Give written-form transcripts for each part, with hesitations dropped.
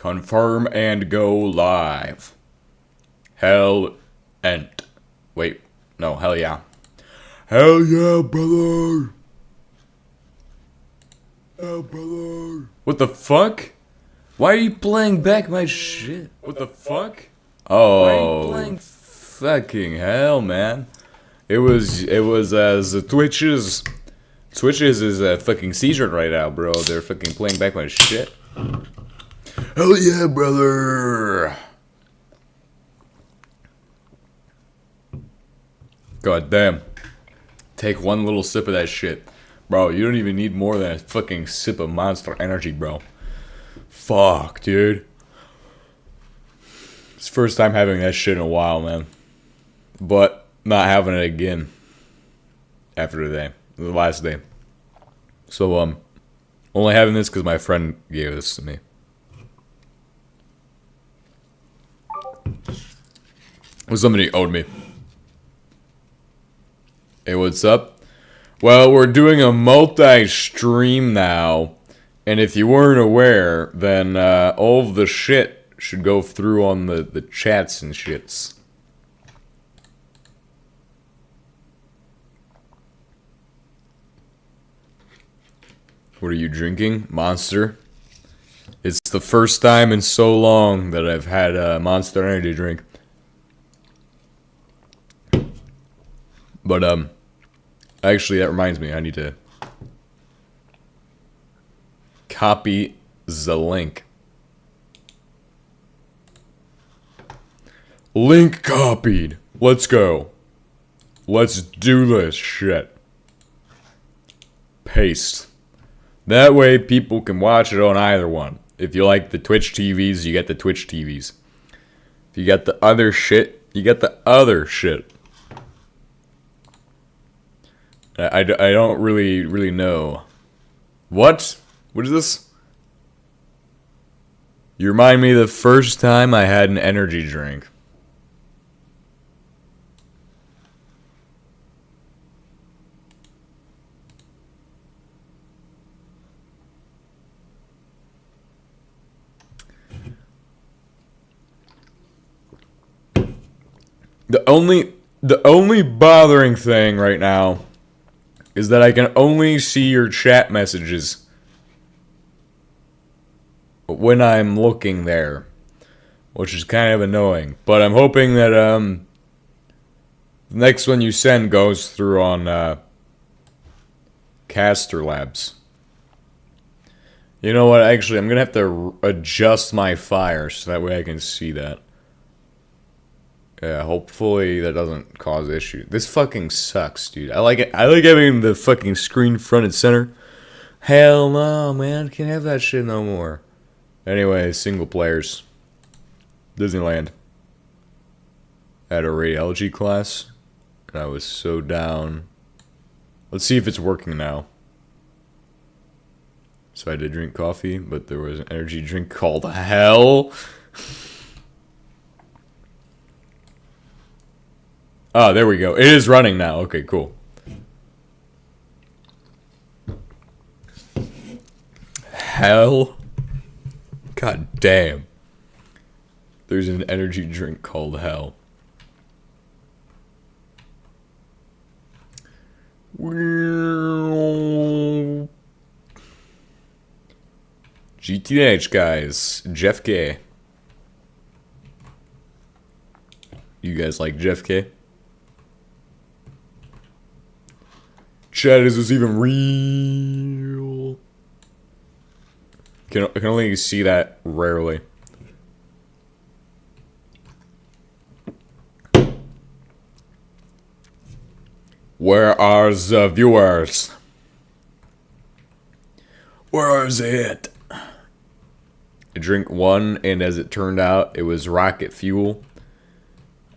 Confirm and go live. Hell ent. Wait, no, hell yeah. Hell yeah, brother. Hell, brother. What the fuck? Why are you playing back my shit? What the fuck? Oh, why are you playing fucking hell, man? It was as the Twitch is a fucking seizure right now, bro. They're fucking playing back my shit. Hell yeah, brother. God damn. Take one little sip of that shit. Bro, you don't even need more than a fucking sip of Monster Energy, bro. Fuck, dude. It's the first time having that shit in a while, man. But not having it again after the last day. So, only having this because my friend gave this to me. Somebody owed me. Hey, what's up? Well, we're doing a multi-stream now. And if you weren't aware, then all of the shit should go through on the chats and shits. What are you drinking? Monster? It's the first time in so long that I've had a Monster Energy drink. But, actually, that reminds me, I need to copy the link. Link copied. Let's go. Let's do this shit. Paste. That way people can watch it on either one. If you like the Twitch TVs, you get the Twitch TVs. If you got the other shit, you get the other shit. I don't really know. What? What is this? You remind me of the first time I had an energy drink. The only bothering thing right now is that I can only see your chat messages when I'm looking there, which is kind of annoying. But I'm hoping that the next one you send goes through on Caster Labs. You know what? Actually, I'm gonna have to adjust my fire so that way I can see that. Yeah, hopefully that doesn't cause issue. This fucking sucks, dude. I like it. I like having the fucking screen front and center. Hell no, man. Can't have that shit no more. Anyway, single players. Disneyland. I had a radiology class, and I was so down. Let's see if it's working now. So I did drink coffee, but there was an energy drink called Hell. Oh, there we go. It is running now. Okay, cool. Hell. God damn. There's an energy drink called Hell. GTH, guys. Jeff K. You guys like Jeff K? Chat, is this even real? I can only see that rarely. Where are the viewers? Where is it? I drink one, and as it turned out, it was rocket fuel.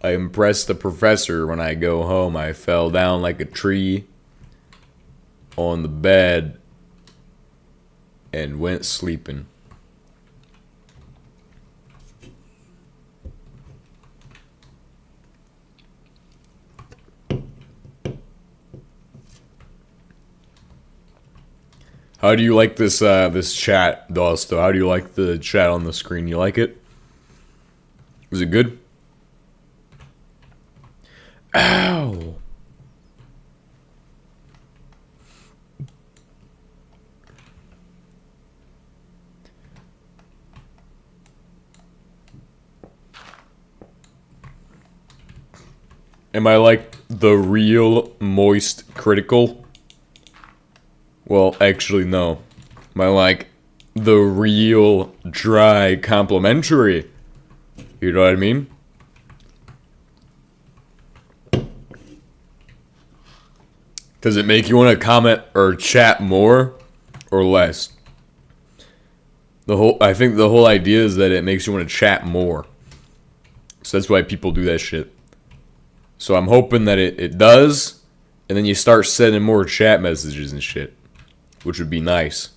I impressed the professor when I go home. I fell down like a tree on the bed and went sleeping. How do you like this this chat, Dosto? How do you like the chat on the screen? You like it? Is it good? Ow! Am I like the real moist critical? Well, actually, no. Am I like the real dry complimentary? You know what I mean? Does it make you want to comment or chat more or less? I think the whole idea is that it makes you want to chat more. So that's why people do that shit. So I'm hoping that it does, and then you start sending more chat messages and shit, which would be nice.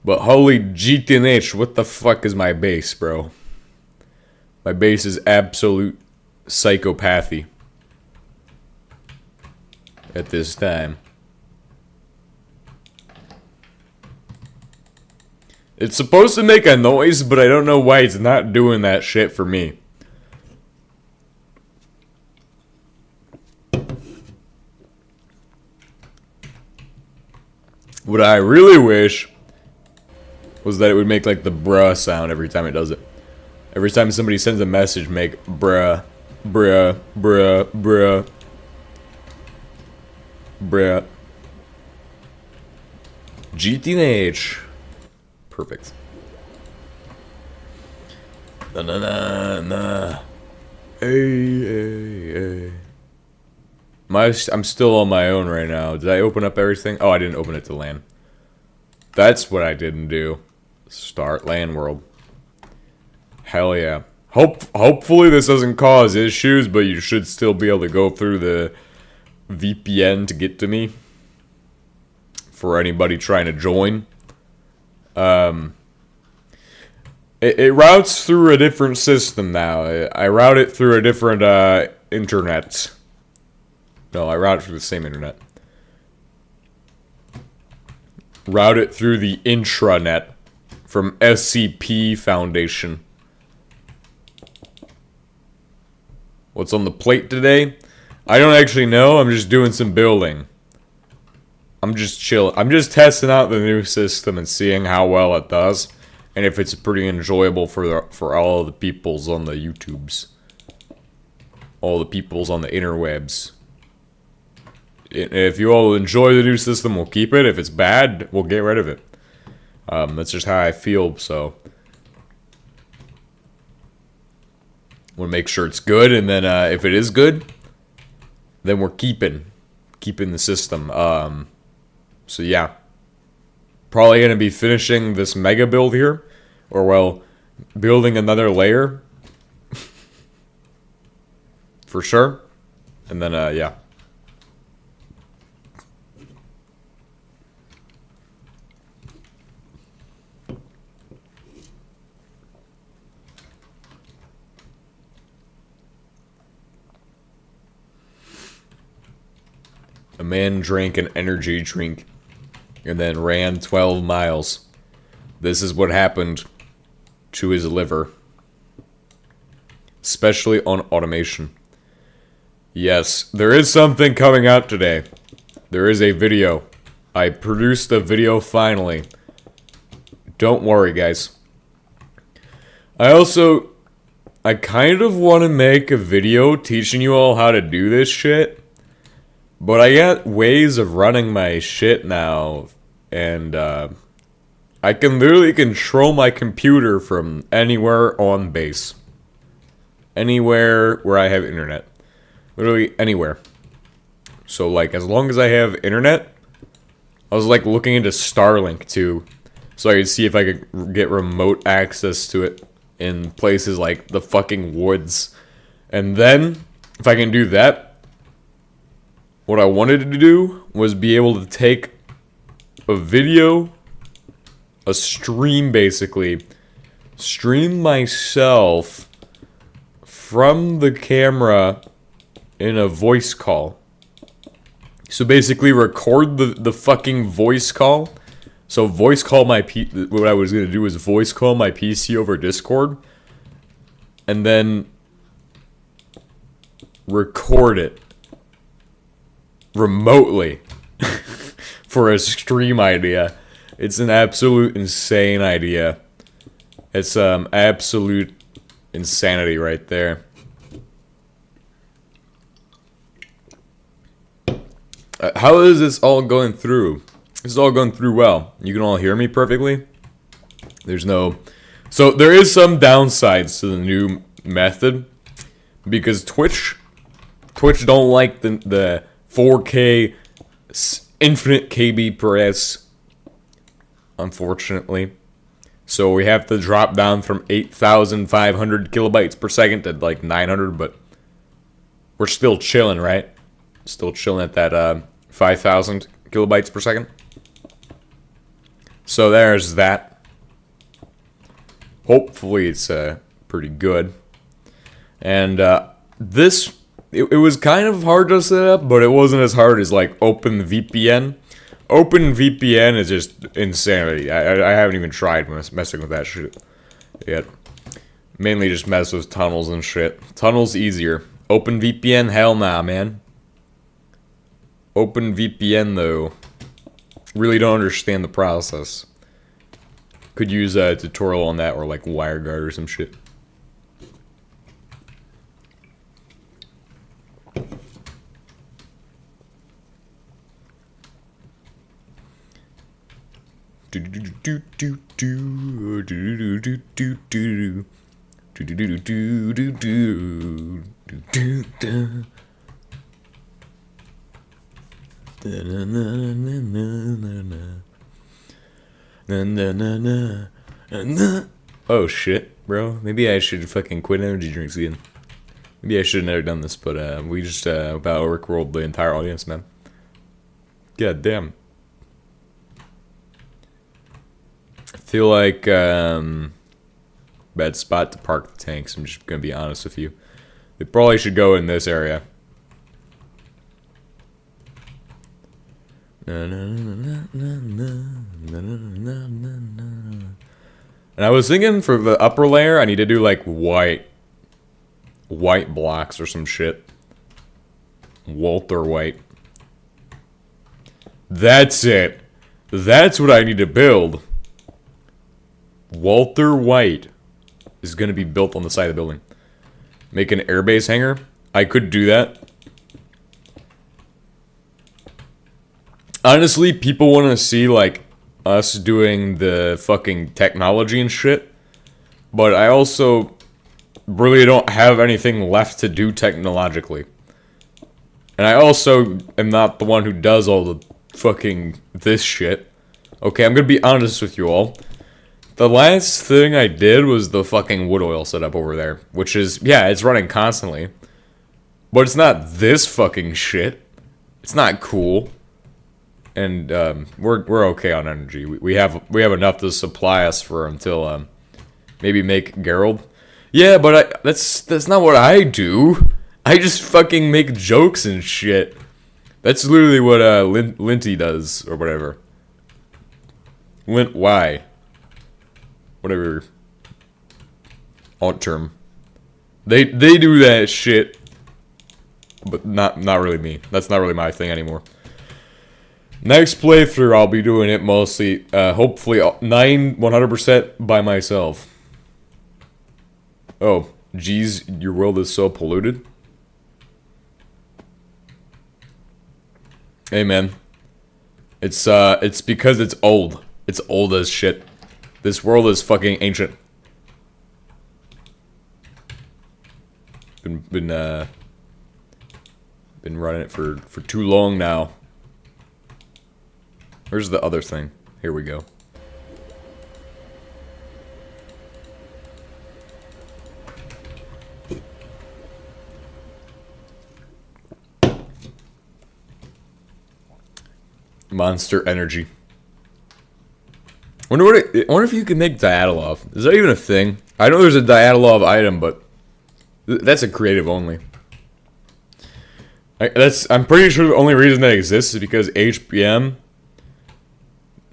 But holy GTNH, what the fuck is my base, bro? My base is absolute psychopathy at this time. It's supposed to make a noise, but I don't know why it's not doing that shit for me. What I really wish was that it would make like the bruh sound every time it does it. Every time somebody sends a message, make bruh, bruh, bruh, bruh, bruh. GTH. Perfect. Na na na na. Hey. I'm still on my own right now. Did I open up everything? Oh, I didn't open it to LAN. That's what I didn't do. Start LAN world. Hell yeah. Hopefully this doesn't cause issues, but you should still be able to go through the VPN to get to me. For anybody trying to join. It routes through a different system now. I route it through a different internet. No, I route it through the same internet. Route it through the intranet from SCP Foundation. What's on the plate today? I don't actually know. I'm just doing some building. I'm just chilling. I'm just testing out the new system and seeing how well it does, and if it's pretty enjoyable for all of the peoples on the YouTubes, all the peoples on the interwebs. If you all enjoy the new system, we'll keep it. If it's bad, we'll get rid of it. That's just how I feel. So, want to make sure it's good, and then if it is good, then we're keeping the system. So yeah, probably gonna be finishing this mega build here, or well, building another layer for sure, and then yeah. A man drank an energy drink and then ran 12 miles. This is what happened to his liver. Especially on automation. Yes, there is something coming out today. There is a video. I produced a video finally. Don't worry, guys. I kind of want to make a video teaching you all how to do this shit. But I got ways of running my shit now, and I can literally control my computer from anywhere on base. Anywhere where I have internet. Literally anywhere. So like, as long as I have internet, I was like looking into Starlink too, so I could see if I could get remote access to it in places like the fucking woods. And then, if I can do that, what I wanted to do was be able to take a video, a stream basically, stream myself from the camera in a voice call. So basically record the fucking voice call. So voice call my what I was going to do was voice call my PC over Discord. And then record it remotely for a stream idea. It's an absolute insane idea. It's absolute insanity right there. How is this all going through? This is all going through well. You can all hear me perfectly. There's no... So there is some downsides to the new method. Because Twitch don't like the 4K infinite kbps. Unfortunately. So we have to drop down from 8,500 kilobytes per second to like 900. But we're still chilling, right? Still chilling at that 5,000 kilobytes per second. So there's that. Hopefully it's pretty good. And this, it was kind of hard to set up, but it wasn't as hard as like OpenVPN. OpenVPN is just insanity. I haven't even tried messing with that shit yet. Mainly just mess with tunnels and shit. Tunnels easier. OpenVPN, hell nah, man. OpenVPN though, really don't understand the process. Could use a tutorial on that or like WireGuard or some shit. Oh shit, bro. Maybe I should fucking quit energy drinks again. Maybe I should have never done this, but we just about rickrolled the entire audience, man. God damn. I feel like bad spot to park the tanks. I'm just gonna be honest with you. They probably should go in this area. And I was thinking for the upper layer, I need to do like white blocks or some shit. Walter White. That's it. That's what I need to build. Walter White is going to be built on the side of the building. Make an airbase hangar. I could do that. Honestly, people want to see, like, us doing the fucking technology and shit. But I also really don't have anything left to do technologically. And I also am not the one who does all the fucking this shit. Okay, I'm gonna be honest with you all. The last thing I did was the fucking wood oil setup over there. Which is, yeah, it's running constantly. But it's not this fucking shit. It's not cool. And we're okay on energy. We have enough to supply us for until maybe make Gerald. Yeah, but that's not what I do. I just fucking make jokes and shit. That's literally what Linty does or whatever. Lint Y. Whatever. Alt term. They do that shit, but not really me. That's not really my thing anymore. Next playthrough, I'll be doing it mostly, hopefully 100% by myself. Oh, geez, your world is so polluted. Hey, man. It's because it's old. It's old as shit. This world is fucking ancient. Been running it for too long now. Where's the other thing? Here we go. Monster Energy. I wonder if you can make Diatlov. Is that even a thing? I know there's a Diatlov item, but that's a creative only. I'm pretty sure the only reason that exists is because HBM.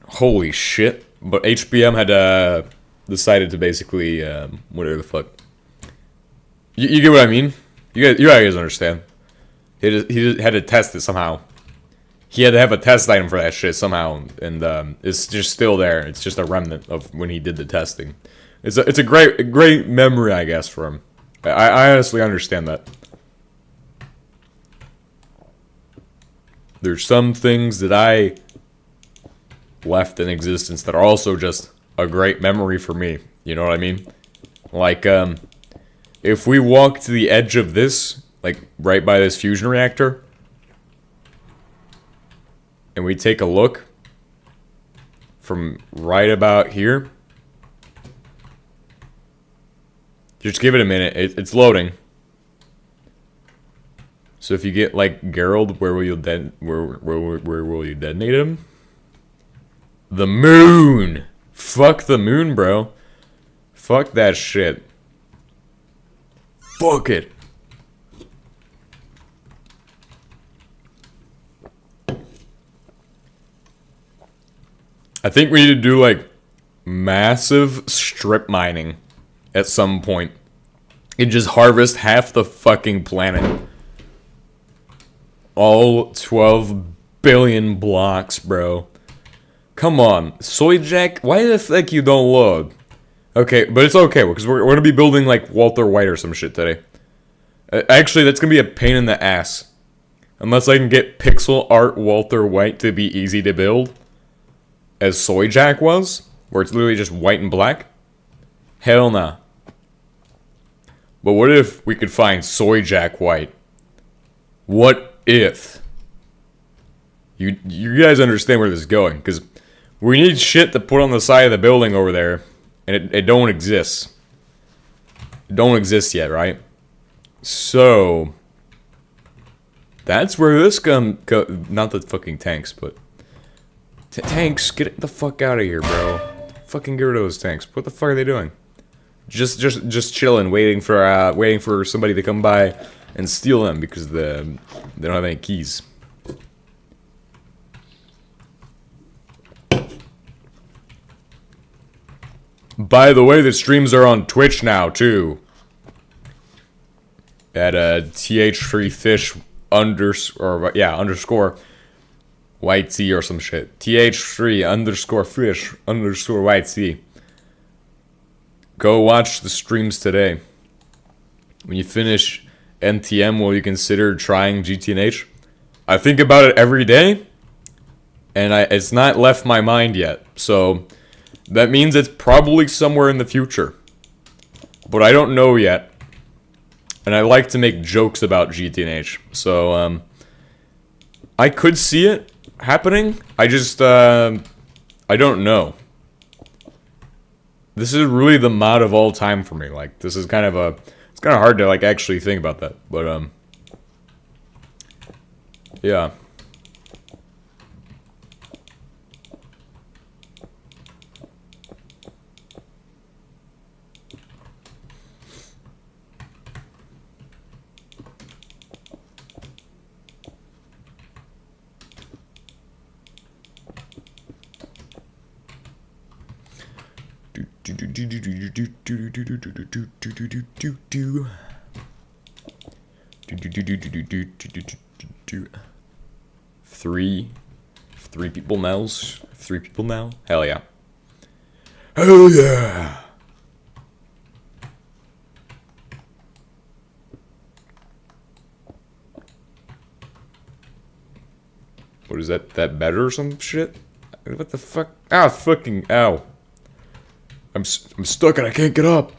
Holy shit! But HBM had decided to basically whatever the fuck. You get what I mean? You guys understand? He had to test it somehow. He had to have a test item for that shit somehow, and it's just still there. It's just a remnant of when he did the testing. It's a great memory, I guess, for him. I honestly understand that. There's some things that I left in existence that are also just a great memory for me. You know what I mean? Like, if we walk to the edge of this, like right by this fusion reactor, and we take a look from right about here, just give it a minute. It's loading. So if you get like Gerald, where will you detonate him? The moon. Fuck the moon, bro. Fuck that shit. Fuck it. I think we need to do like massive strip mining at some point and just harvest half the fucking planet. All 12 billion blocks, bro. Come on. Soy Jack, why the fuck you don't load? Okay, but it's okay, because we're going to be building like Walter White or some shit today. Actually, that's going to be a pain in the ass. Unless I can get pixel art Walter White to be easy to build, as Soy Jack was, where it's literally just white and black. Hell nah. But what if we could find Soy Jack White? What if? You guys understand where this is going, because we need shit to put on the side of the building over there, and it don't exist. It don't exist yet, right? So that's where this go, not the fucking tanks, but tanks, get the fuck out of here, bro. Fucking get rid of those tanks. What the fuck are they doing? Just chilling, waiting for somebody to come by and steal them because they don't have any keys. By the way, the streams are on Twitch now too. At th3fish underscore white sea or some shit. th3_fish_ white sea. Go watch the streams today. When you finish NTM, will you consider trying GTNH? I think about it every day, and it's not left my mind yet. So that means it's probably somewhere in the future, but I don't know yet. And I like to make jokes about GTNH, so I could see it happening. I just I don't know. This is really the mod of all time for me. Like, this is kind of it's kind of hard to like actually think about that, but yeah. Three people now? 3 people now? Hell yeah. Hell yeah! What is that? That better or some shit? What the fuck? Ah, fucking ow. I'm stuck and I can't get up.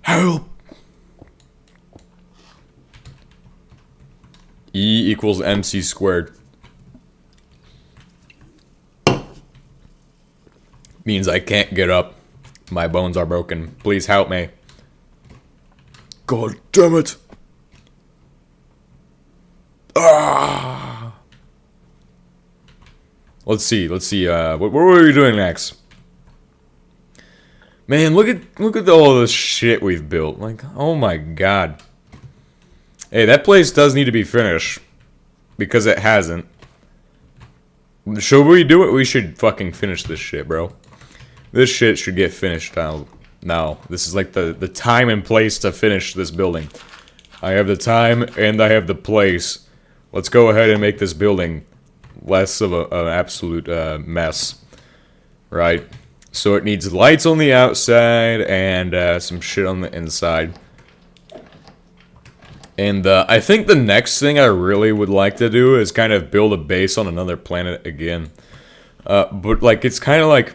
Help! E equals MC squared. Means I can't get up. My bones are broken. Please help me. God damn it. Ah! Let's see. What were we doing next? Man, look at all this shit we've built. Like, oh my god. Hey, that place does need to be finished. Because it hasn't. Should we do it? We should fucking finish this shit, bro. This shit should get finished now. Now. This is like the time and place to finish this building. I have the time and I have the place. Let's go ahead and make this building less of an absolute mess. Right? So it needs lights on the outside and some shit on the inside. And I think the next thing I really would like to do is kind of build a base on another planet again. But like, it's kind of like,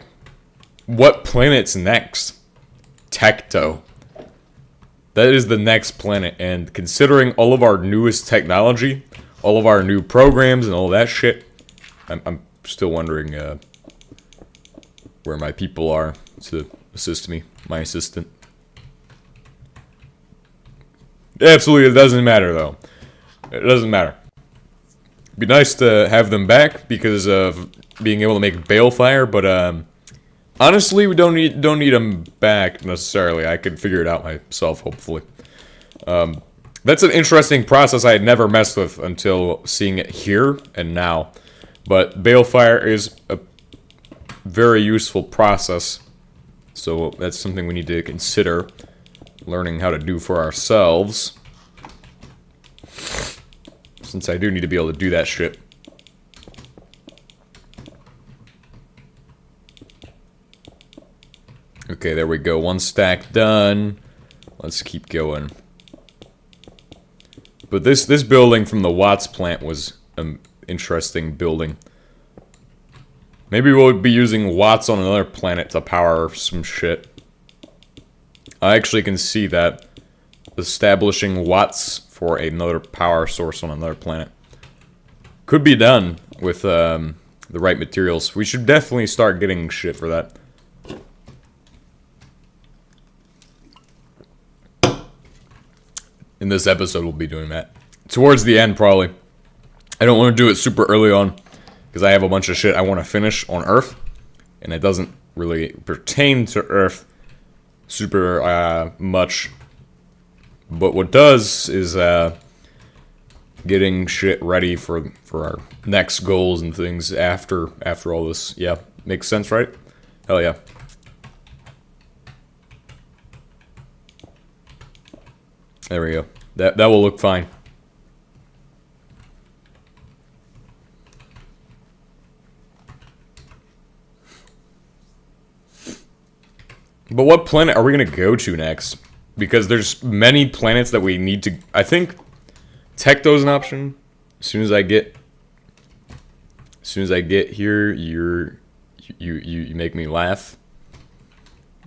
what planet's next? Tecto. That is the next planet, and considering all of our newest technology, all of our new programs and all that shit, I'm still wondering where my people are to assist me, my assistant. Absolutely, it doesn't matter, though. It doesn't matter. It'd be nice to have them back because of being able to make balefire, but honestly, we don't need them back necessarily. I could figure it out myself, hopefully. That's an interesting process I had never messed with until seeing it here and now. But balefire is a very useful process, so that's something we need to consider learning how to do for ourselves, since I do need to be able to do that shit. Okay, there we go. One stack done. Let's keep going. But this building from the Watts plant was an interesting building. Maybe we'll be using Watts on another planet to power some shit. I actually can see that. Establishing Watts for another power source on another planet could be done with the right materials. We should definitely start getting shit for that. In this episode, we'll be doing that. Towards the end, probably. I don't want to do it super early on, because I have a bunch of shit I want to finish on Earth, and it doesn't really pertain to Earth super much. But what does is getting shit ready for our next goals and things after all this. Yeah, makes sense, right? Hell yeah. There we go. That will look fine. But what planet are we going to go to next? Because there's many planets that we need to... I think Tecto's an option. As soon as I get here, you make me laugh.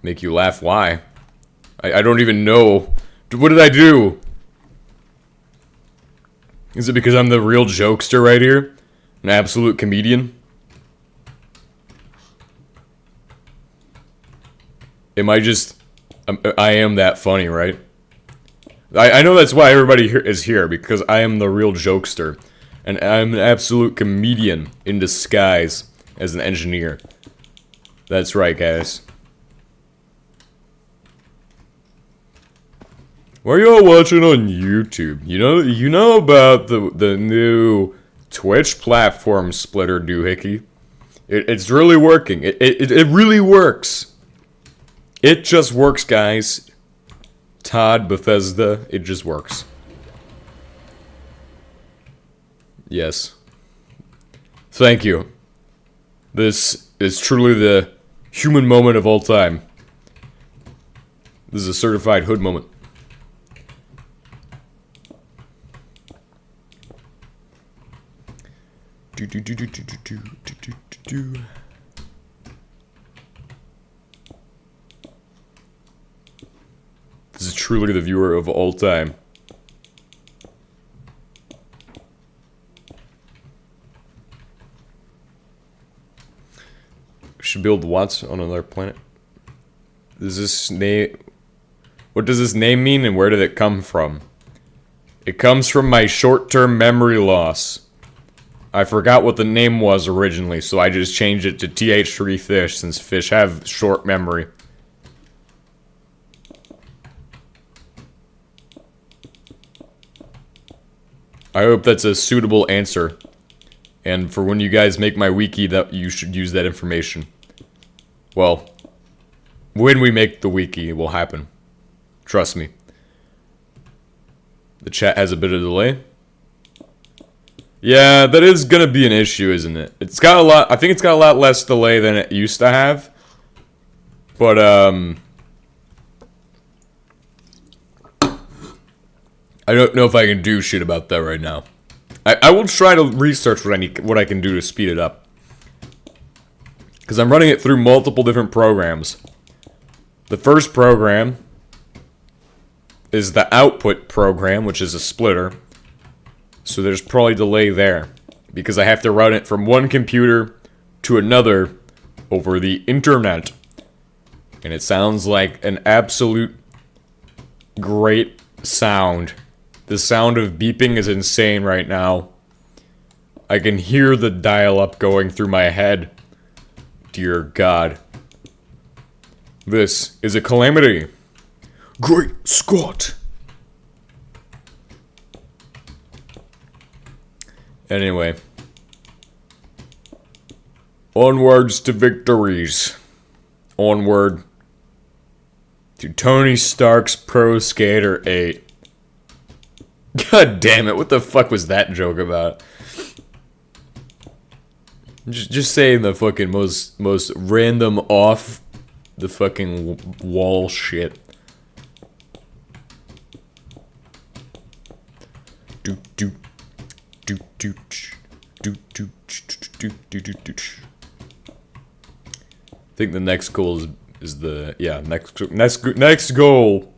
Make you laugh? Why? I don't even know. What did I do? Is it because I'm the real jokester right here? An absolute comedian? Am I just... I am that funny, right? I know that's why everybody here is here, because I am the real jokester. And I'm an absolute comedian in disguise as an engineer. That's right, guys. Why are y'all watching on YouTube? You know about the new Twitch platform splitter doohickey? It's really working. It really works. It just works, guys. Todd, Bethesda, it just works. Yes. Thank you. This is truly the human moment of all time. This is a certified hood moment. This is truly the viewer of all time. We should build Watts on another planet. Does this name... What does this name mean and where did it come from? It comes from my short-term memory loss. I forgot what the name was originally, so I just changed it to TH3 Fish, since fish have short memory. I hope that's a suitable answer. And for when you guys make my wiki, that you should use that information. Well, when we make the wiki, it will happen. Trust me. The chat has a bit of delay. Yeah, that is gonna be an issue, isn't it? It's got a lot. I think it's got a lot less delay than it used to have. But I don't know if I can do shit about that right now. I will try to research what I can do to speed it up. Because I'm running it through multiple different programs. The first program is the output program, which is a splitter. So there's probably delay there. Because I have to run it from one computer to another over the internet. And it sounds like an absolute great sound. The sound of beeping is insane right now. I can hear the dial-up going through my head. Dear God. This is a calamity. Great Scott! Anyway. Onwards to victories. Onward to Tony Stark's Pro Skater 8. God damn it, what the fuck was that joke about? Just saying the fucking most random off the fucking wall shit. I think the next goal is the next goal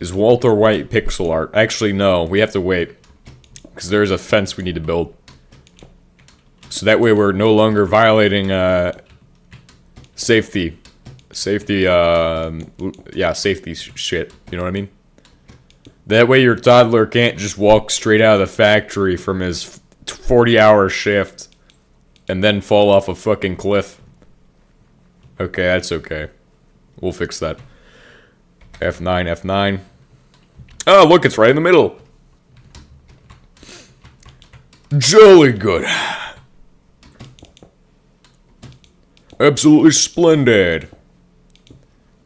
is Walter White pixel art. Actually, no, we have to wait because there's a fence we need to build. So that way we're no longer violating safety shit. You know what I mean? That way your toddler can't just walk straight out of the factory from his 40-hour shift and then fall off a fucking cliff. Okay, that's okay. We'll fix that. F9, F9. Oh, look, it's right in the middle. Jolly good. Absolutely splendid.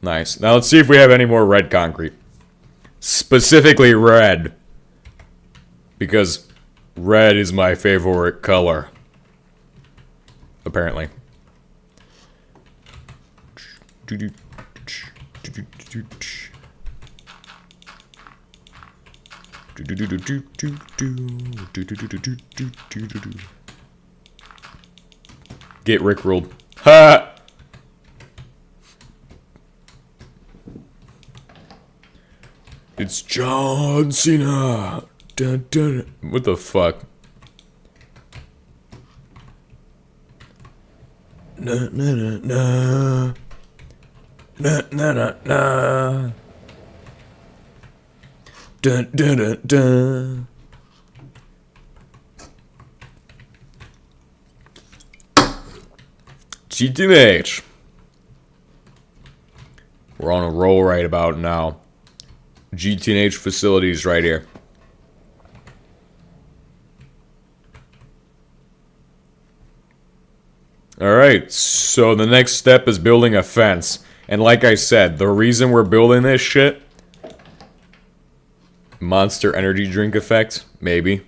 Nice. Now let's see if we have any more red concrete. Specifically red. Because red is my favorite color. Apparently. Get rickrolled. Ha! It's John Cena. Dun, dun. What the fuck? Na na na na. Na na na na. Dun dun dun dun. GTH. We're on a roll right about now. GTH facilities right here. Alright, so the next step is building a fence. And like I said, the reason we're building this shit... Monster energy drink effect? Maybe.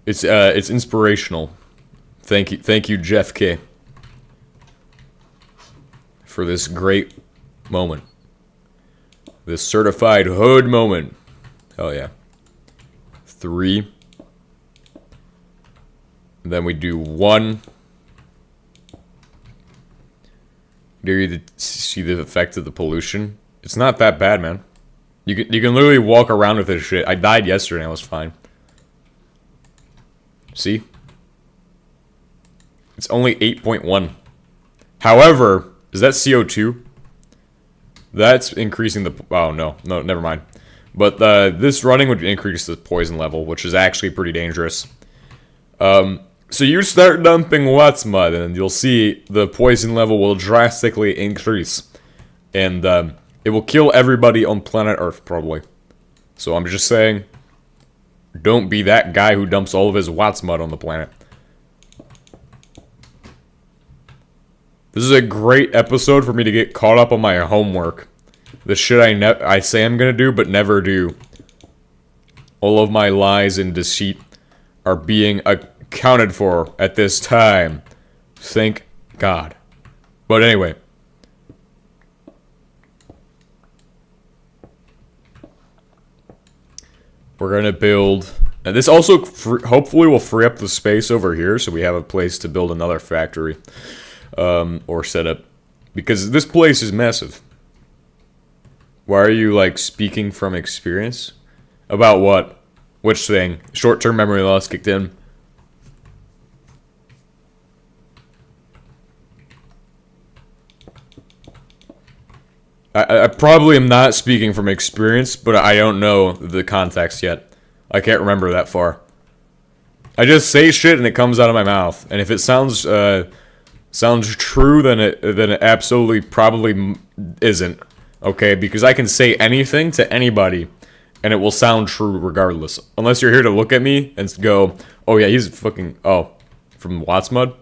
It's inspirational. Thank you, Jeff K. For this great moment. This certified hood moment. Hell yeah. 3. And then we do 1. Do you see the effect of the pollution? It's not that bad, man. You can literally walk around with this shit. I died yesterday and I was fine. See? It's only 8.1. However, is that CO2? That's increasing the... Oh, no, never mind. But this running would increase the poison level, which is actually pretty dangerous. So you start dumping lots mud, and you'll see the poison level will drastically increase. And it will kill everybody on planet Earth, probably. So I'm just saying, Don't be that guy who dumps all of his Watts mud on the planet. This is a great episode for me to get caught up on my homework. The shit I say I'm gonna do, but never do. All of my lies and deceit are being accounted for at this time. Thank God. But anyway. We're gonna build... And this also hopefully will free up the space over here so we have a place to build another factory. Or setup. Because this place is massive. Why are you, like, speaking from experience? About what? Which thing? Short-term memory loss kicked in. I probably am not speaking from experience, but I don't know the context yet. I can't remember that far. I just say shit and it comes out of my mouth. And if it sounds true, then it absolutely probably isn't. Okay, because I can say anything to anybody, and it will sound true regardless. Unless you're here to look at me and go, "Oh yeah, he's fucking from Watts Mud."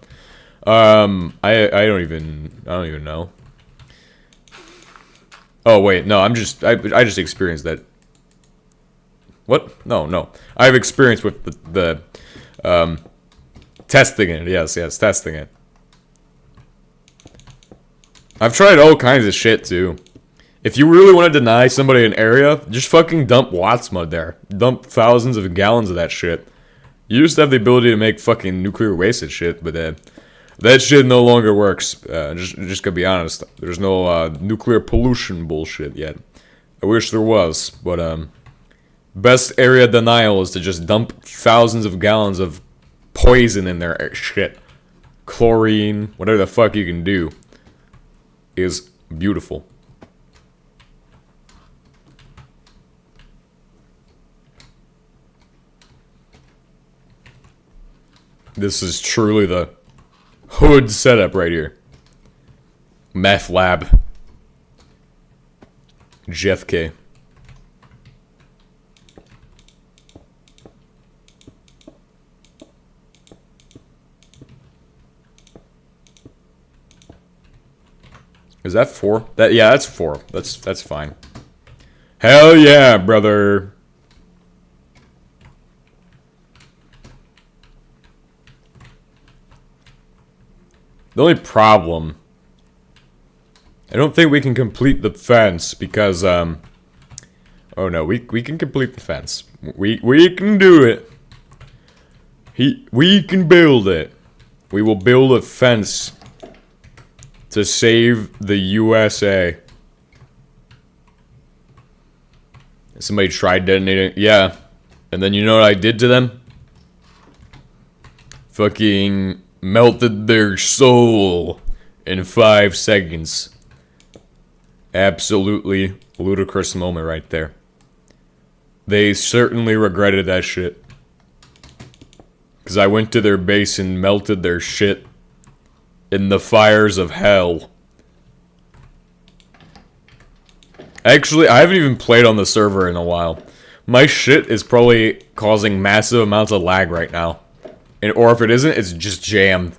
I don't even know. Oh wait, no, I just experienced that. What? No, I've experienced with the testing it. Yes, testing it. I've tried all kinds of shit too. If you really want to deny somebody an area, just fucking dump Watts mud there. Dump thousands of gallons of that shit. You just have the ability to make fucking nuclear waste and shit, but that shit no longer works. Just gonna be honest. There's no nuclear pollution bullshit yet. I wish there was, but best area denial is to just dump thousands of gallons of poison in there. Shit. Chlorine, whatever the fuck you can do, is beautiful. This is truly the hood setup right here. Meth lab. Jeff K. Is that 4? Yeah, that's 4. That's fine. Hell yeah, brother. The only problem, I don't think we can complete the fence because, oh no, we can complete the fence. We can do it. We can build it. We will build a fence to save the USA. Somebody tried detonating, yeah. And then you know what I did to them? Fucking melted their soul in 5 seconds. Absolutely ludicrous moment right there. They certainly regretted that shit. Because I went to their base and melted their shit in the fires of hell. Actually, I haven't even played on the server in a while. My shit is probably causing massive amounts of lag right now. Or if it isn't, it's just jammed.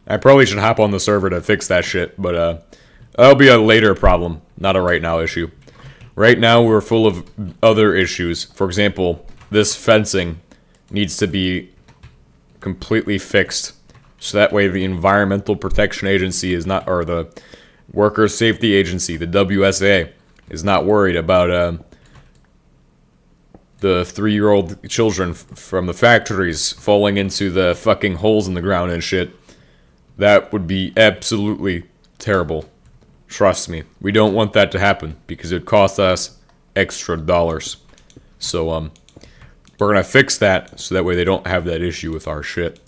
I probably should hop on the server to fix that shit, but that'll be a later problem, not a right now issue. Right now, we're full of other issues. For example, this fencing needs to be completely fixed, so that way the Environmental Protection Agency is not, or the Worker Safety Agency, the WSA, is not worried about the 3-year-old children from the factories falling into the fucking holes in the ground and shit. That would be absolutely terrible. Trust me. We don't want that to happen because it costs us extra dollars. So, we're gonna fix that so that way they don't have that issue with our shit.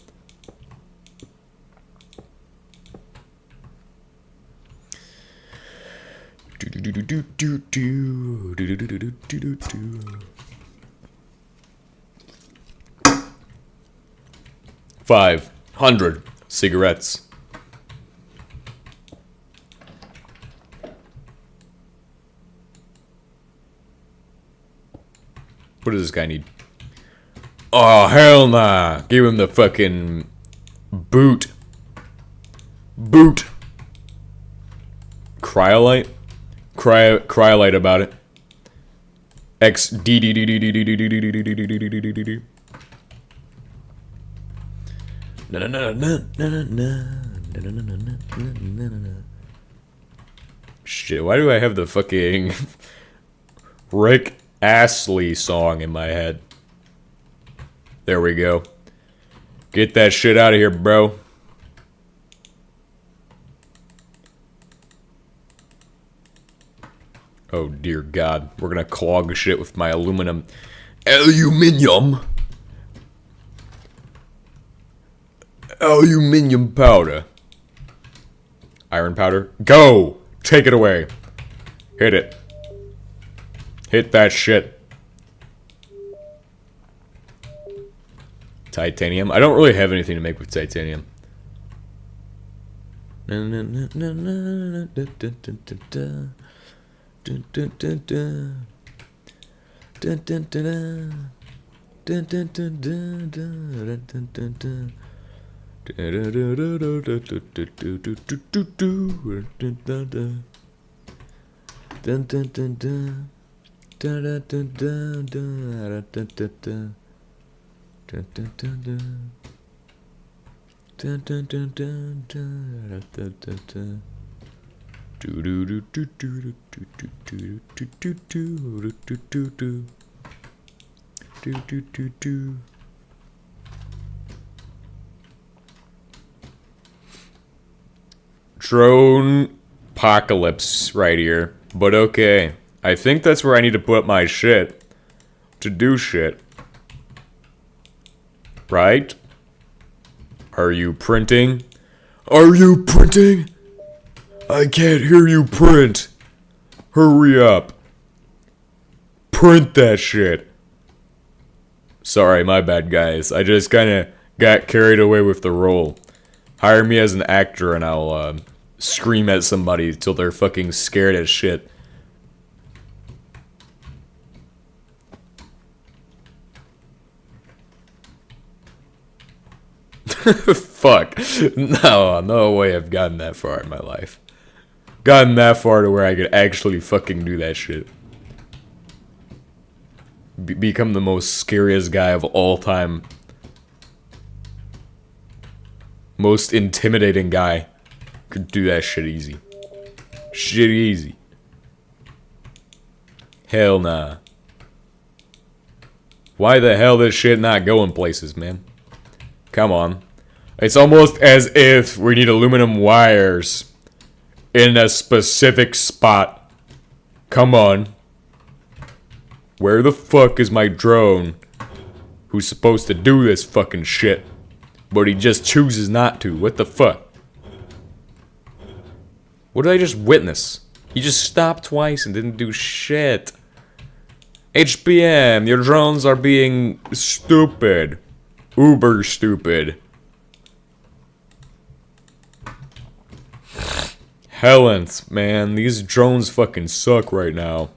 $500 cigarettes. What does this guy need? Oh, hell nah. Give him the fucking boot. Boot. Cryolite? Cryolite about it. X D D D D D D D D D D D D D D D D. Na na na na na na na na na. Shit, why do I have the fucking Rick Astley song in my head? There we go. Get that shit out of here, bro. Oh dear God, we're gonna clog shit with my aluminium. Aluminium powder. Iron powder. Go! Take it away. Hit it. Hit that shit. Titanium. I don't really have anything to make with titanium. Drone apocalypse right here. But okay. I think that's where I need to put my shit to do shit. Right? Are you printing? Are you printing? I can't hear you print. Hurry up. Print that shit. Sorry, my bad, guys. I just kinda got carried away with the role. Hire me as an actor and I'll scream at somebody till they're fucking scared as shit. Fuck. No way I've gotten that far in my life. Gotten that far to where I could actually fucking do that shit. Become the most scariest guy of all time. Most intimidating guy. Could do that shit easy. Shit easy. Hell nah. Why the hell this shit not going places, man? Come on. It's almost as if we need aluminum wires in a specific spot. Come on. Where the fuck is my drone who's supposed to do this fucking shit, but he just chooses not to? What the fuck? What did I just witness? He just stopped twice and didn't do shit. HBM, your drones are being stupid. Uber stupid. Hellens, man, these drones fucking suck right now.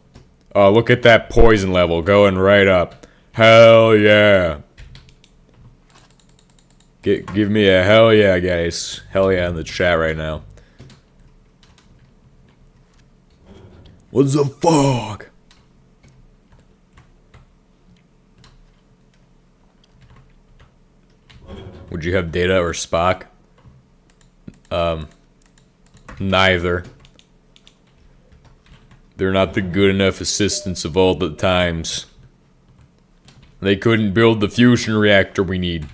Oh, look at that poison level going right up. Hell yeah. Give me a hell yeah, guys. Hell yeah in the chat right now. What the fuck? Would you have Data or Spock? Neither. They're not the good enough assistants of all the times. They couldn't build the fusion reactor we need.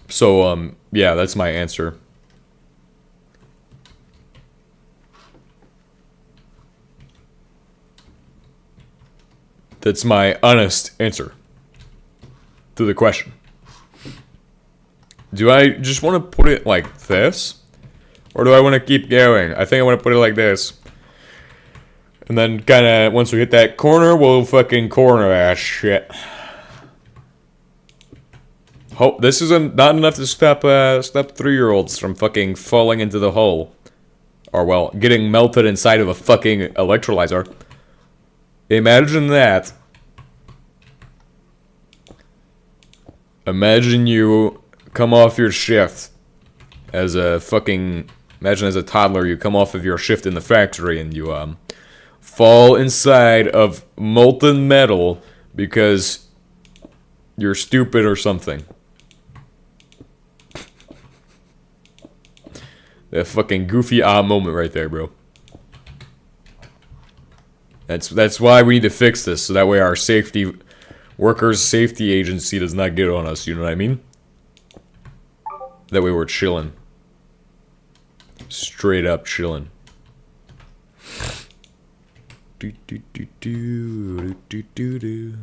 So, yeah, that's my answer. That's my honest answer to the question. Do I just want to put it like this? Or do I want to keep going? I think I want to put it like this. And then kind of, once we hit that corner, we'll fucking corner that shit. Hope this isn't not enough to stop 3-year-olds from fucking falling into the hole. Or, well, getting melted inside of a fucking electrolyzer. Imagine that. Imagine you come off your shift as a fucking... Imagine as a toddler you come off of your shift in the factory and you, fall inside of molten metal because you're stupid or something. That fucking goofy moment right there, bro. That's why we need to fix this, so that way our workers' safety agency does not get on us, you know what I mean? That way we're chilling. Straight up chilling. Do do do do do do do.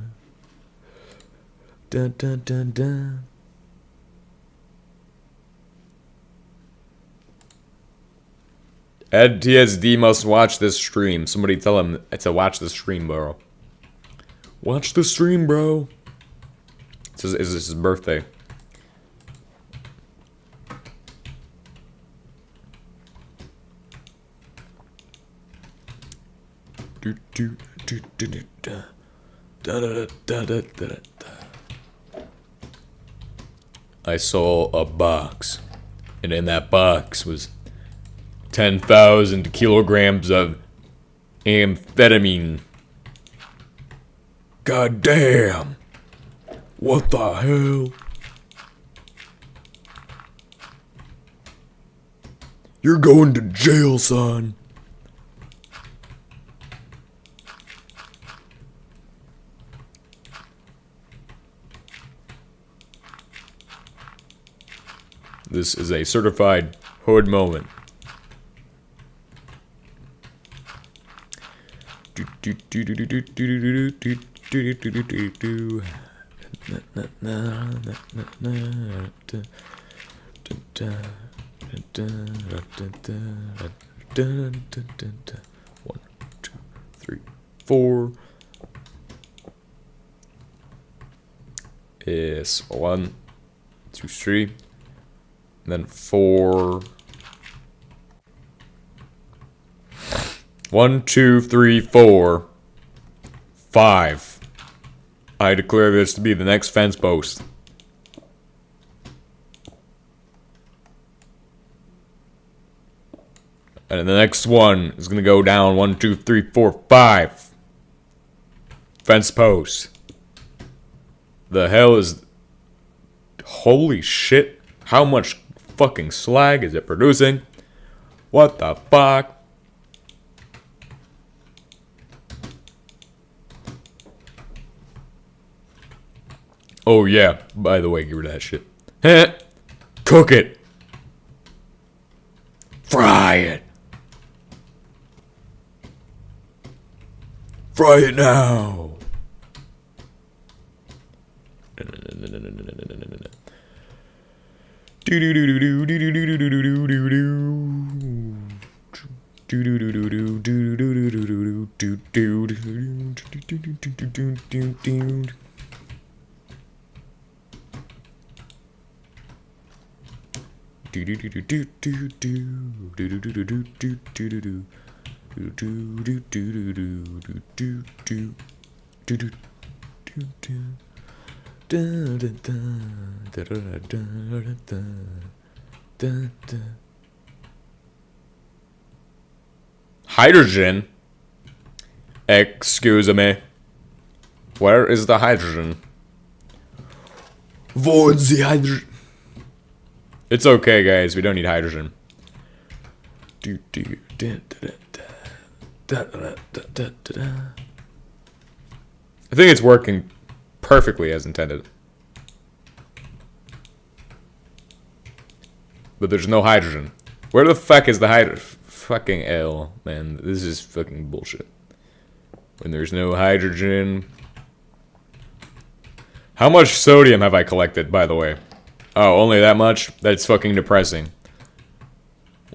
Dun dun dun dun. Ed TSD must watch this stream. Somebody tell him to watch the stream, bro. Watch the stream, bro. It's his birthday. Do do do do do da da da da da da da. I saw a box, and in that box was 10,000 kilograms of amphetamine. God damn! What the hell? You're going to jail, son. This is a certified hood moment. One, two, three, four. Yes, 1, 2, 3. And then 4. 1, 2, 3, 4, 5. I declare this to be the next fence post. And the next one is gonna go down 1, 2, 3, 4, 5. Fence post. The hell is... Holy shit. How much fucking slag is it producing? What the fuck? Oh yeah, by the way, get rid of that shit. Cook it. Fry it. Fry it now. Hydrogen? Excuse me. Where is the hydrogen? Where's the hydrogen? It's okay, guys. We don't need hydrogen. I think it's working perfectly as intended. But there's no hydrogen. Where the fuck is the hydrogen? Fucking L, man. This is fucking bullshit. When there's no hydrogen... How much sodium have I collected, by the way? Oh, only that much? That's fucking depressing.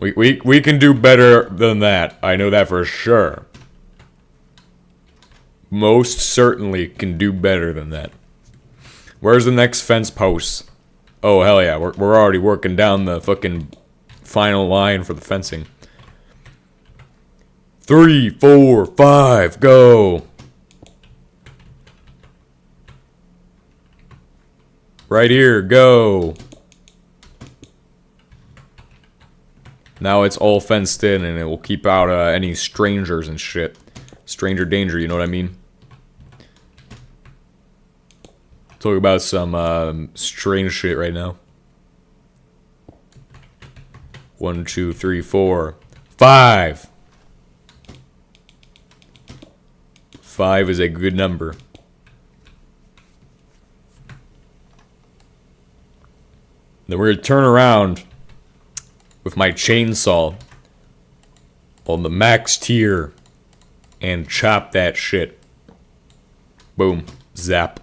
We can do better than that. I know that for sure. Most certainly can do better than that. Where's the next fence post? Oh, hell yeah. We're already working down the fucking final line for the fencing. 3, 4, 5, go! Right here, go. Now it's all fenced in, and it will keep out any strangers and shit. Stranger danger, you know what I mean? Talk about some strange shit right now. 1, 2, 3, 4, 5. 5 is a good number. Then we're gonna turn around with my chainsaw on the max tier and chop that shit. Boom. Zap.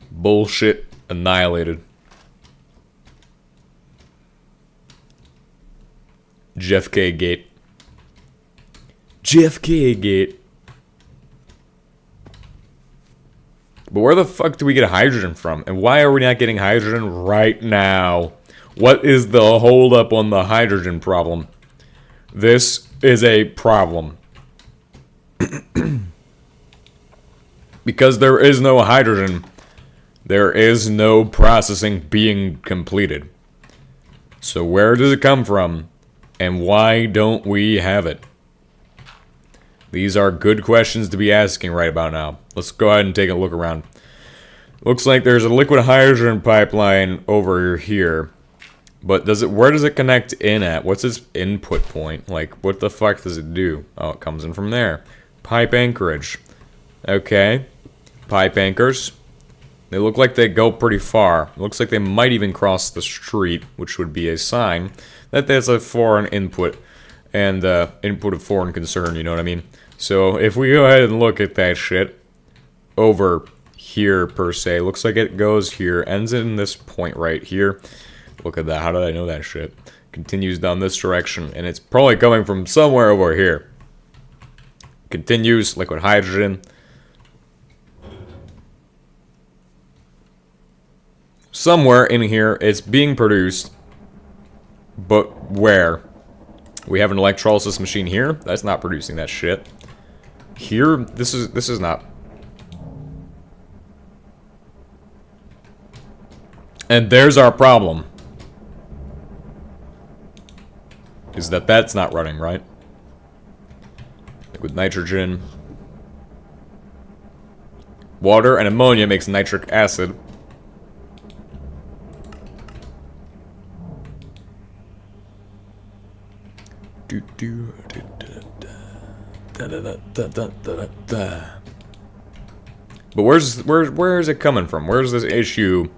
Bullshit annihilated. JFK gate. JFK gate. But where the fuck do we get hydrogen from? And why are we not getting hydrogen right now? What is the holdup on the hydrogen problem? This is a problem. Because there is no hydrogen, there is no processing being completed. So where does it come from? And why don't we have it? These are good questions to be asking right about now. Let's go ahead and take a look around. Looks like there's a liquid hydrogen pipeline over here. But where does it connect in at? What's its input point? Like, what the fuck does it do? Oh, it comes in from there. Pipe anchorage. Okay. Pipe anchors. They look like they go pretty far. Looks like they might even cross the street, which would be a sign that there's a foreign input and input of foreign concern, you know what I mean? So if we go ahead and look at that shit over here per se, looks like it goes here, ends in this point right here. Look at that, how did I know that shit? Continues down this direction, and it's probably coming from somewhere over here. Continues, liquid hydrogen. Somewhere in here, it's being produced, but where? We have an electrolysis machine here. That's not producing that shit. Here, this is not. And there's our problem. Is that that's not running, right? Liquid nitrogen. Water and ammonia makes nitric acid. But where is it coming from? Where's this issue?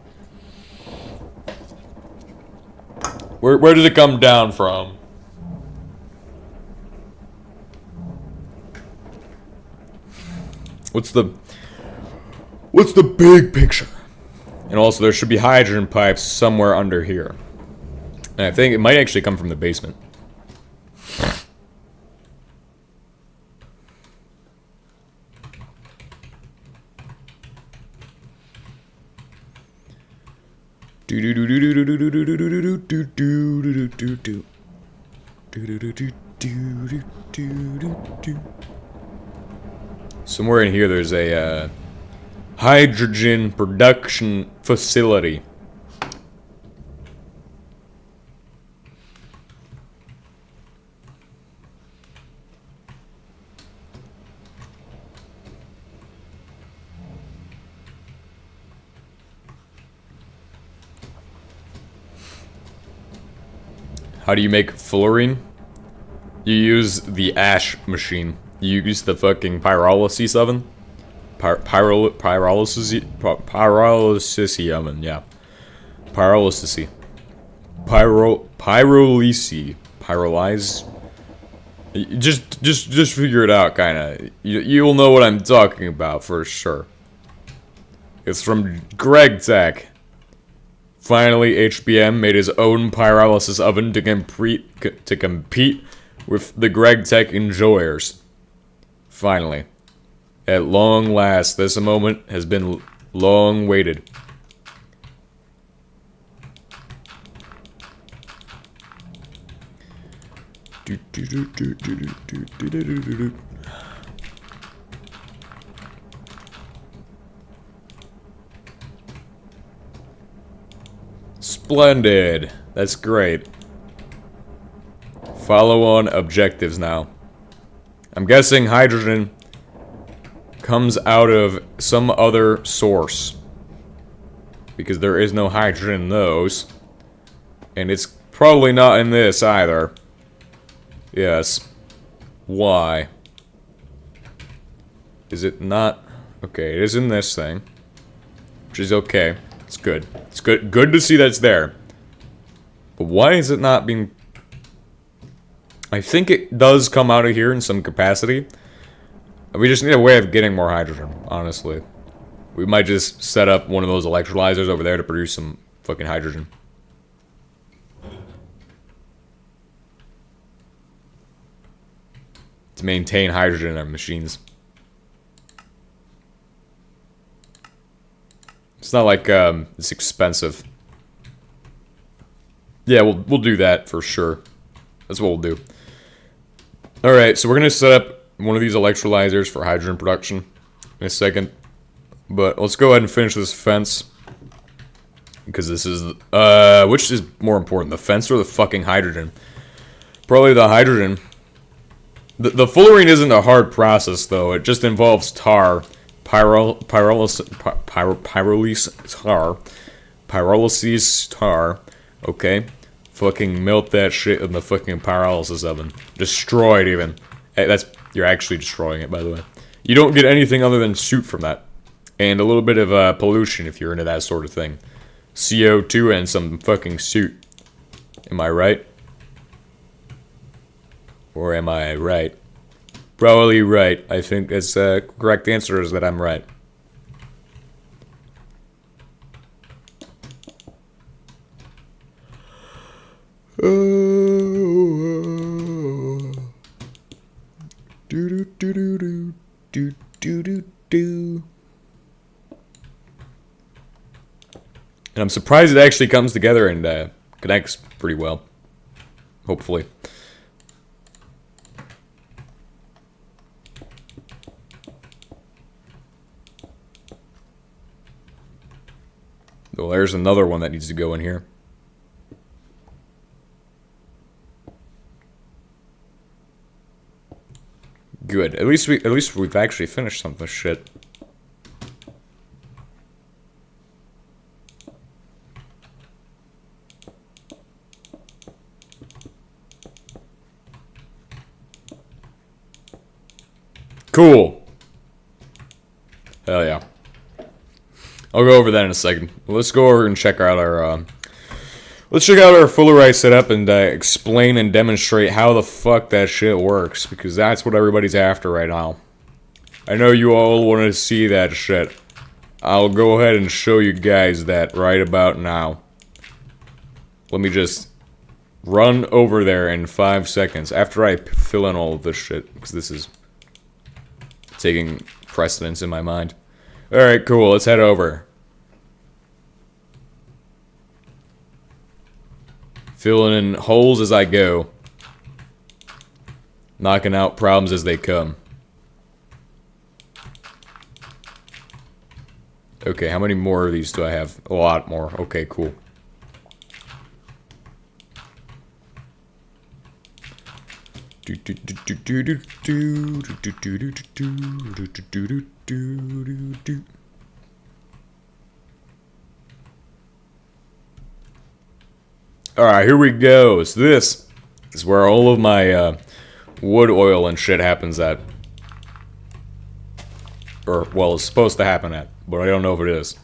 Where does it come down from? What's the big picture? And also there should be hydrogen pipes somewhere under here. And I think it might actually come from the basement. Somewhere in here there's a hydrogen production facility. How do you make fluorine? You use the ash machine. You use the fucking pyrolysis oven. Pyrolysis oven, yeah. Pyrolysis. Pyrolyze. Just figure it out, kinda. You'll know what I'm talking about for sure. It's from Greg Tech. Finally, HBM made his own pyrolysis oven to compete with the Greg Tech enjoyers. Finally. At long last, this moment has been long waited. Splendid. That's great. Follow on objectives now. I'm guessing hydrogen comes out of some other source. Because there is no hydrogen in those. And it's probably not in this either. Yes. Why? Is it not? Okay, it is in this thing. Which is okay. It's good. It's good. Good to see that it's there. But why is it not being... I think it does come out of here in some capacity. We just need a way of getting more hydrogen, honestly. We might just set up one of those electrolyzers over there to produce some fucking hydrogen. To maintain hydrogen in our machines. It's not like it's expensive. Yeah, we'll do that for sure. That's what we'll do. Alright, so we're gonna set up one of these electrolyzers for hydrogen production in a second. But let's go ahead and finish this fence. Because this is... which is more important, the fence or the fucking hydrogen? Probably the hydrogen. The fullerene isn't a hard process, though. It just involves tar. Pyrolysis tar. Okay? Fucking melt that shit in the fucking pyrolysis oven. Destroy it, even. Hey, that's... You're actually destroying it, by the way. You don't get anything other than soot from that. And a little bit of pollution if you're into that sort of thing. CO2 and some fucking soot. Am I right? Or am I right? Probably right. I think that's the correct answer is that I'm right. And I'm surprised it actually comes together and connects pretty well. Hopefully. Well, there's another one that needs to go in here. Good. At least we've actually finished some of this shit. Cool. Hell yeah. I'll go over that in a second. Let's go over and check out our let's check out our fullerite setup and explain and demonstrate how the fuck that shit works, because that's what everybody's after right now. I know you all want to see that shit. I'll go ahead and show you guys that right about now. Let me just run over there in 5 seconds after I fill in all of this shit, because this is taking precedence in my mind. Alright, cool, let's head over. Filling in holes as I go. Knocking out problems as they come. Okay, how many more of these do I have? A lot more. Okay, cool. Alright, here we go. So this is where all of my wood oil and shit happens at. Or, well, it's supposed to happen at, but I don't know if it is.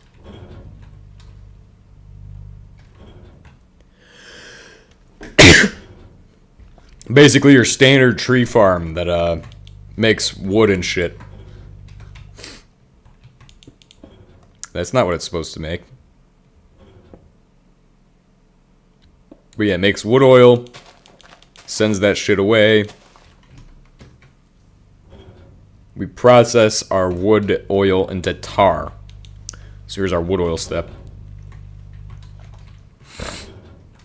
Basically your standard tree farm that makes wood and shit. That's not what it's supposed to make. But yeah, it makes wood oil, sends that shit away. We process our wood oil into tar. So here's our wood oil step.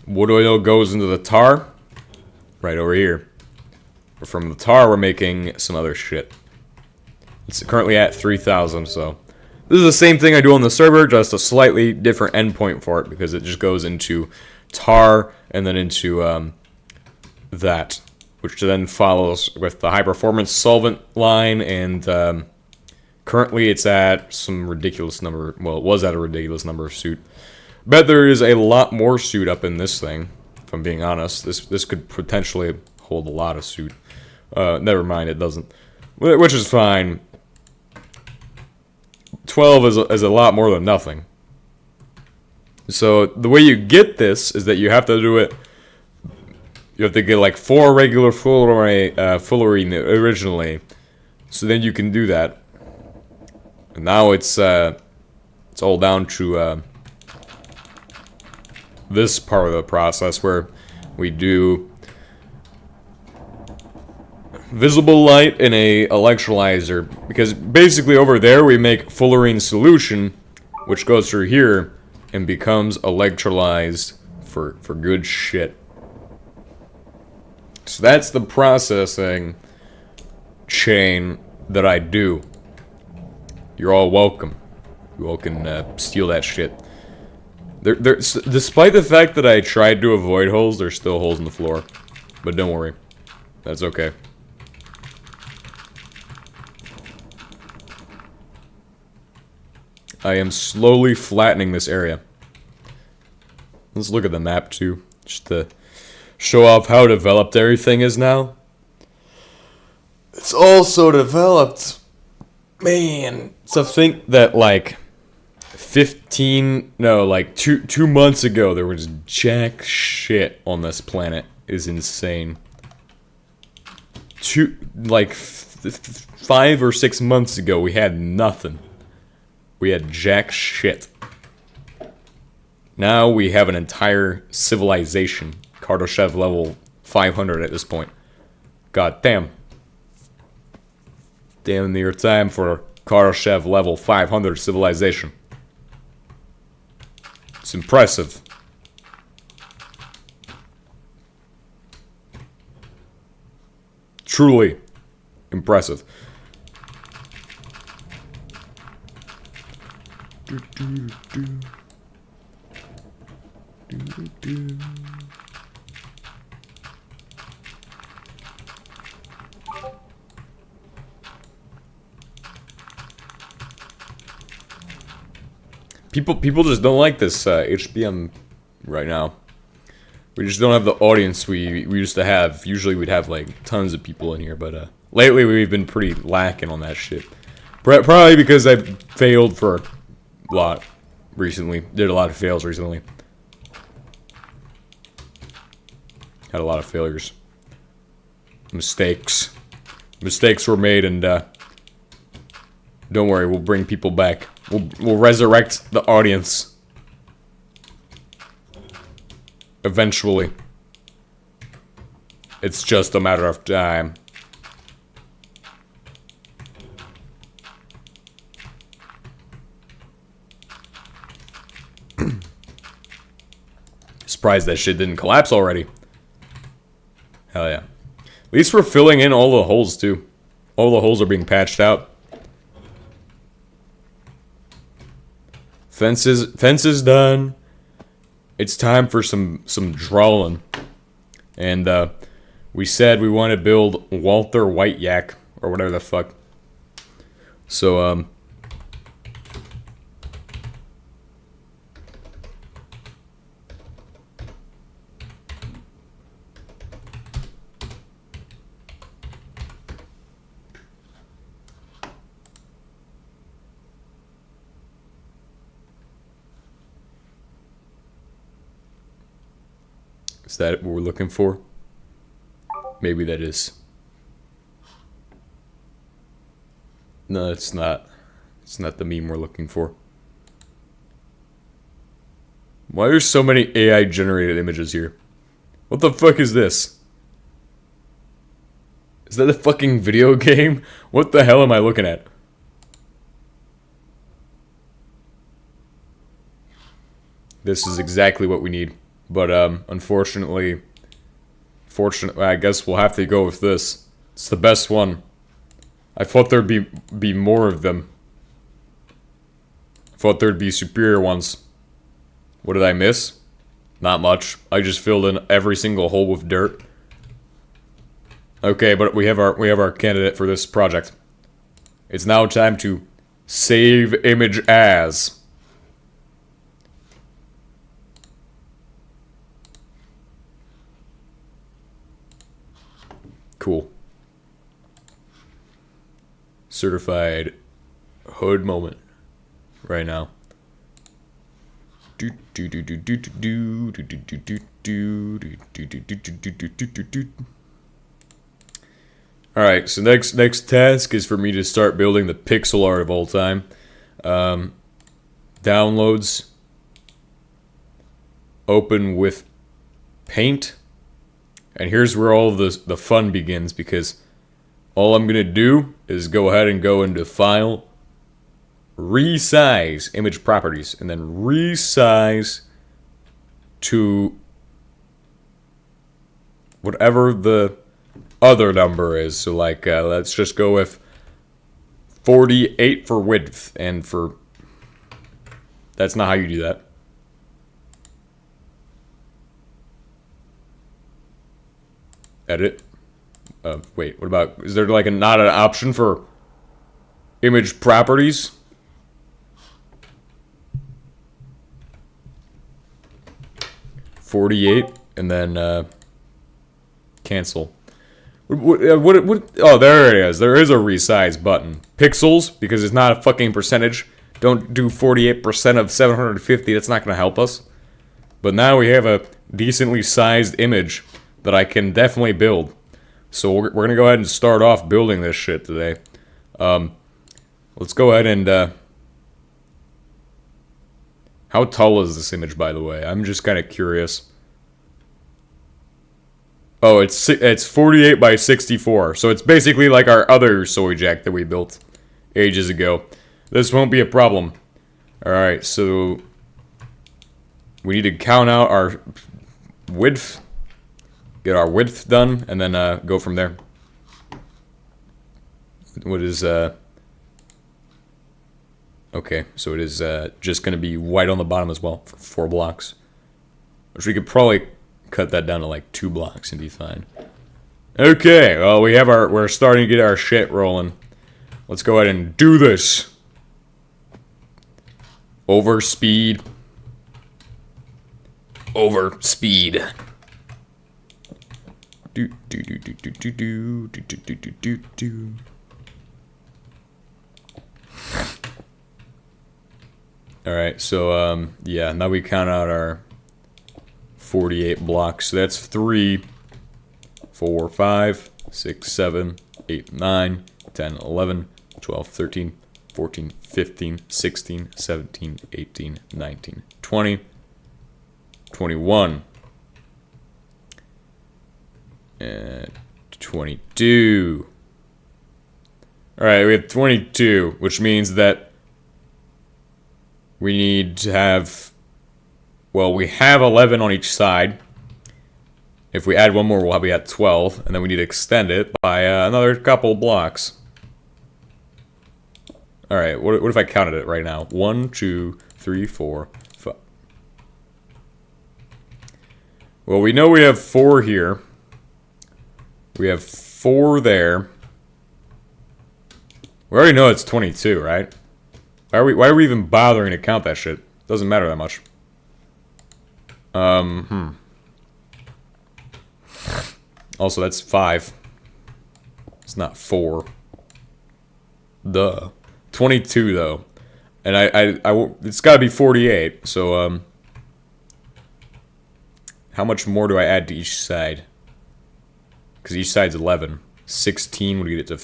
Wood oil goes into the tar, right over here. From the tar, we're making some other shit. It's currently at 3,000, so This is the same thing I do on the server, just a slightly different endpoint for it because it just goes into tar and then into that, which then follows with the high performance solvent line, and currently it's at some ridiculous number. Well, it was at a ridiculous number of soot. Bet there is a lot more soot up in this thing. If I'm being honest, this could potentially hold a lot of soot. Never mind, it doesn't, which is fine. 12 is a lot more than nothing. So the way you get this is that you have to do it. You have to get like 4 regular fullerene originally, so then you can do that. And now it's all down to this part of the process where we do visible light in a electrolyzer, because basically over there we make fullerene solution, which goes through here and becomes electrolyzed for good shit. So that's the processing chain that I do. You're all welcome. You all can steal that shit. Despite the fact that I tried to avoid holes, there's still holes in the floor. But don't worry. That's okay. I am slowly flattening this area. Let's look at the map too, just to show off how developed everything is now. It's all so developed. Man, so think that like 2 months ago there was jack shit on this planet. Is insane. 5 or 6 months ago we had nothing. We had jack shit. Now we have an entire civilization. Kardashev level 500 at this point. God damn. Damn near time for Kardashev level 500 civilization. It's impressive. Truly impressive. People just don't like this HBM right now. We just don't have the audience we used to have. Usually we'd have like tons of people in here, but lately we've been pretty lacking on that shit. Probably because I failed for a lot recently. Did a lot of fails recently. Had a lot of failures. Mistakes were made, and don't worry, we'll bring people back. We'll resurrect the audience. Eventually. It's just a matter of time. Surprised that shit didn't collapse already. Hell yeah. At least we're filling in all the holes too. All the holes are being patched out. Fences done. It's time for some drawing. And we said we want to build Walter White Yak or whatever the fuck. So is that what we're looking for? Maybe that is. No, it's not. It's not the meme we're looking for. Why are there so many AI generated images here? What the fuck is this? Is that a fucking video game? What the hell am I looking at? This is exactly what we need. But unfortunately, I guess we'll have to go with this. It's the best one. I thought there'd be more of them. Thought there'd be superior ones. What did I miss? Not much. I just filled in every single hole with dirt. Okay, but we have our candidate for this project. It's now time to save image as. Cool. Certified hood moment right now. Alright, so next task is for me to start building the pixel art of all time. Downloads. Open with paint. And here's where all the fun begins, because all I'm going to do is go ahead and go into File, Resize Image Properties, and then resize to whatever the other number is. So like, let's just go with 48 for width, and for... That's not how you do that. Edit. Wait, what about... Is there like not an option for image properties? .48, and then cancel. What, oh, there it is. There is a resize button. Pixels, because it's not a fucking percentage. Don't do 48% of 750. That's not going to help us. But now we have a decently sized image that I can definitely build. So we're going to go ahead and start off building this shit today. Let's go ahead and... How tall is this image, by the way? I'm just kind of curious. Oh, it's 48 by 64. So it's basically like our other soy jack that we built ages ago. This won't be a problem. Alright, so... We need to count out our width. Get our width done, and then go from there. What is... Okay, so it is just going to be white on the bottom as well for 4 blocks. Which we could probably cut that down to like 2 blocks and be fine. Okay, well we're starting to get our shit rolling. Let's go ahead and do this. Over speed. Over speed. Do do do do do do do do do do do do. Alright, so, yeah, now we count out our 48 blocks. So that's 3, 4, 5, 6, 7, 8, 9, 10, 11, 12, 13, 14, 15, 16, 17, 18, 19, 20, 21, and 22. Alright, we have 22, which means that we need to have, well, we have 11 on each side. If we add one more, we'll be at 12, and then we need to extend it by another couple blocks. Alright, what if I counted it right now? 1, 2, 3, 4, 5. Well, we know we have 4 here. We have 4 there. We already know it's 22, right? Why are we even bothering to count that shit? Doesn't matter that much. Also, that's 5. It's not 4. Duh. 22 though, and it's got to be 48. So how much more do I add to each side? Because each side's 11. 16 would get it to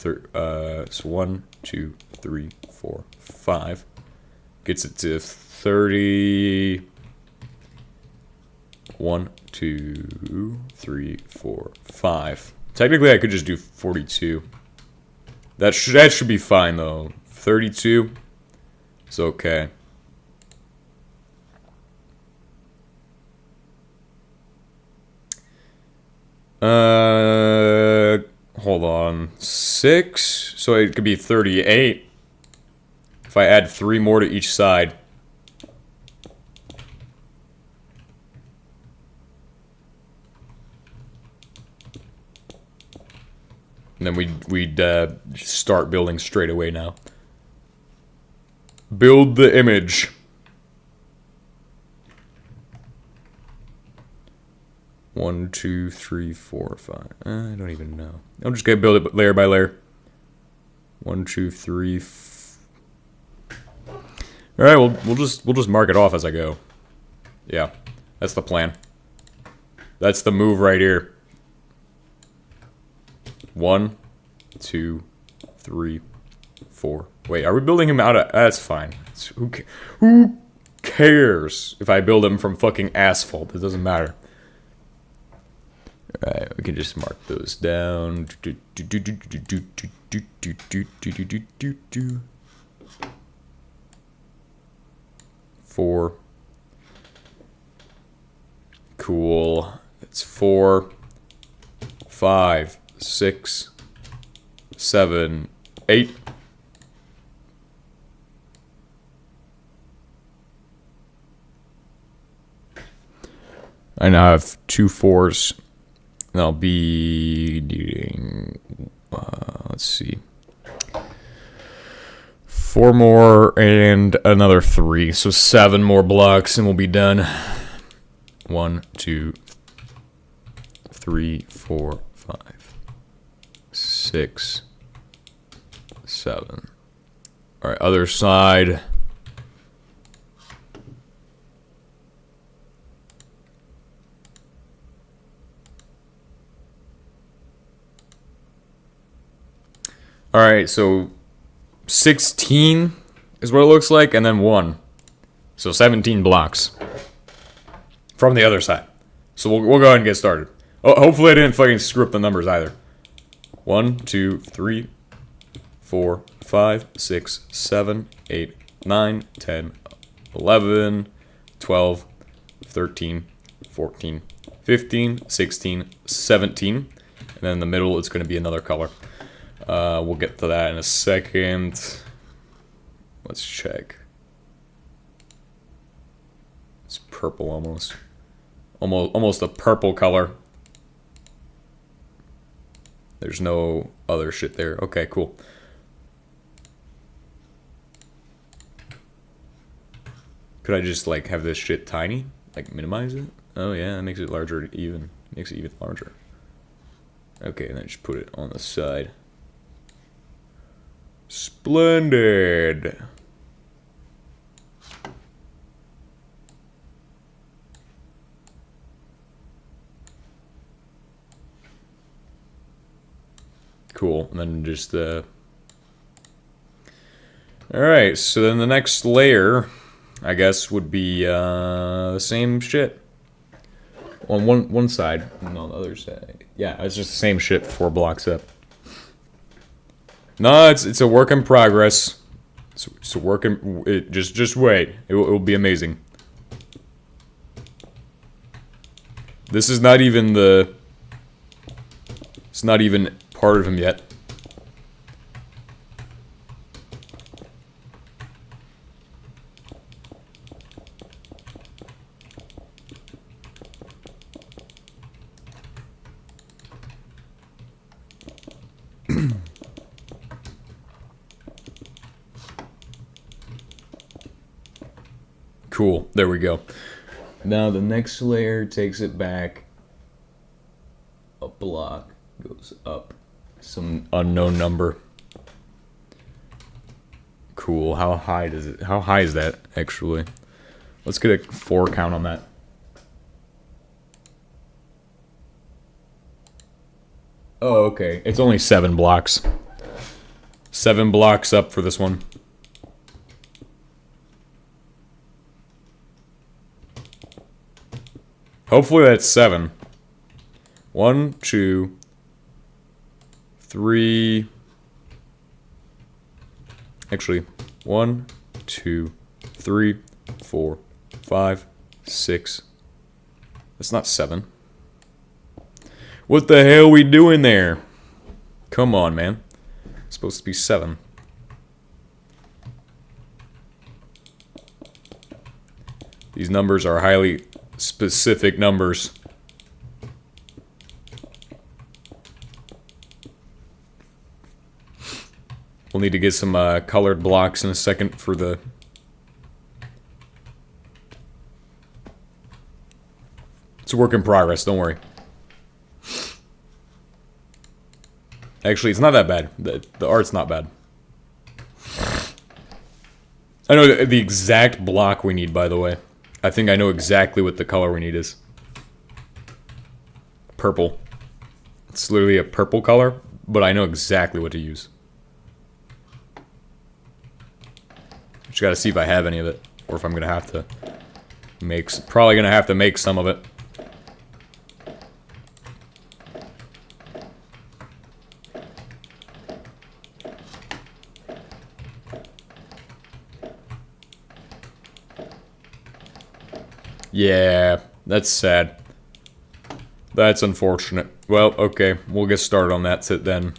so 1, 2, 3, 4, 5. Gets it to 30. 1, 2, 3, 4, 5. Technically, I could just do 42. That should be fine though. 32. It's okay. Hold on. 6. So it could be 38. If I add 3 more to each side. And then we'd start building straight away now. Build the image. One, two, three, four, five. I don't even know. I'm just gonna build it layer by layer. 1, 2, 3. All right, we'll just mark it off as I go. Yeah, that's the plan. That's the move right here. 1, 2, 3, 4. Wait, are we building him out of... That's fine. Who cares if I build him from fucking asphalt? It doesn't matter. Alright, we can just mark those down. 4. Cool. It's 4, 5, 6, 7, 8. I now have 2 4s. And I'll be needing, let's see, 4 more and another 3. So 7 more blocks and we'll be done. 1, 2, 3, 4, 5, 6, 7. All right, other side. All right, so 16 is what it looks like, and then 1. So 17 blocks from the other side. So we'll go ahead and get started. Oh, hopefully I didn't fucking screw up the numbers either. 1, 2, 3, 4, 5, 6, 7, 8, 9, 10, 11, 12, 13, 14, 15, 16, 17. And then in the middle, it's going to be another color. We'll get to that in a second. Let's check. It's purple almost. Almost a purple color. There's no other shit there. Okay, cool. Could I just like have this shit tiny? Like minimize it? Oh yeah, that makes it larger even. Makes it even larger. Okay, and then just put it on the side. Splendid. Cool. And then just alright, so then the next layer, I guess, would be the same shit. On one side, and on the other side. Yeah, it's just the same shit 4 blocks up. No, it's a work in progress. It's a work in... Just wait. It will be amazing. This is not even the... It's not even part of him yet. Cool. There we go. Now the next layer takes it back a block, goes up some unknown number. Cool. How high is that actually? Let's get a 4 count on that. Oh, okay. It's only 7 blocks. 7 blocks up for this one. Hopefully that's 7. 1, 2, 3. Actually, 1, 2, 3, 4, 5, 6. That's not 7. What the hell are we doing there? Come on, man. It's supposed to be 7. These numbers are highly specific numbers. We'll need to get some colored blocks in a second for the... It's a work in progress, don't worry. Actually, it's not that bad. The art's not bad. I know the exact block we need, by the way. I think I know exactly what the color we need is. Purple. It's literally a purple color, but I know exactly what to use. Just gotta see if I have any of it, or if I'm gonna have to make... Probably gonna have to make some of it. Yeah, that's sad. That's unfortunate. Well, okay, we'll get started on that then.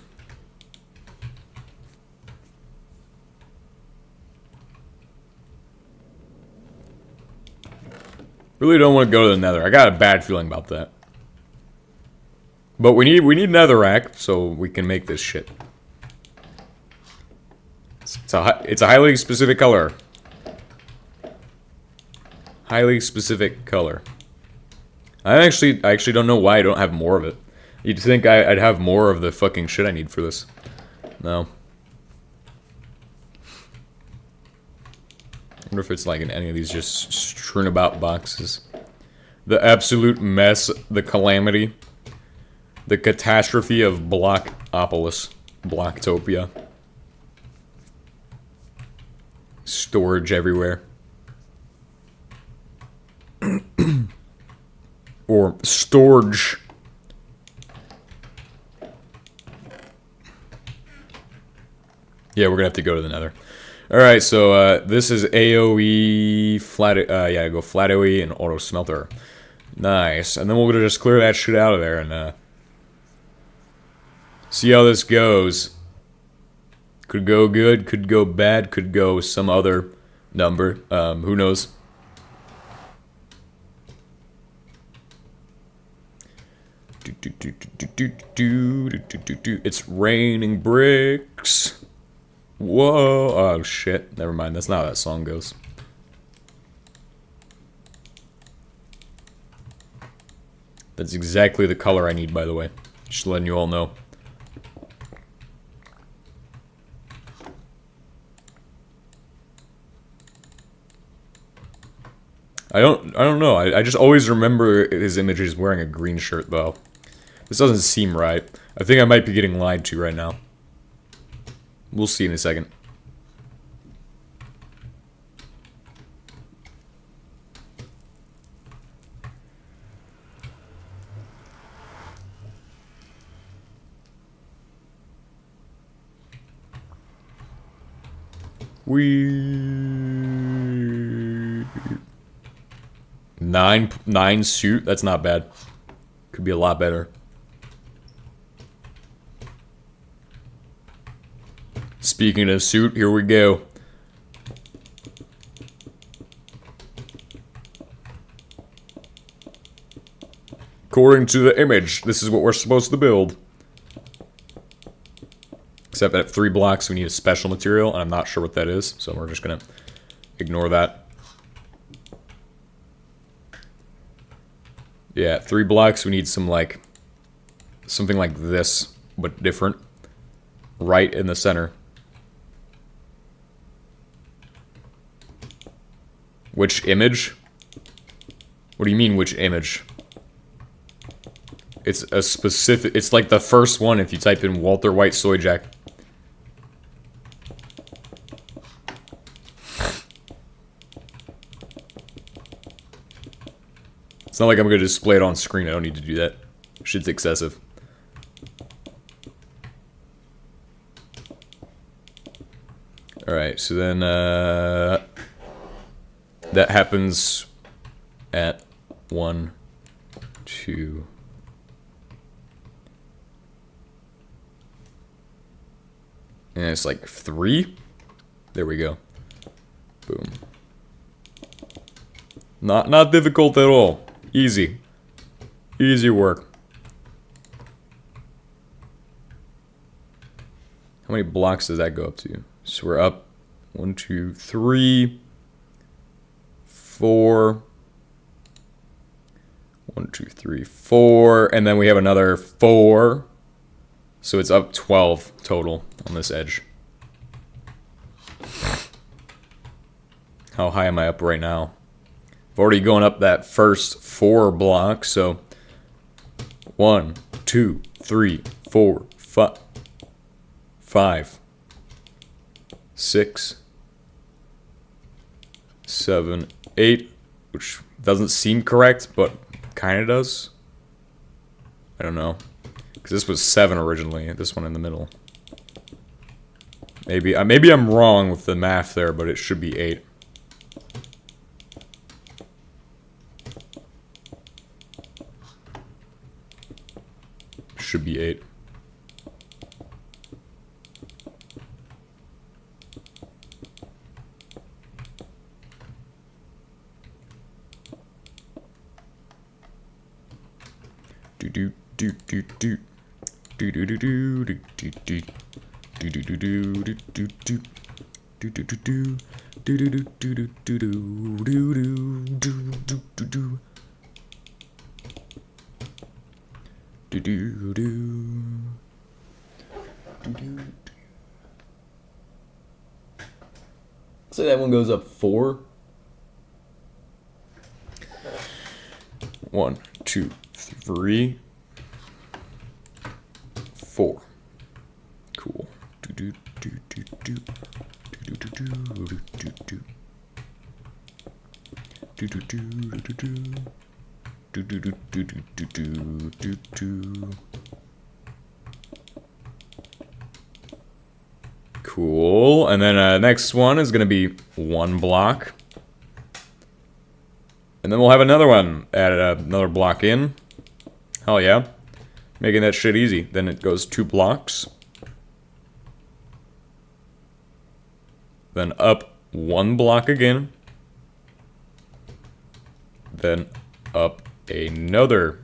Really don't want to go to the nether. I got a bad feeling about that. But we need netherrack so we can make this shit. It's a highly specific color. Highly specific color. I actually don't know why I don't have more of it. You'd think I'd have more of the fucking shit I need for this. No. I wonder if it's like in any of these just strewn about boxes. The absolute mess, the calamity, the catastrophe of Blockopolis. Blocktopia. Storage everywhere. Or storage. Yeah, we're gonna have to go to the nether. Alright, so this is AoE flat yeah, go flat AoE and auto smelter. Nice. And then we're gonna just clear that shit out of there and see how this goes. Could go good, could go bad, could go some other number. Who knows? It's raining bricks. Whoa. Oh shit. Never mind. That's not how that song goes. That's exactly the color I need, by the way. Just letting you all know. I don't know. I just always remember his images wearing a green shirt, though. This doesn't seem right. I think I might be getting lied to right now. We'll see in a second. Nine suit? That's not bad. Could be a lot better. Speaking of suit, here we go. According to the image, this is what we're supposed to build. Except at 3 blocks we need a special material, and I'm not sure what that is, so we're just gonna ignore that. Yeah, at 3 blocks we need some like... something like this, but different. Right in the center. Which image? What do you mean, which image? It's a specific... It's like the first one if you type in Walter White Soy Jack. It's not like I'm going to display it on screen. I don't need to do that. Shit's excessive. Alright, so then, that happens at 1, 2... And it's like 3? There we go. Boom. Not difficult at all. Easy. Easy work. How How many blocks does that go up to? So we're up 1, 2, 3, 4. 1, 2, 3, 4, and then we have another 4. So it's up 12 total on this edge. How high am I up right now? I've already gone up that first 4 blocks, so 1, 2, 3, 4, 5, 6, 7, 8, which doesn't seem correct, but kind of does. I don't know, because this was 7 originally. This one in the middle. Maybe I'm wrong with the math there, but it should be 8. Should be 8. Do do do do do do do do do do do do do do do do do do do so that one goes up 4. 1, 2, 3, 4. Cool. Do do do do do do do do do do do do do do do do do. Cool. And then next one is gonna be 1 block. And then we'll have another one, add another block in. Hell yeah. Making that shit easy. Then it goes 2 blocks. Then up 1 block again. Then up another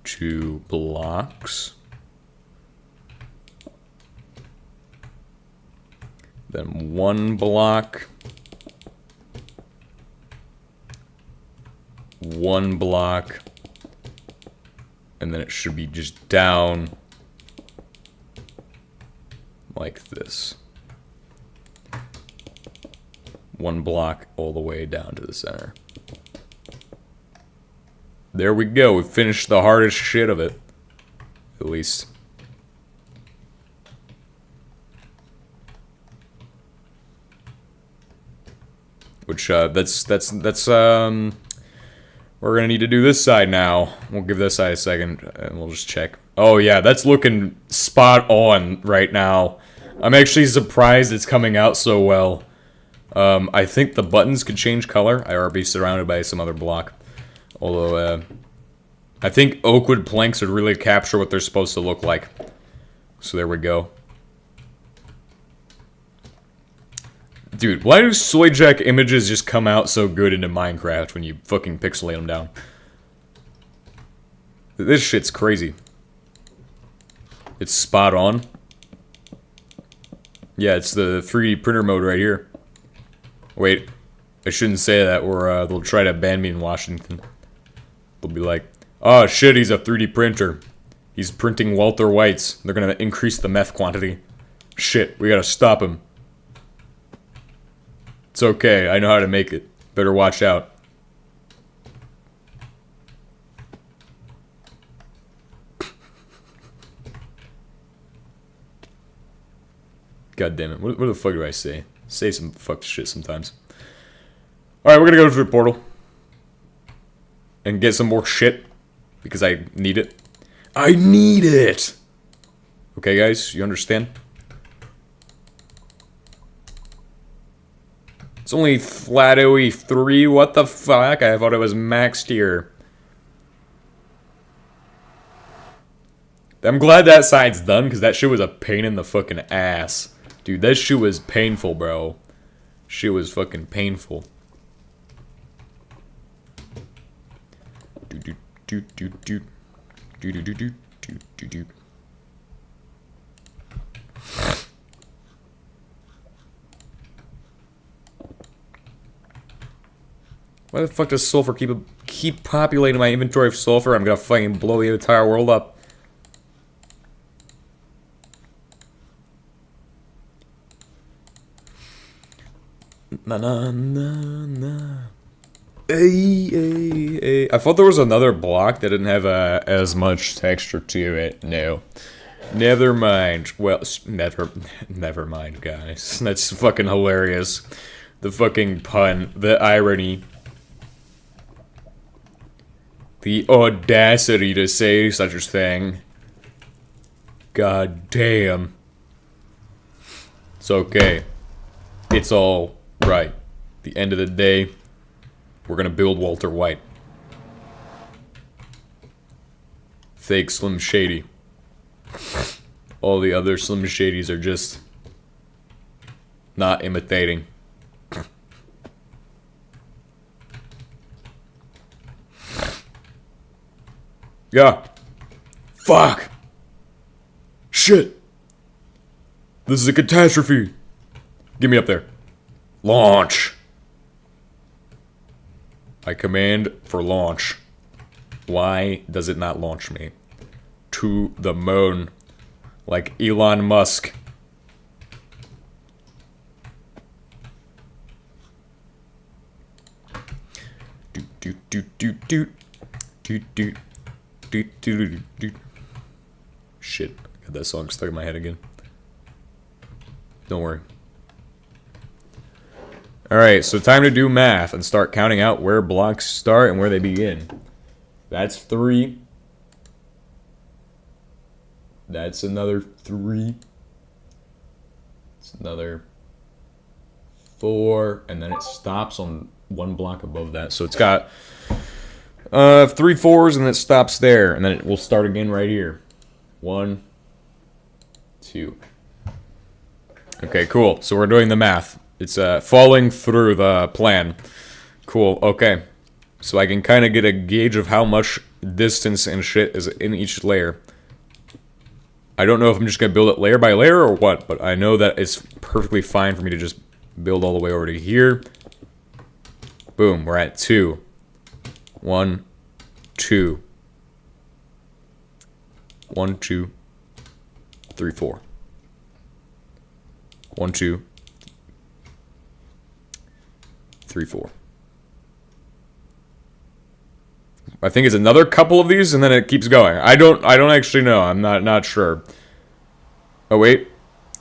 2 blocks. Then 1 block. 1 block. And then it should be just down like this. 1 block all the way down to the center. There we go. We finished the hardest shit of it. At least. Which, we're gonna need to do this side now. We'll give this side a second, and we'll just check. Oh yeah, that's looking spot on right now. I'm actually surprised it's coming out so well. I think the buttons could change color. I are be surrounded by some other block. Although, I think oakwood planks would really capture what they're supposed to look like. So there we go. Dude, why do soyjack images just come out so good into Minecraft when you fucking pixelate them down? This shit's crazy. It's spot on. Yeah, it's the 3D printer mode right here. Wait, I shouldn't say that, or they'll try to ban me in Washington. They'll be like, oh shit, he's a 3D printer. He's printing Walter Whites. They're gonna increase the meth quantity. Shit, we gotta stop him. It's okay, I know how to make it. Better watch out. God damn it, what the fuck do I say? Say some fucked shit sometimes. Alright, we're gonna go to the portal. And get some more shit. Because I need it. I need it! Okay guys, you understand? It's only flat OE 3, what the fuck? I thought it was maxed here. I'm glad that side's done, because that shit was a pain in the fucking ass. Dude, that shit was painful, bro. Shit was fucking painful. Do do do do do do do do do do do. Why the fuck does sulfur keep populating my inventory of sulfur? I'm gonna fucking blow the entire world up. Na na na na. Hey. I thought there was another block that didn't have as much texture to it. No. Never mind. Well, never mind, guys. That's fucking hilarious. The fucking pun. The irony. The audacity to say such a thing. God damn. It's okay. It's all right. At the end of the day, we're gonna build Walter White. Fake Slim Shady. All the other Slim Shadys are just not imitating. Yeah. Fuck. Shit. This is a catastrophe. Get me up there. Launch. I command for launch. Why does it not launch me to the moon like Elon Musk? Shit, I got that song stuck in my head again. Don't worry. Alright, so time to do math and start counting out where blocks start and where they begin. That's 3. That's another 3. It's another 4. And then it stops on one block above that. So it's got 3 4s and it stops there. And then it will start again right here. 1, 2. Okay, cool. So we're doing the math. It's falling through the plan. Cool, okay. So I can kind of get a gauge of how much distance and shit is in each layer. I don't know if I'm just going to build it layer by layer or what, but I know that it's perfectly fine for me to just build all the way over to here. Boom, we're at 2. 1, 2. 1, 2, 3, 4. 1, 2, 3, 4. I think it's another couple of these, and then it keeps going. I don't actually know. I'm not sure. Oh wait,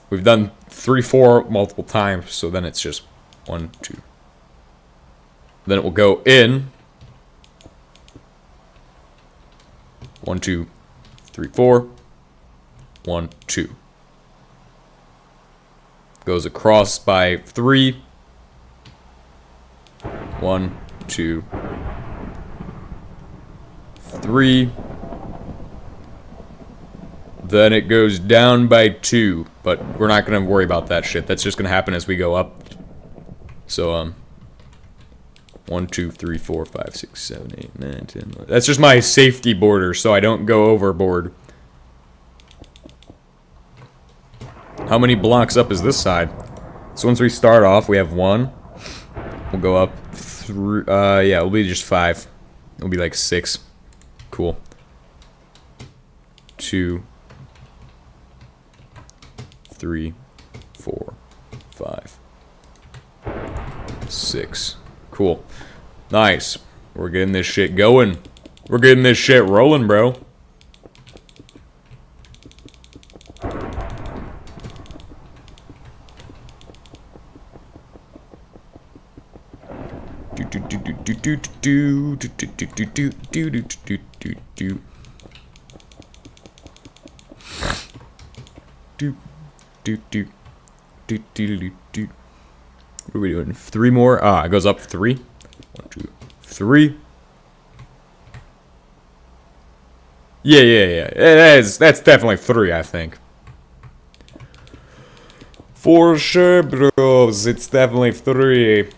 we've done 3, 4 multiple times, so then it's just 1, 2. Then it will go in. 1, 2, 3, 4. 1, 2. Goes across by 3. 1, 2, 3. Then it goes down by 2, but we're not gonna worry about that shit. That's just gonna happen as we go up. So 1, 2, 3, 4, 5, 6, 7, 8, 9, 10. 11. That's just my safety border, so I don't go overboard. How many blocks up is this side? So once we start off, we have 1. We'll go up 3. Yeah, it'll be just 5. It'll be like 6. Cool. 2, 3, 4, 5, 6. Cool. Nice. We're getting this shit going. We're getting this shit rolling, bro. What are we doing? 3 more? Ah, it goes up 3. 1, 2, 3. Yeah. That's definitely 3, I think. For sure, bros. It's definitely 3.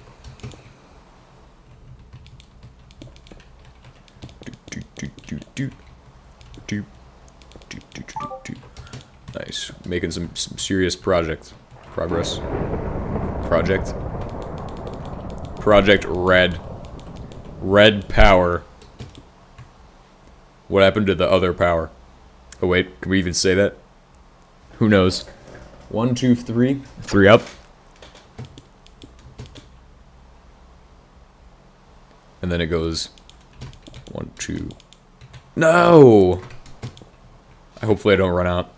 Nice. Making some serious progress. Project Red. Red power. What happened to the other power? Oh wait, can we even say that? Who knows? 1, 2, 3. 3 up. And then it goes 1, 2. No! Hopefully I don't run out.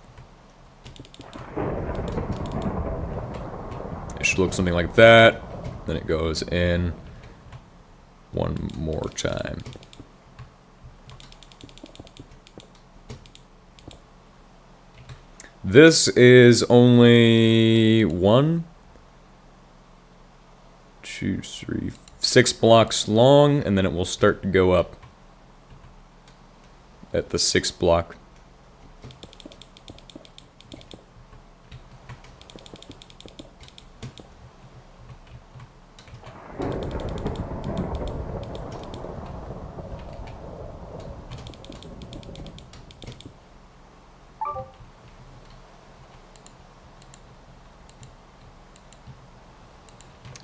It should look something like that. Then it goes in one more time. This is only 1, 2, 3, 6 blocks long, and then it will start to go up at the 6th block.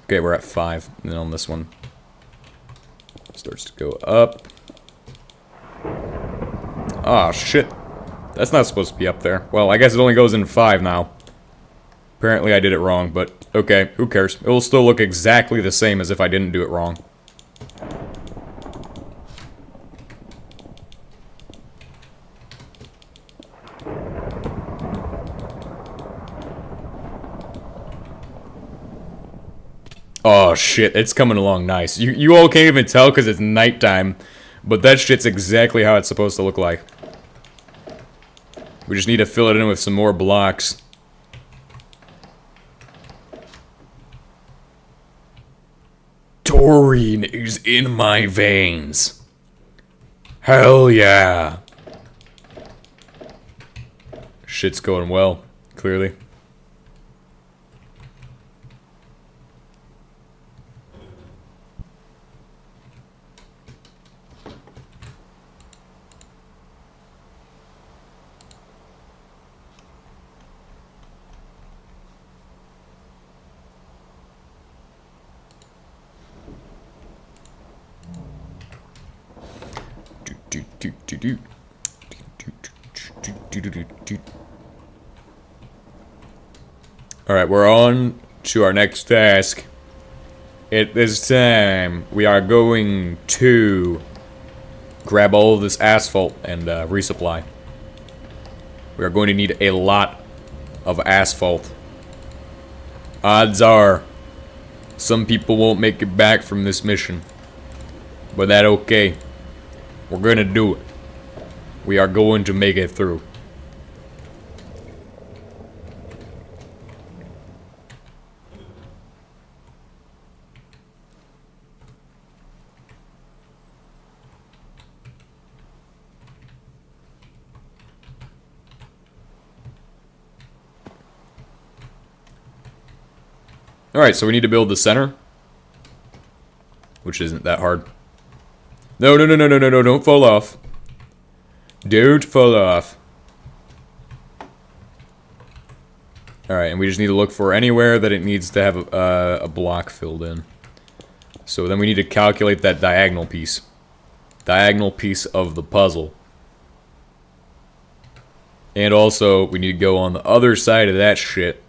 Okay, we're at 5, and then on this one, it starts to go up. Ah, shit. That's not supposed to be up there. Well, I guess it only goes in 5 now. Apparently I did it wrong, but okay, who cares? It will still look exactly the same as if I didn't do it wrong. Oh shit, it's coming along nice. You all can't even tell because it's nighttime, but that shit's exactly how it's supposed to look like. We just need to fill it in with some more blocks. Taurine is in my veins. Hell yeah. Shit's going well, clearly. Alright, we're on to our next task. At this time, we are going to grab all of this asphalt and resupply. We are going to need a lot of asphalt. Odds are, some people won't make it back from this mission. But that's okay. We're gonna do it. We are going to make it through. Alright, so we need to build the center. Which isn't that hard. No, don't fall off. Don't fall off. Alright, and we just need to look for anywhere that it needs to have a block filled in. So then we need to calculate that diagonal piece. Diagonal piece of the puzzle. And also, we need to go on the other side of that shit.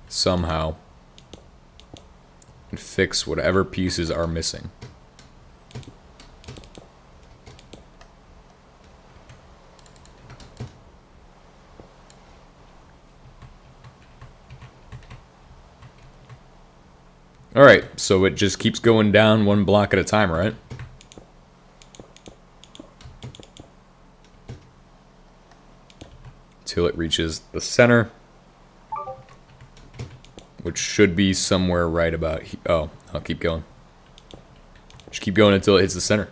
Somehow. And fix whatever pieces are missing. Alright, so it just keeps going down one block at a time, right? Till it reaches the center. Which should be somewhere right about here. Oh, I'll keep going. Just keep going until it hits the center.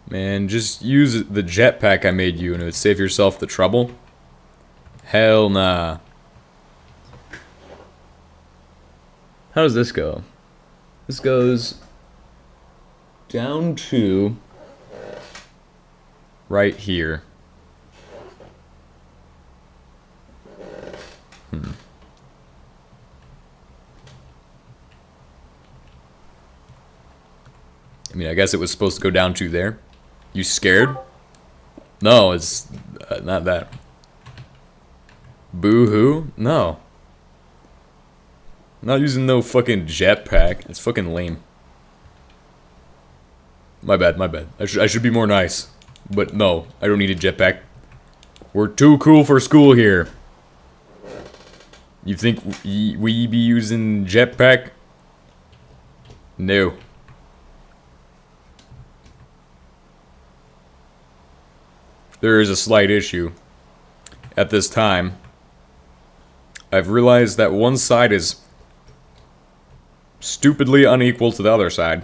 Man, just use the jetpack I made you and it would save yourself the trouble. Hell nah. How does this go? This goes... down to right here. I mean, I guess it was supposed to go down to there. You scared? No, it's not that. Boo-hoo? No. I'm not using no fucking jetpack. It's fucking lame. My bad, my bad. I should be more nice. But no, I don't need a jetpack. We're too cool for school here. You think we be using jetpack? No. There is a slight issue. At this time, I've realized that one side is stupidly unequal to the other side.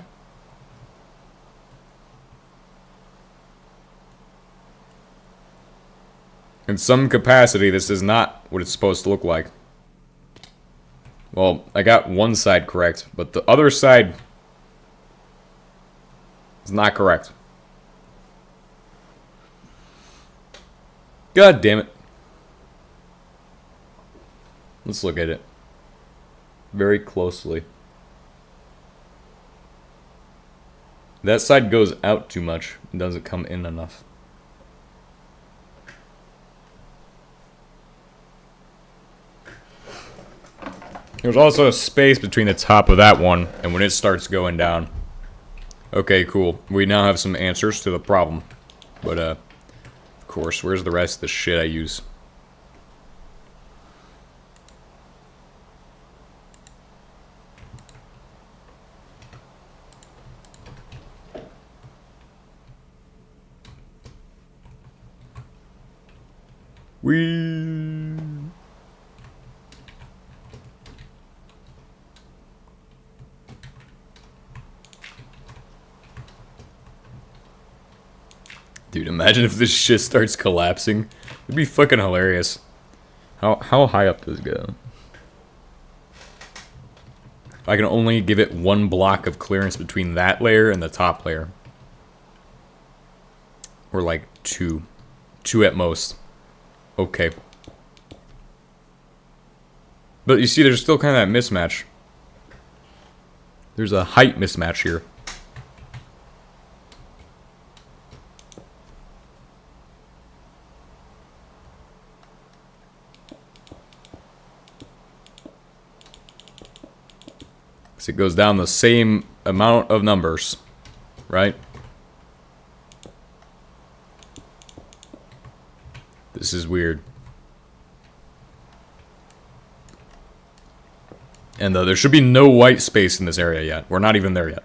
In some capacity, this is not what it's supposed to look like. Well, I got one side correct, but the other side is not correct. God damn it. Let's look at it very closely. That side goes out too much. It doesn't come in enough. There's also a space between the top of that one and when it starts going down. Okay, cool. We now have some answers to the problem. But, of course, where's the rest of the shit I use? Dude, imagine if this shit starts collapsing. It'd be fucking hilarious. How high up does it go? I can only give it one block of clearance between that layer and the top layer. Or like two. Two at most. Okay. But you see, there's still kind of that mismatch. There's a height mismatch here. It goes down the same amount of numbers, right? This is weird. And there should be no white space in this area yet. We're not even there yet.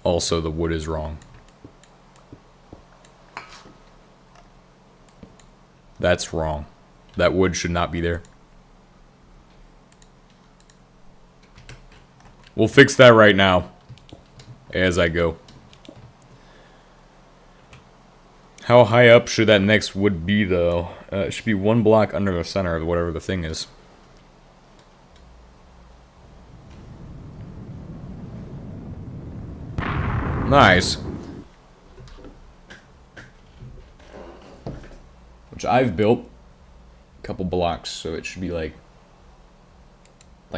Also, the wood is wrong. That's wrong. That wood should not be there. We'll fix that right now, as I go. How high up should that next wood be, though? It should be one block under the center of whatever the thing is. Nice. Which I've built a couple blocks, so it should be like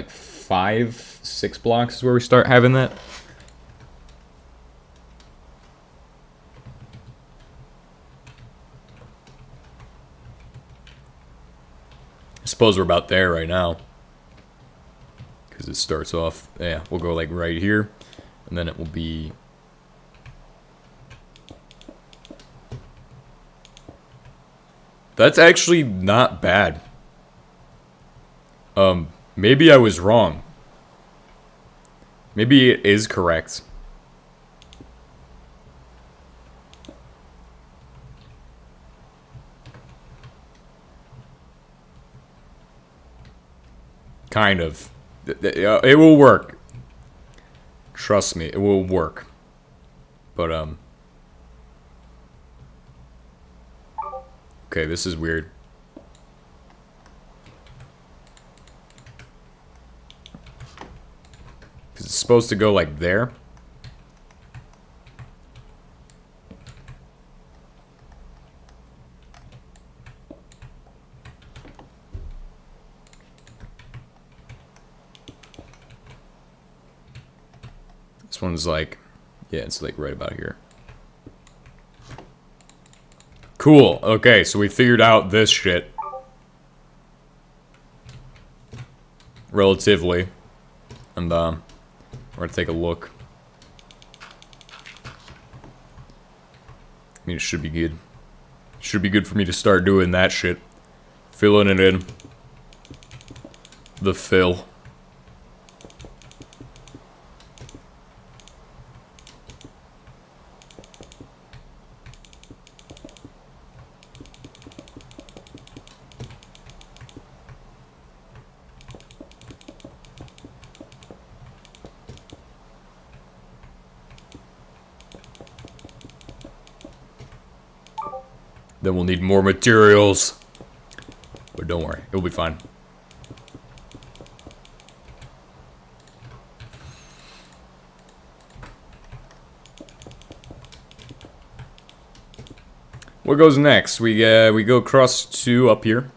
5, 6 blocks is where we start having that. I suppose we're about there right now. Because it starts off, yeah, we'll go like right here. And then it will be... That's actually not bad. Maybe I was wrong. Maybe it is correct. Kind of. It will work. Trust me, it will work. But, okay, this is weird. Because it's supposed to go like there. This one's like, yeah, it's like right about here. Cool. Okay, so we figured out this shit. Relatively. And, we're gonna take a look. I mean, it should be good. Should be good for me to start doing that shit. Filling it in. The fill. Then we'll need more materials. But don't worry, it'll be fine. What goes next? We go across to up here.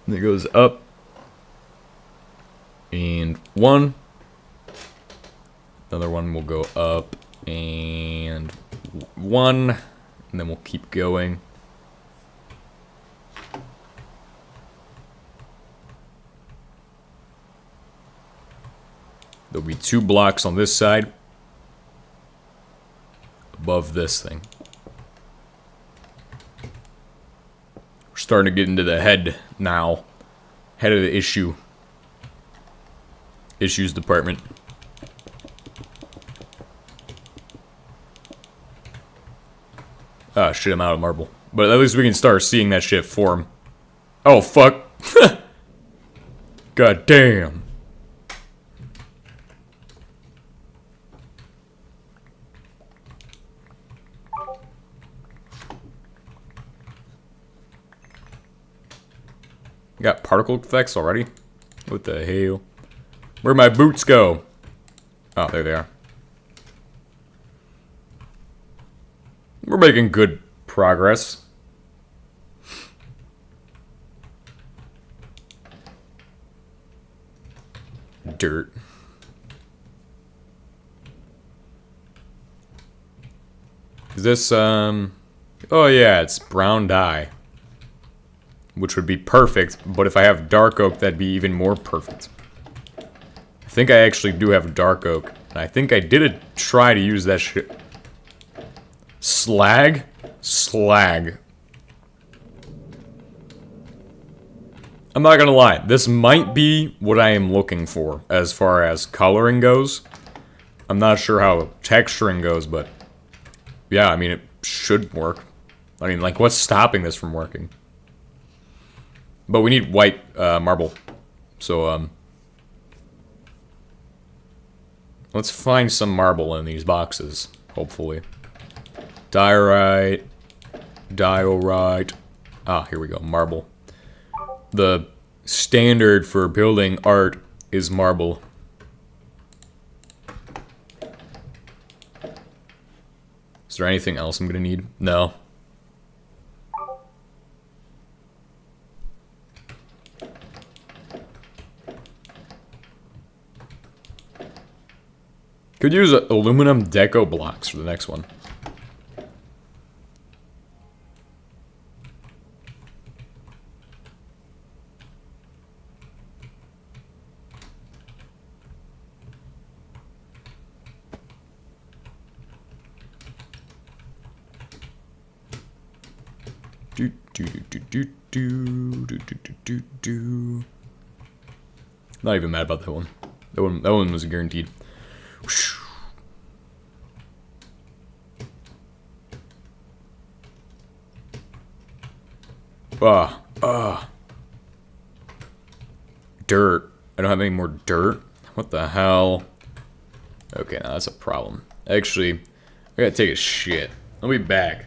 And it goes up. And one. Another one will go up and one. And then we'll keep going. There'll be 2 blocks on this side. Above this thing. We're starting to get into the head now. Head of the issue. Issues department. Ah, shit, I'm out of marble. But at least we can start seeing that shit form. Oh, fuck. God damn. Got particle effects already? What the hell? Where'd my boots go? Oh, there they are. We're making good progress. Dirt. Is this, oh yeah, it's brown dye. Which would be perfect, but if I have dark oak, that'd be even more perfect. I think I actually do have dark oak. And I think I did try to use that shit. Slag? Slag. I'm not gonna lie, this might be what I am looking for as far as coloring goes. I'm not sure how texturing goes, but yeah, I mean, it should work. I mean, like, what's stopping this from working? But we need white marble. So, let's find some marble in these boxes, hopefully. Diorite. Diorite. Ah, here we go, marble. The standard for building art is marble. Is there anything else I'm gonna need? No. Could use aluminum deco blocks for the next one. Not even mad about that one. That one was guaranteed. Dirt. I don't have any more dirt. What the hell? Okay, now that's a problem. Actually, I gotta take a shit. I'll be back.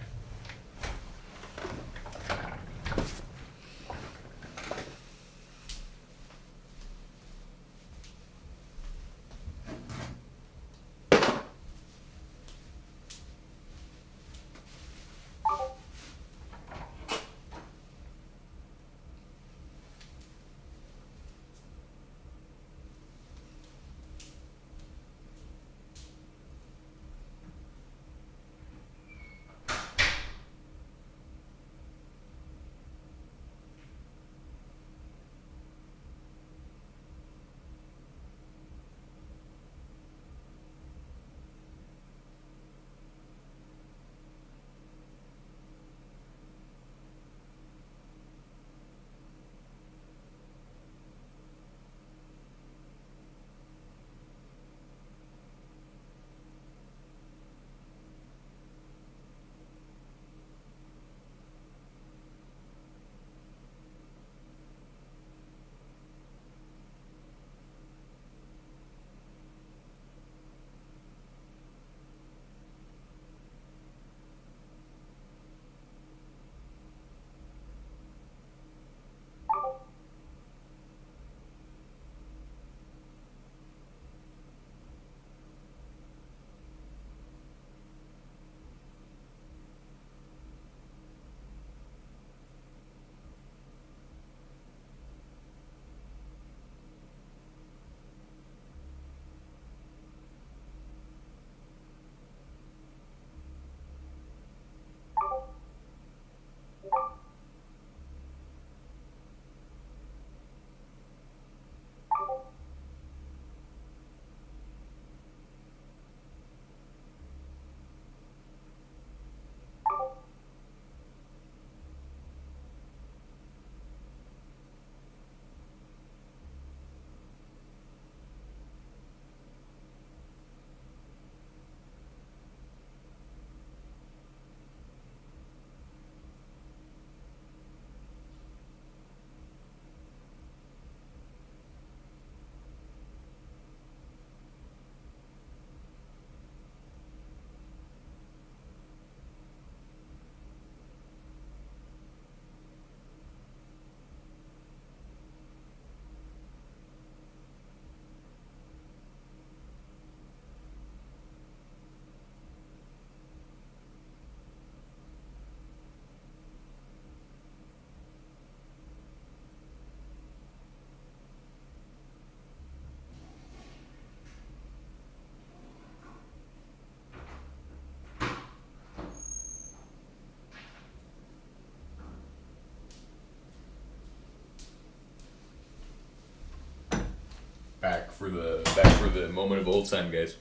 for the moment of old time, guys.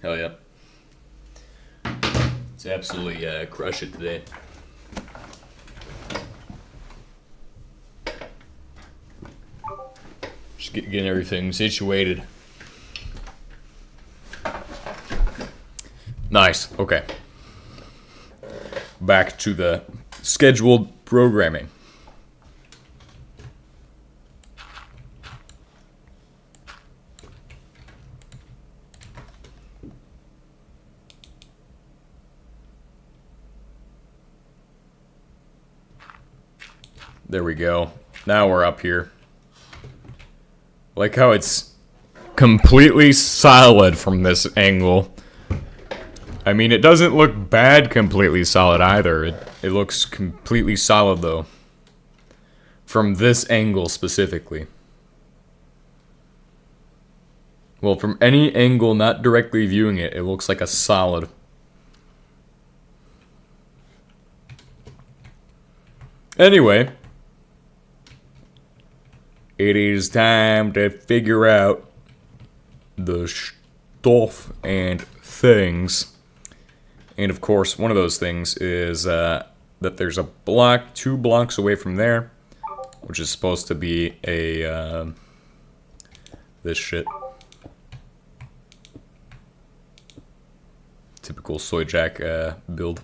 Hell yeah. Let's absolutely crush it today. Just getting everything situated. Nice. Okay. Back to the scheduled programming. There we go. Now we're up here. Like how it's completely solid from this angle. I mean, it doesn't look bad completely solid either. It looks completely solid though. From this angle specifically. Well, from any angle not directly viewing it, it looks like a solid. Anyway. It is time to figure out the stuff and things. And of course, one of those things is that there's a block 2 blocks away from there, which is supposed to be a this shit. Typical soy jack build.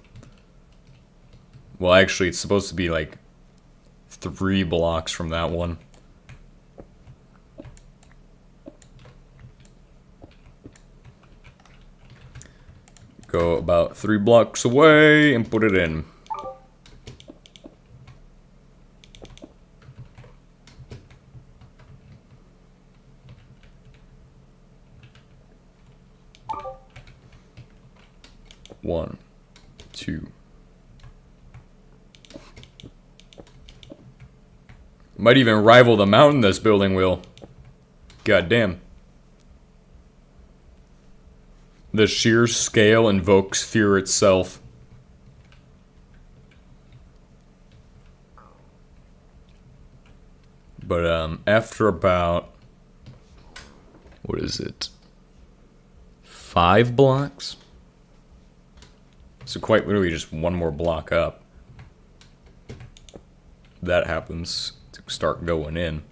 Well, actually, it's supposed to be like 3 blocks from that one. Go about 3 blocks away and put it in. One, 2. Might even rival the mountain this building will. God damn. The sheer scale invokes fear itself. But after about, what is it? 5 blocks? So quite literally just 1 more block up. That happens to start going in.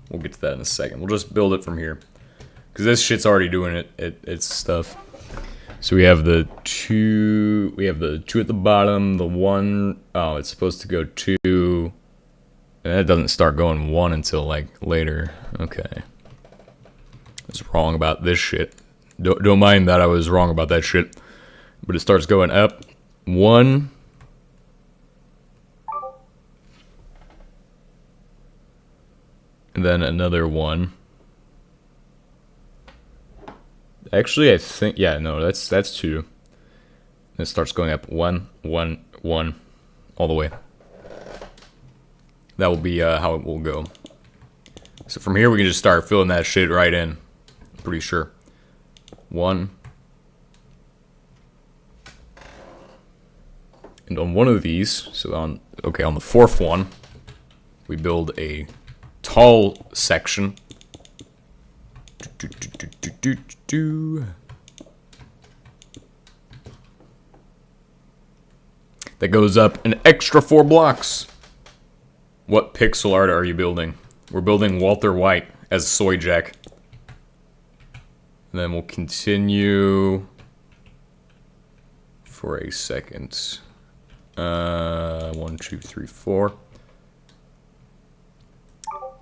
We'll get to that in a second. We'll just build it from here. Because this shit's already doing its stuff. So we have the 2, at the bottom, the 1, oh, it's supposed to go 2, and that doesn't start going 1 until, like, later. Okay. I was wrong about this shit. Don't mind that I was wrong about that shit. But it starts going up, 1, and then another 1. Actually, I think, yeah, no, that's 2. And it starts going up 1, 1, 1, all the way. That will be how it will go. So from here, we can just start filling that shit right in. I'm pretty sure. 1. And on one of these, so on the 4th one, we build a tall section. That goes up an extra 4 blocks. What pixel art are you building? We're building Walter White as Soy Jack. And then we'll continue for a second. 1, 2, 3, 4.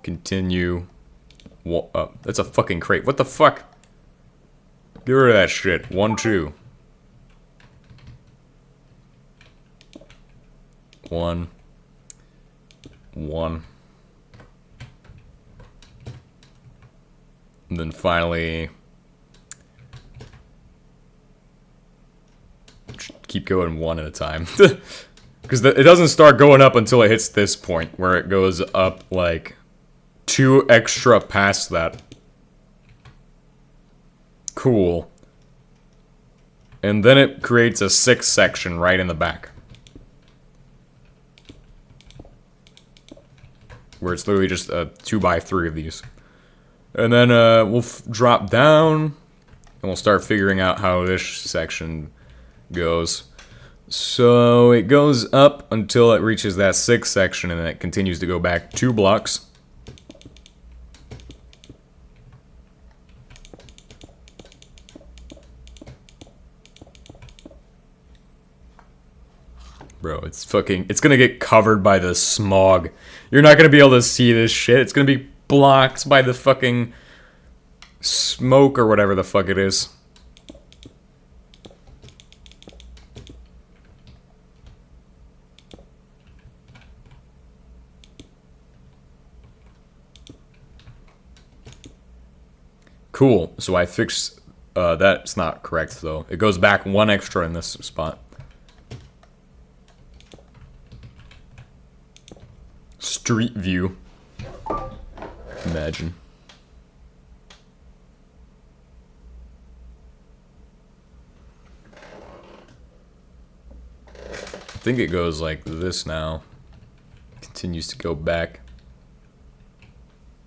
Continue. That's a fucking crate. What the fuck? Get rid of that shit. 1, 2. 1. 1. And then finally, keep going 1 at a time. Because it doesn't start going up until it hits this point, where it goes up like 2 extra past that. Cool. And then it creates a 6th section right in the back. where it's literally just a 2x3 of these. And then we'll drop down, and we'll start figuring out how this section goes. So it goes up until it reaches that 6th section, and then it continues to go back 2 blocks. Bro, it's gonna get covered by the smog. You're not gonna be able to see this shit. It's gonna be blocked by the fucking smoke or whatever the fuck it is. Cool, so I fixed, that's not correct though. It goes back 1 extra in this spot. Street view. Imagine. I think it goes like this now. Continues to go back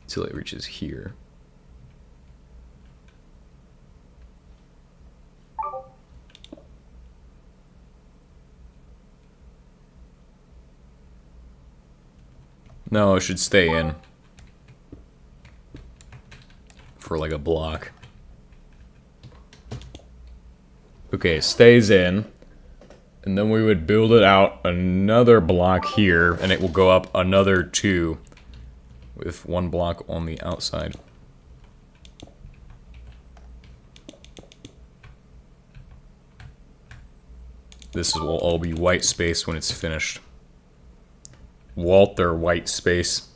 until it reaches here. No, it should stay in for like a block. Okay, stays in. And then we would build it out another block here, and it will go up another 2 with 1 block on the outside. This will all be white space when it's finished. Walter white space.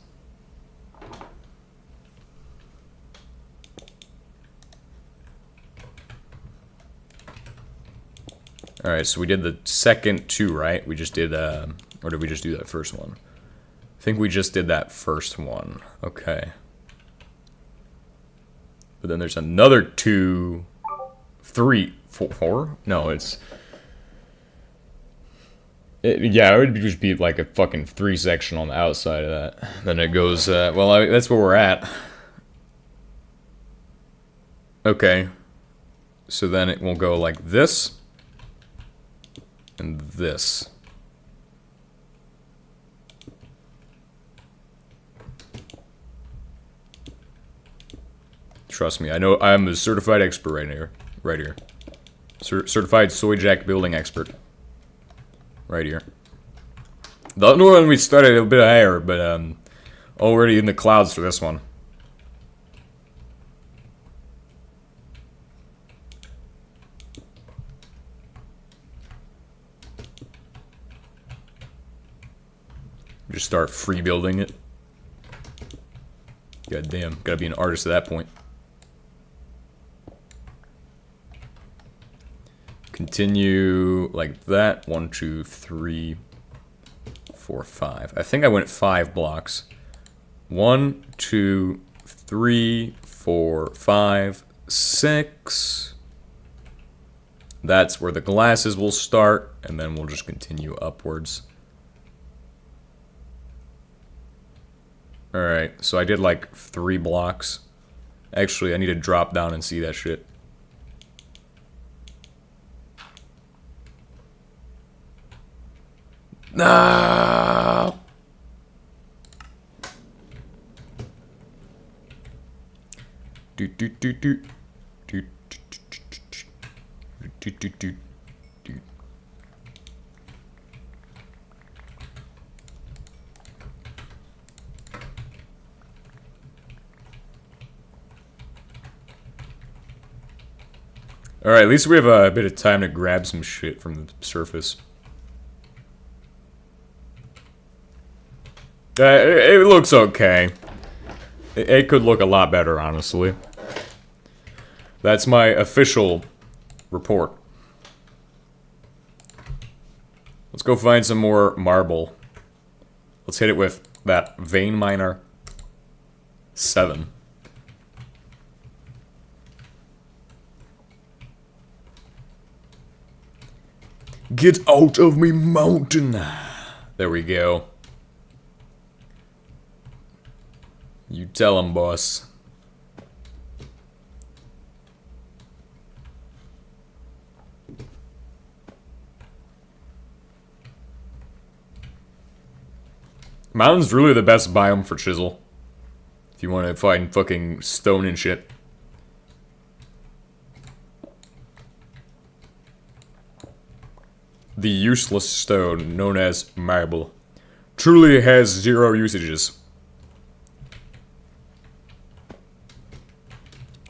Alright, so we did the second 2, right? We just did, or did we just do that first one? I think we just did that first one. Okay. But then there's another 2, 3, 4? No, it's... yeah, it would just be like a fucking 3 section on the outside of that. Then it goes, well, that's where we're at. Okay. So then it will go like this. And this. Trust me, I know I'm a certified expert right here. Certified soy jack building expert. Right here. The other one we started a bit higher, but already in the clouds for this one. Just start free building it. God damn, gotta be an artist at that point. Continue like that. 1, 2, 3, 4, 5. I think I went 5 blocks. 1, 2, 3, 4, 5, 6. That's where the glasses will start, and then we'll just continue upwards. Alright, so I did like 3 blocks. Actually, I need to drop down and see that shit. No. Do do do do do do do do. Alright, at least we have a bit of time to grab some shit from the surface. It looks okay. It could look a lot better, honestly. That's my official report. Let's go find some more marble. Let's hit it with that vein miner 7. Get out of me mountain. There we go. Tell him, boss. Mountain's really the best biome for chisel. If you want to find fucking stone and shit. The useless stone, known as marble, truly has 0 usages.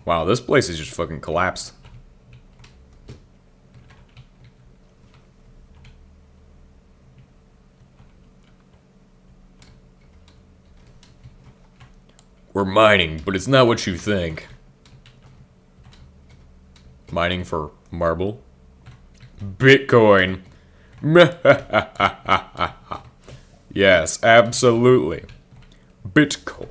Wow, this place is just fucking collapsed. We're mining, but it's not what you think. Mining for marble? Bitcoin. Yes, absolutely. Bitcoin.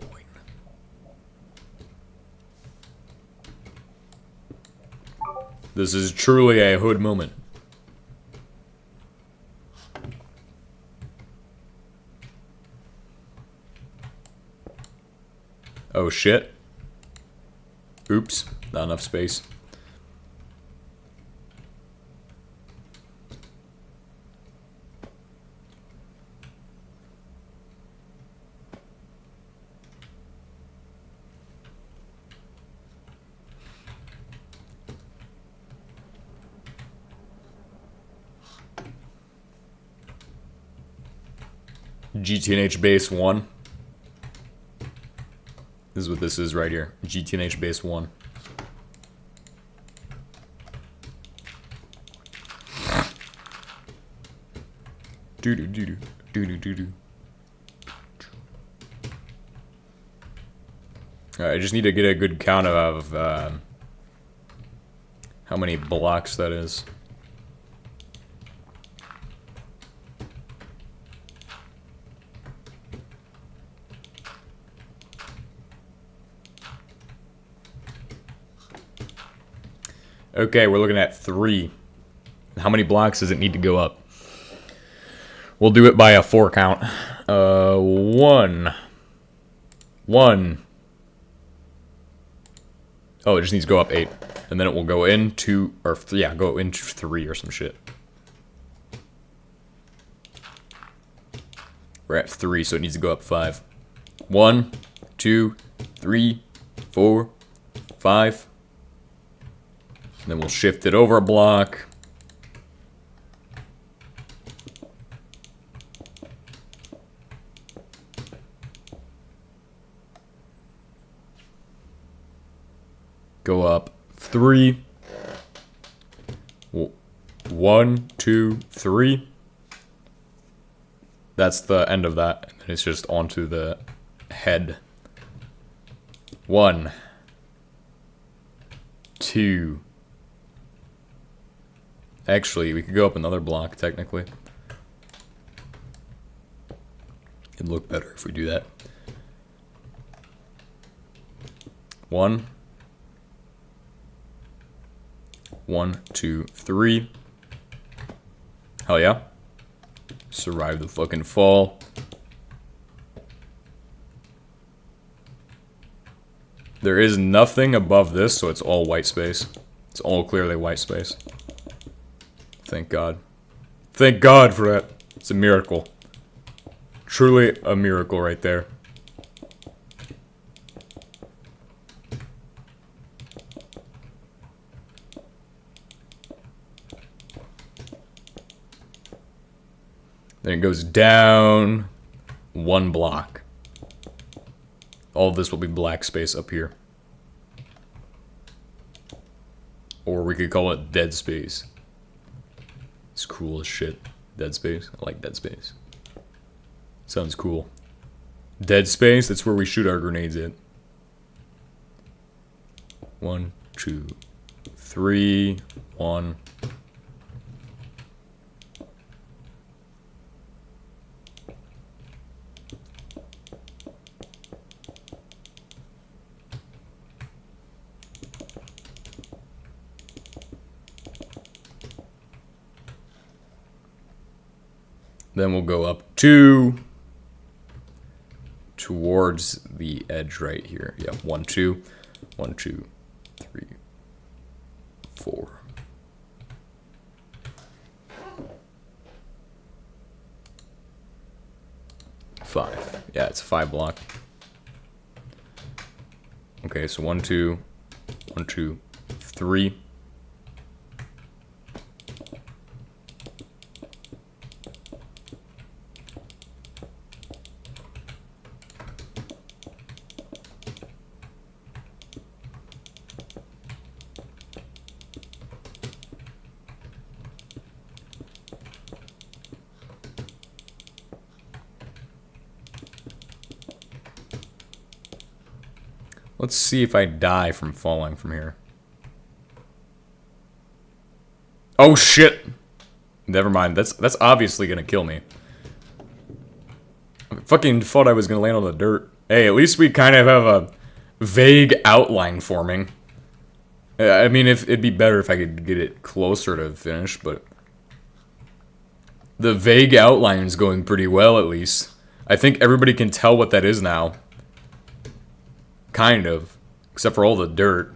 This is truly a hood moment. Oh shit. Oops, not enough space. GTNH base 1. This is what this is right here. GTNH base 1. Doo doo doo doo doo doo doo doo. Alright, I just need to get a good count of how many blocks that is. Okay, we're looking at 3. How many blocks does it need to go up? We'll do it by a 4 count. 1. 1. Oh, it just needs to go up 8. And then it will go into, or yeah, go into 3 or some shit. We're at 3, so it needs to go up 5. 1, 2, 3, 4, 5. And then we'll shift it over a block. Go up 3. 1, 2, 3. That's the end of that. And it's just onto the head. 1, 2. Actually, we could go up another block, technically. It'd look better if we do that. 1. 1, 2, 3. Hell yeah. Survive the fucking fall. There is nothing above this, so it's all white space. It's all clearly white space. Thank God. Thank God for that. It's a miracle. Truly a miracle right there. Then it goes down 1 block. All of this will be black space up here. Or we could call it dead space. It's cool as shit. Dead space. I like dead space. Sounds cool. Dead space, that's where we shoot our grenades at. 1, 2, 3, 1. Then we'll go up 2, towards the edge right here. Yeah, 1, 2, 1, 2, 3, 4. Five. Yeah, it's a 5 block. Okay, so 1, 2, 1, 2, 3. Let's see if I die from falling from here. Oh shit! Never mind. That's obviously gonna kill me. I fucking thought I was gonna land on the dirt. Hey, at least we kind of have a vague outline forming. I mean, if it'd be better if I could get it closer to finish, but the vague outline is going pretty well, at least. I think everybody can tell what that is now. Kind of. Except for all the dirt.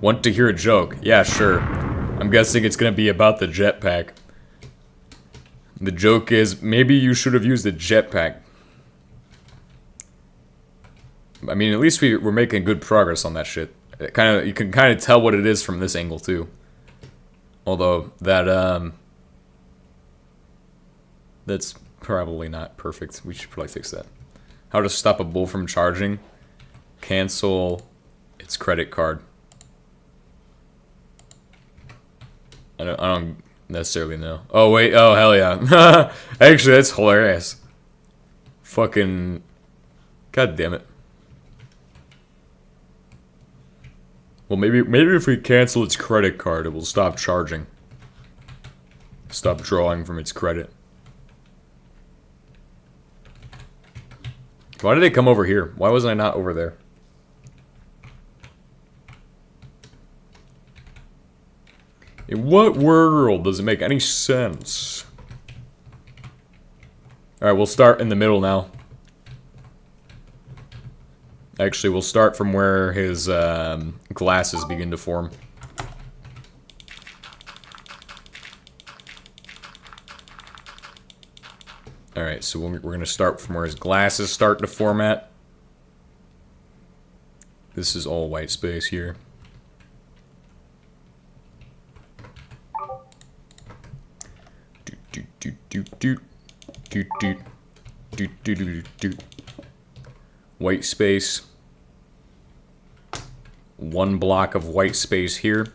Want to hear a joke? Yeah, sure. I'm guessing it's gonna be about the jetpack. The joke is, maybe you should have used the jetpack. I mean, at least we're making good progress on that shit. You can kind of tell what it is from this angle, too. Although, that's probably not perfect. We should probably fix that. How to stop a bull from charging. Cancel its credit card. I don't necessarily know. Oh wait, oh hell yeah. Actually, that's hilarious. Fucking god damn it. Well, maybe if we cancel its credit card, it will stop charging. Stop drawing from its credit. Why did they come over here? Why was I not over there? In what world does it make any sense? Alright, we'll start in the middle now. Actually, we'll start from where his glasses begin to form. Alright, so we're going to start from where his glasses start to format. This is all white space here. White space. 1 block of white space here.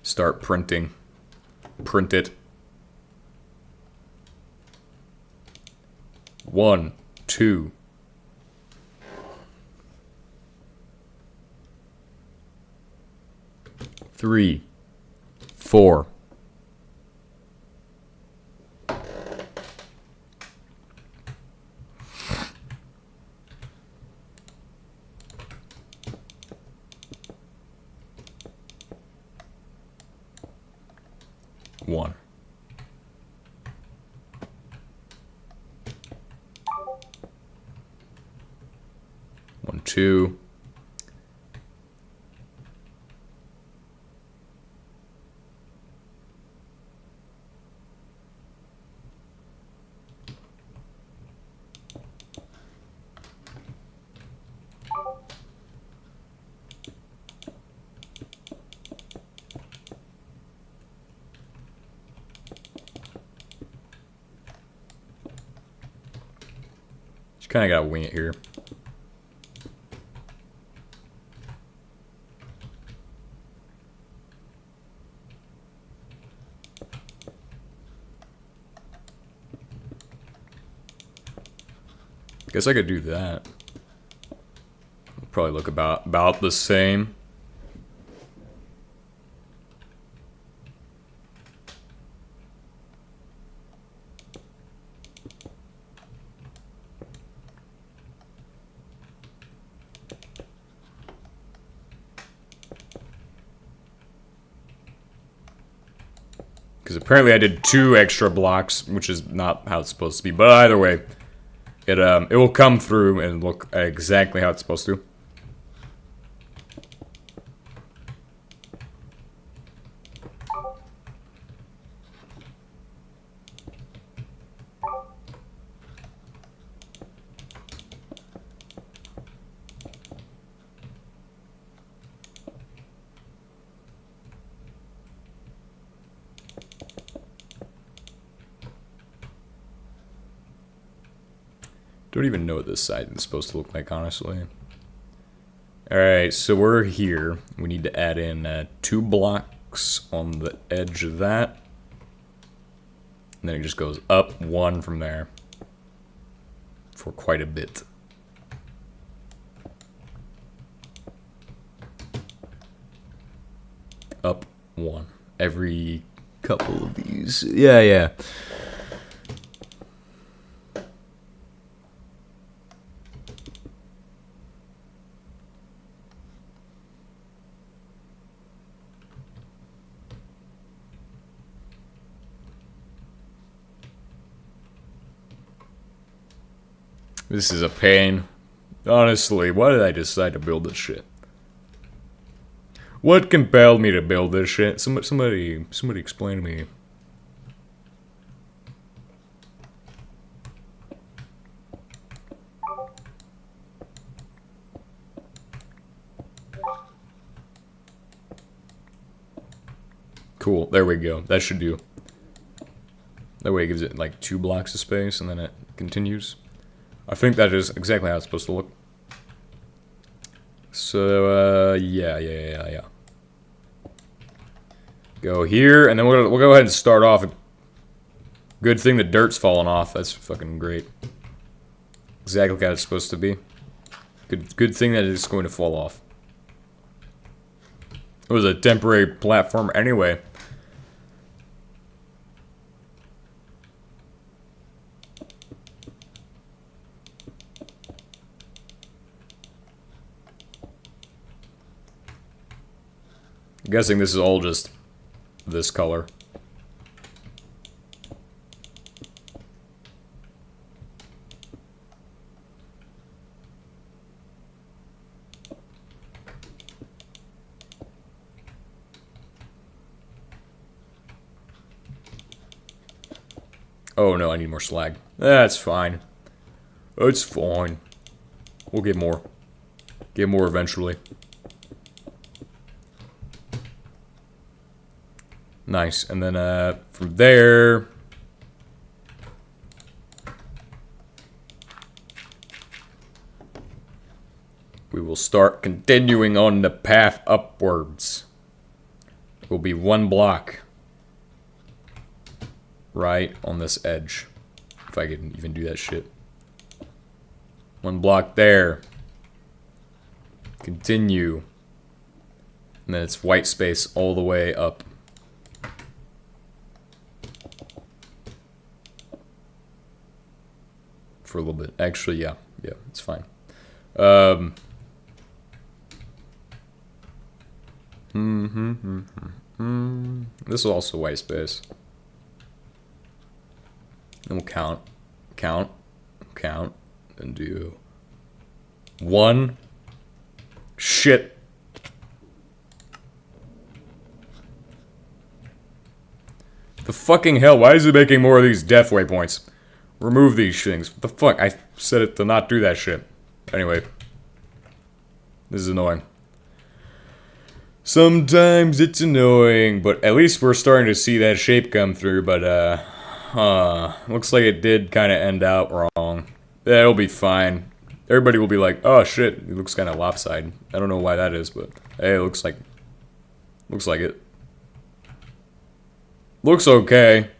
Start printing. Print it. 1, 2. 3, 4. One. 1, 2. Kind of gotta wing it here. Guess I could do that. Probably look about the same. Because apparently I did 2 extra blocks, which is not how it's supposed to be. But either way, it will come through and look exactly how it's supposed to. Don't even know what this side is supposed to look like, honestly. Alright, so we're here. We need to add in 2 blocks on the edge of that. And then it just goes up 1 from there. For quite a bit. Up 1. Every couple of these. Yeah. This is a pain. Honestly, why did I decide to build this shit? What compelled me to build this shit? Somebody explain to me. Cool, there we go. That should do. That way it gives it like 2 blocks of space and then it continues. I think that is exactly how it's supposed to look. So, yeah. Go here, and then we'll go ahead and start off. Good thing the dirt's falling off. That's fucking great. Exactly how it's supposed to be. Good thing that it's going to fall off. It was a temporary platform anyway. I'm guessing this is all just this color. Oh no, I need more slag. That's fine. It's fine. We'll get more. Get more eventually. Nice, and then from there, we will start continuing on the path upwards. It will be 1 block right on this edge, if I can even do that shit. 1 block there. Continue, and then it's white space all the way up. For a little bit. Actually, yeah, it's fine. This is also white space. Then we'll count, and do 1. Shit. The fucking hell, why is it making more of these death waypoints? Remove these things. What the fuck? I said it to not do that shit. Anyway. This is annoying. Sometimes it's annoying, but at least we're starting to see that shape come through, but, looks like it did kind of end out wrong. Yeah, it'll be fine. Everybody will be like, oh shit, it looks kind of lopsided. I don't know why that is, but, hey, it looks like it. Looks okay.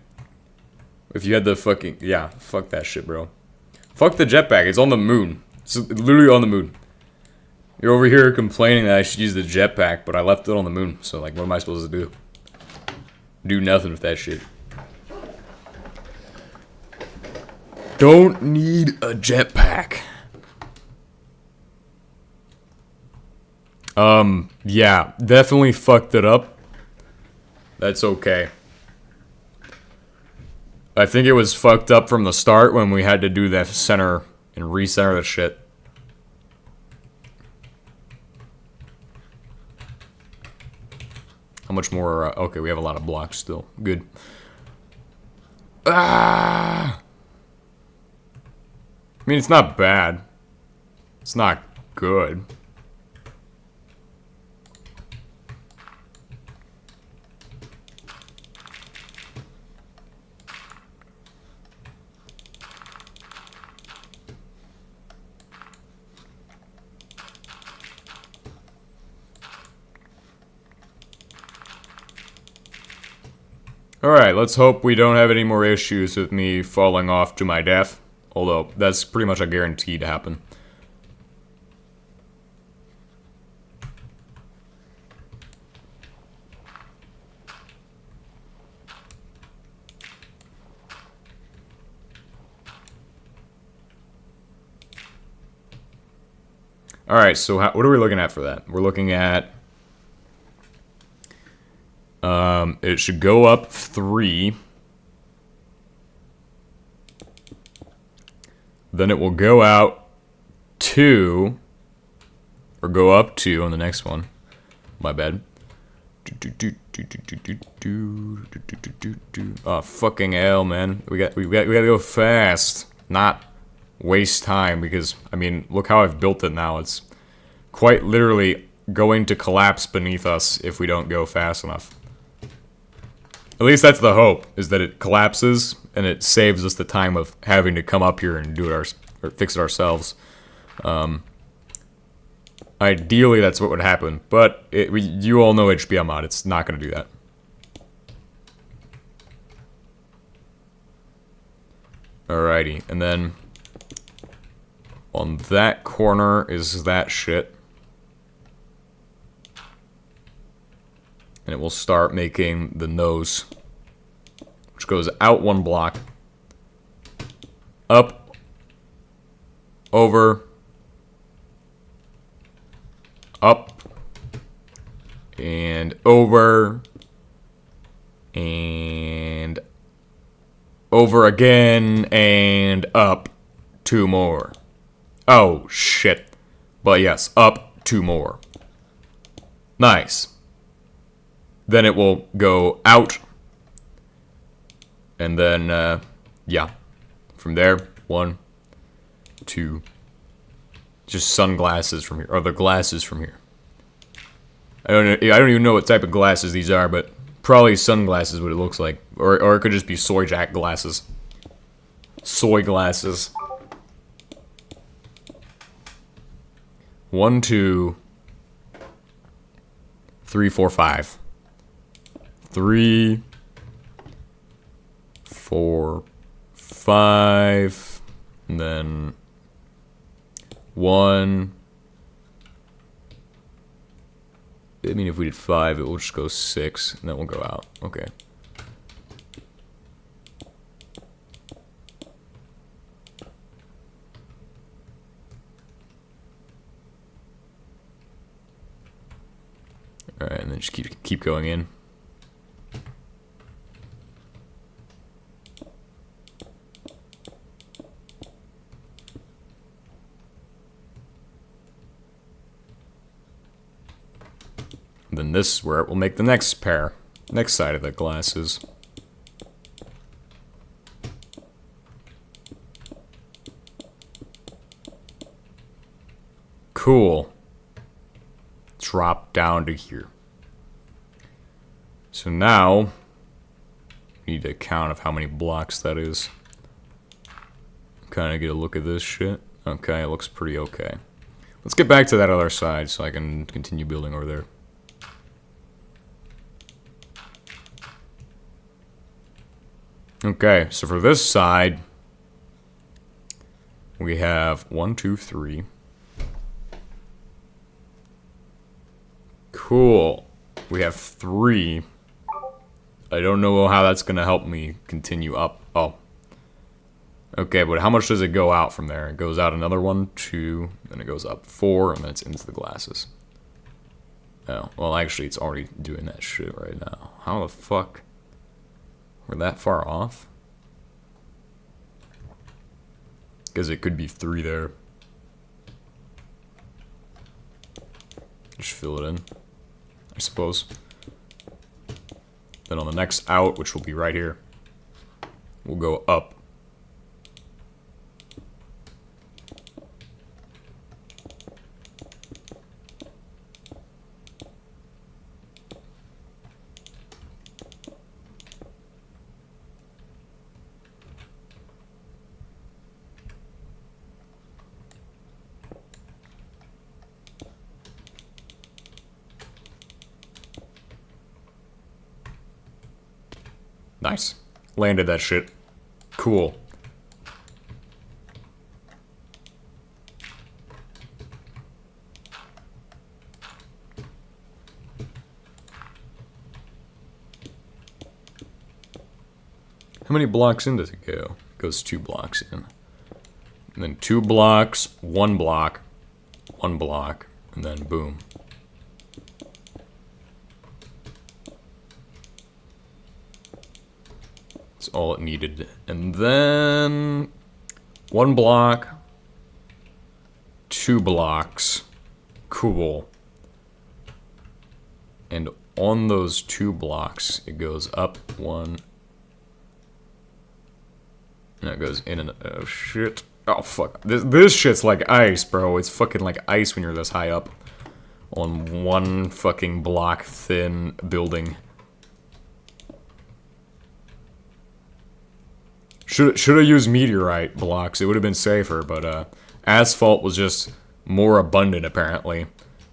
If you had the fucking... Yeah, fuck that shit, bro. Fuck the jetpack. It's on the moon. It's literally on the moon. You're over here complaining that I should use the jetpack, but I left it on the moon. So, like, what am I supposed to do? Do nothing with that shit. Don't need a jetpack. Yeah, definitely fucked it up. That's okay. I think it was fucked up from the start when we had to do that center and recenter the shit. How much more? Okay, we have a lot of blocks still. Good. Ah! I mean, it's not bad. It's not good. Alright, let's hope we don't have any more issues with me falling off to my death. Although, that's pretty much a guarantee to happen. Alright, so what are we looking at for that? We're looking at... it should go up 3. Then it will go out 2. Or go up 2 on the next one. My bad. Oh, fucking hell, man. We gotta go fast. Not waste time, because, I mean, look how I've built it now. It's quite literally going to collapse beneath us if we don't go fast enough. At least that's the hope, is that it collapses and it saves us the time of having to come up here and do it or fix it ourselves. Ideally, that's what would happen, but you all know HBM mod. It's not going to do that. Alrighty, and then on that corner is that shit. And it will start making the nose, which goes out 1 block, up, over, up, and over, and over again, and up 2 more. Oh, shit. But yes, up 2 more. Nice. Then it will go out. And then, yeah. From there, 1, 2. Just sunglasses from here. Or the glasses from here. I don't even know what type of glasses these are, but probably sunglasses what it looks like. Or it could just be soy jack glasses. Soy glasses. 1, 2, 3, 4, 5. 3, 4, 5, and then 1. I mean, if we did 5, it will just go 6, and then we'll go out. Okay. Alright, and then just keep going in. Then this is where it will make the next pair. Next side of the glasses. Cool. Drop down to here. So now, we need a count of how many blocks that is. Kind of get a look at this shit. Okay, it looks pretty okay. Let's get back to that other side so I can continue building over there. Okay, so for this side, we have 1, 2, 3. Cool. We have 3. I don't know how that's going to help me continue up. Oh. Okay, but how much does it go out from there? It goes out another 1, 2, then it goes up 4, and then it's into the glasses. Oh, well, actually, it's already doing that shit right now. How the fuck? We're that far off? Because it could be 3 there. Just fill it in, I suppose. Then on the next out, which will be right here, we'll go up. Nice. Landed that shit. Cool. How many blocks in does it go? It goes 2 blocks in. And then 2 blocks, 1 block, 1 block, and then boom. That's all it needed. And then 1 block, 2 blocks. Cool. And on those 2 blocks, it goes up 1. And it goes in and oh shit. Oh fuck. This shit's like ice, bro. It's fucking like ice when you're this high up on 1 fucking block thin building. Should have used meteorite blocks. It would have been safer, but asphalt was just more abundant apparently.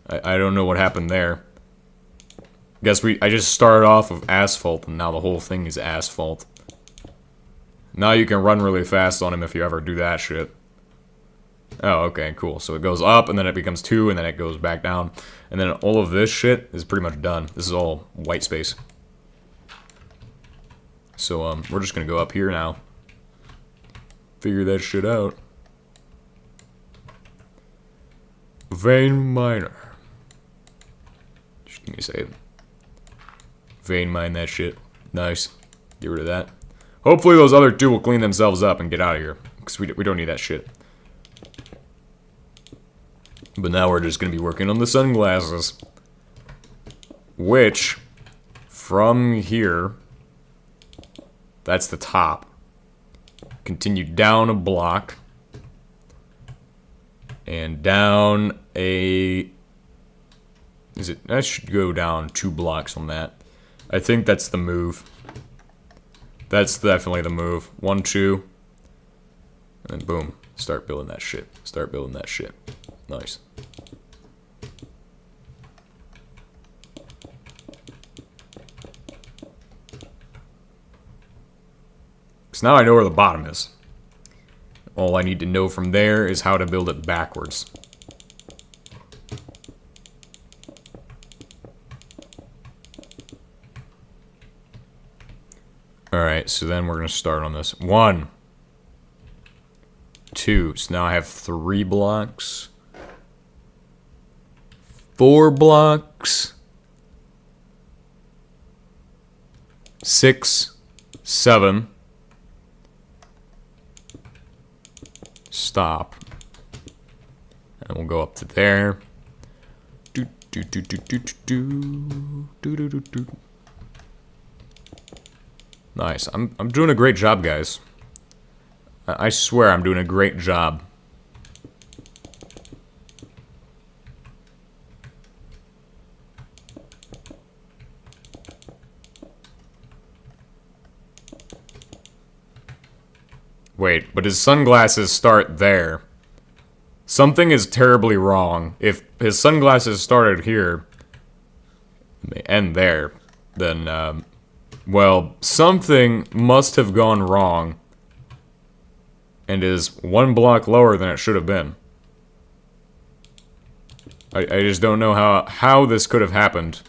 I don't know what happened there. Guess I just started off with asphalt and now the whole thing is asphalt. Now you can run really fast on him if you ever do that shit. Oh, okay, cool. So it goes up and then it becomes 2 and then it goes back down. And then all of this shit is pretty much done. This is all white space. So we're just gonna go up here now. Figure that shit out. Vein miner. Just give me a second. Vein mine that shit. Nice. Get rid of that. Hopefully those other 2 will clean themselves up and get out of here. Because we don't need that shit. But now we're just going to be working on the sunglasses. Which, from here, that's the top. Continue down a block. And down a... I should go down 2 blocks on that. I think that's the move. That's definitely the move. 1, 2. And then boom. Start building that shit. Start building that shit. Nice. Because now I know where the bottom is. All I need to know from there is how to build it backwards. Alright, so then we're going to start on this. 1, 2. So now I have 3 blocks. 4 blocks. 6, 7. Stop. And we'll go up to there. Do, do, do, do, do, do, do, do, do, do. Nice. I'm doing a great job, guys. I swear I'm doing a great job. Wait, but his sunglasses start there. Something is terribly wrong. If his sunglasses started here, and they end there, then, well, something must have gone wrong and is 1 block lower than it should have been. I just don't know how this could have happened.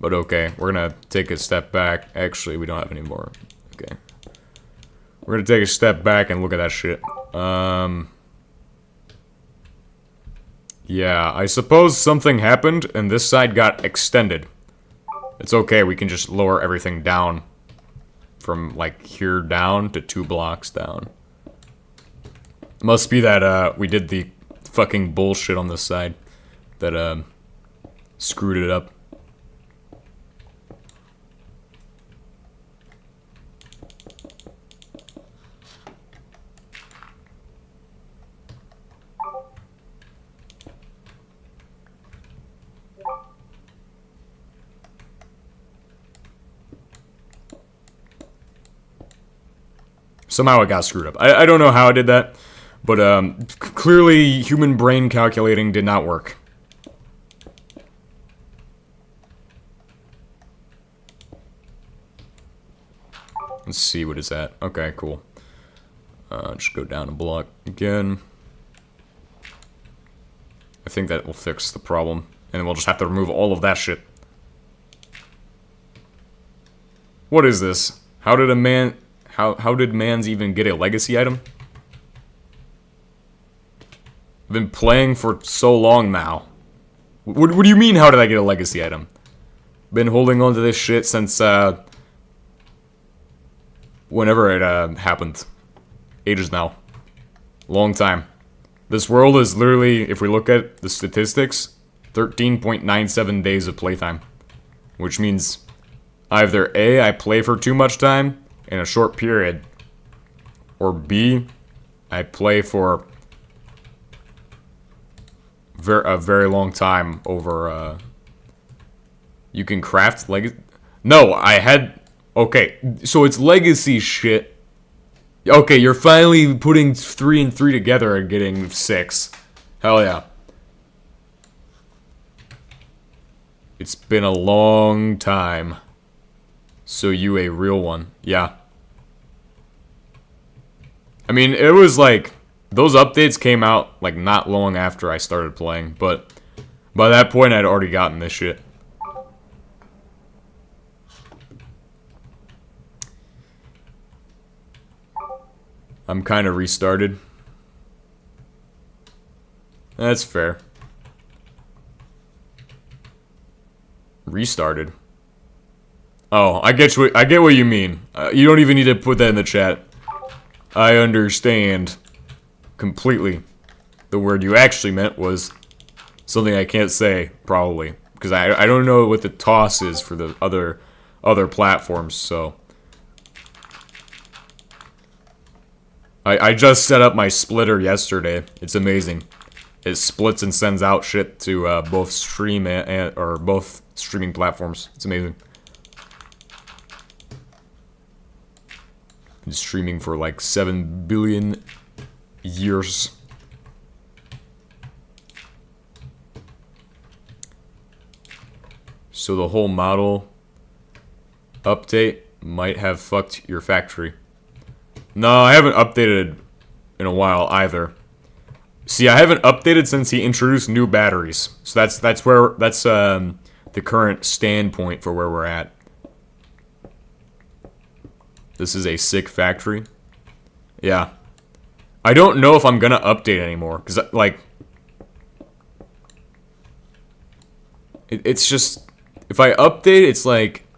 But okay, we're gonna take a step back. Actually, we don't have any more. Okay. We're gonna take a step back and look at that shit. Yeah, I suppose something happened and this side got extended. It's okay, we can just lower everything down from, like, here down to 2 blocks down. Must be that we did the fucking bullshit on this side that screwed it up. Somehow it got screwed up. I don't know how I did that, but clearly human brain calculating did not work. Let's see what it's at. Okay, cool. Just go down a block again. I think that will fix the problem, and then we'll just have to remove all of that shit. What is this? How did a man... How did mans even get a legacy item? I've been playing for so long now. What do you mean, how did I get a legacy item? Been holding on to this shit since, whenever it, happened. Ages now. Long time. This world is literally, if we look at the statistics, 13.97 days of playtime. Which means either A, I play for too much time in a short period, or B, I play for a very long time over, you can craft legacy. No, I had, okay, so it's legacy shit. Okay, you're finally putting 3 and 3 together and getting 6. Hell yeah. It's been a long time. So you a real one. Yeah. I mean, it was like, those updates came out like not long after I started playing, but by that point I'd already gotten this shit. I'm kind of restarted. That's fair. Restarted. Oh, I get what you mean. You don't even need to put that in the chat. I understand completely. The word you actually meant was something I can't say, probably, because I don't know what the toss is for the other platforms. So I just set up my splitter yesterday. It's amazing. It splits and sends out shit to both stream or both streaming platforms. It's amazing. Been streaming for like 7 billion years. So the whole model update might have fucked your factory. No, I haven't updated in a while either. See, I haven't updated since he introduced new batteries. So that's the current standpoint for where we're at. This is a sick factory. Yeah. I don't know if I'm gonna update anymore, because, like, it's just, if I update, it's like,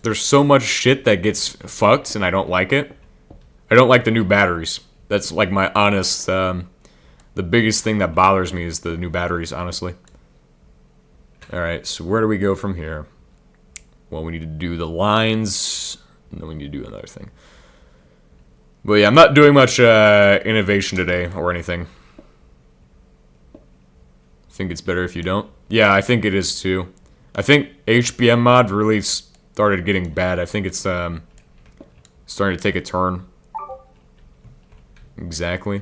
there's so much shit that gets fucked, and I don't like it. I don't like the new batteries. That's, like, my honest, the biggest thing that bothers me is the new batteries, honestly. Alright, so where do we go from here? Well, we need to do the lines... And then we need to do another thing. But yeah, I'm not doing much innovation today or anything. I think it's better if you don't. Yeah, I think it is too. I think HBM mod really started getting bad. I think it's starting to take a turn. Exactly.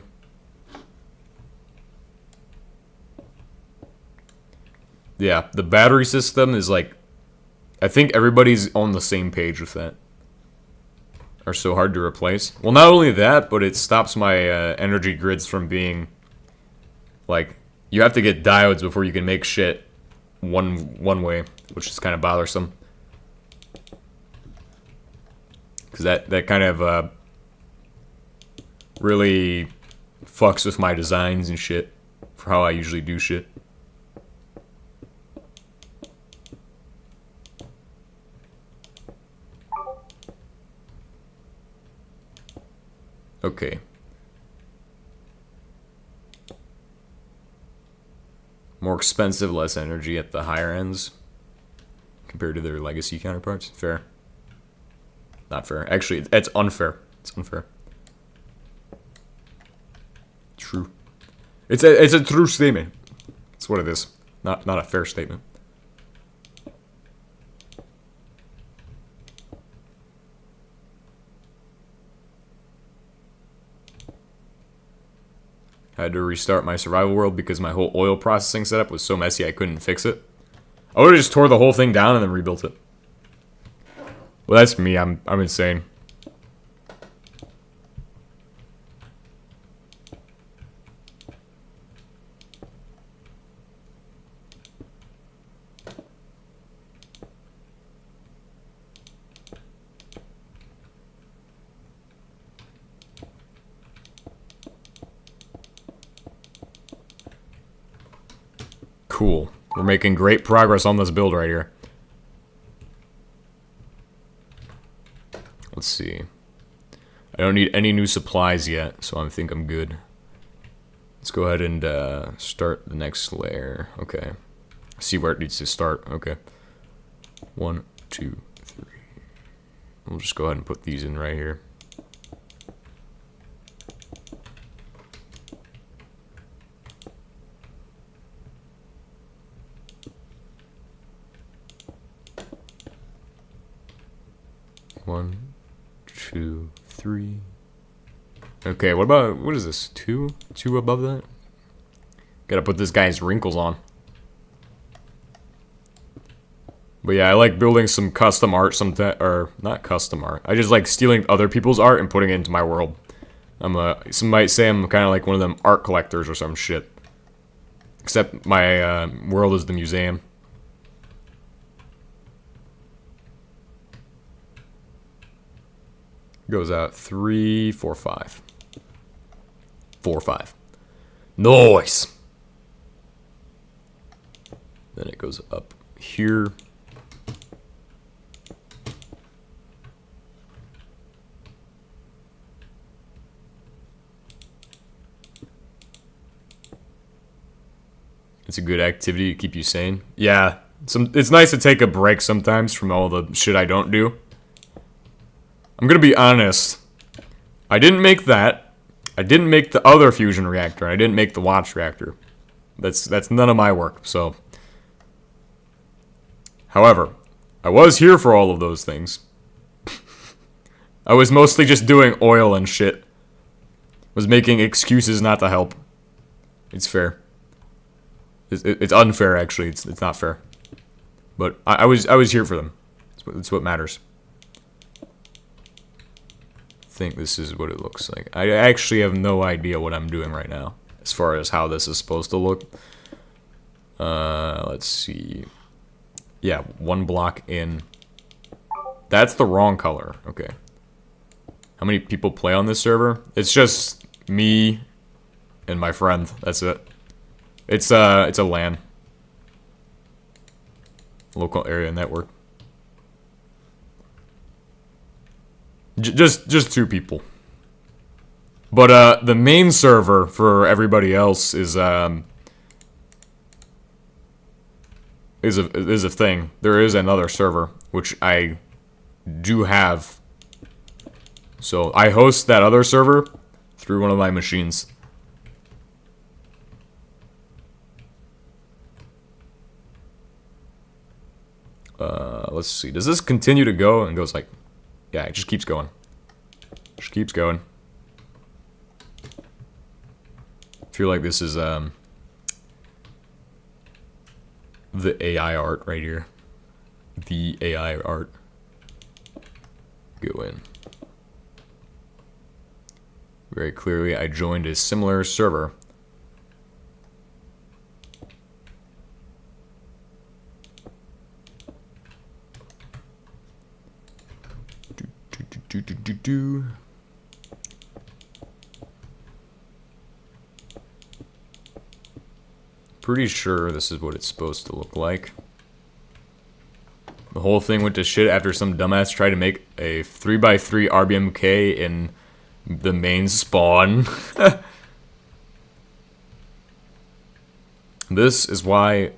Yeah, the battery system is like... I think everybody's on the same page with that. Are so hard to replace. Well, not only that, but it stops my energy grids from being like, you have to get diodes before you can make shit one way, which is kind of bothersome. Because that kind of really fucks with my designs and shit for how I usually do shit. Okay. More expensive, less energy at the higher ends compared to their legacy counterparts. Fair. Not fair. Actually, it's unfair. It's unfair. True. It's a true statement. It's what it is. Not a fair statement. I had to restart my survival world because my whole oil processing setup was so messy I couldn't fix it. I would have just tore the whole thing down and then rebuilt it. Well, that's me. I'm insane. Cool. We're making great progress on this build right here. Let's see. I don't need any new supplies yet, so I think I'm good. Let's go ahead and start the next layer. Okay. See where it needs to start. Okay. 1, 2, 3. We'll just go ahead and put these in right here. One, 2, 3. Okay, what is this? 2? 2 above that? Gotta put this guy's wrinkles on. But yeah, I like building some custom art sometimes, or not custom art. I just like stealing other people's art and putting it into my world. Some might say I'm kind of like one of them art collectors or some shit. Except my world is the museum. Goes out 3, 4, 5. 4, 5. Nice! Then it goes up here. It's a good activity to keep you sane. Yeah, it's nice to take a break sometimes from all the shit I don't do. I'm gonna be honest. I didn't make that. I didn't make the other fusion reactor. I didn't make the watch reactor. That's none of my work, so. However, I was here for all of those things. I was mostly just doing oil and shit. Was making excuses not to help. It's fair. It's unfair, actually. It's not fair. But I was here for them. That's what matters. I think this is what it looks like. I actually have no idea what I'm doing right now as far as how this is supposed to look. Let's see. Yeah, 1 block in. That's the wrong color. Okay. How many people play on this server? It's just me and my friend. That's it. It's a LAN. Local area network. Just 2 people. But the main server for everybody else is a thing. There is another server which I do have. So I host that other server through one of my machines. Let's see. Does this continue to go? And it goes like, yeah, it just keeps going. Just keeps going. I feel like this is the AI art right here. The AI art. Go in. Very clearly, I joined a similar server. Pretty sure this is what it's supposed to look like. The whole thing went to shit after some dumbass tried to make a 3x3 RBMK in the main spawn. This is why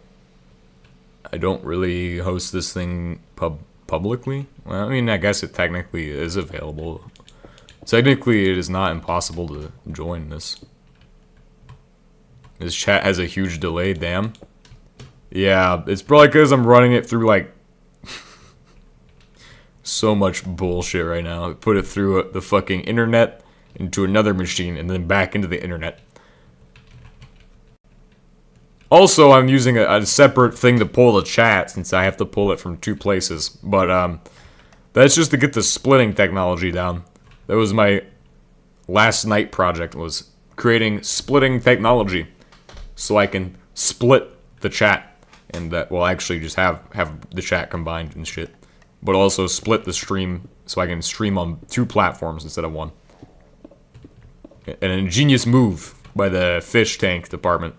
I don't really host this thing publicly. Well, I mean, I guess it technically is available. Technically, it is not impossible to join this. This chat has a huge delay, damn. Yeah, it's probably because I'm running it through, like, so much bullshit right now. I put it through the fucking internet, into another machine, and then back into the internet. Also, I'm using a separate thing to pull the chat, since I have to pull it from 2 places. But, that's just to get the splitting technology down. That was my last night project, was creating splitting technology. So I can split the chat, and that will actually just have the chat combined and shit. But also split the stream, so I can stream on 2 platforms instead of 1. An ingenious move by the fish tank department.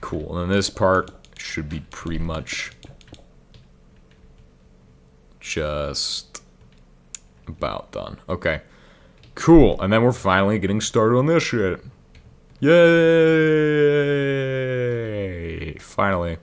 Cool, and then this part should be pretty much just about done. Okay, cool, and then we're finally getting started on this shit. Yay! Finally.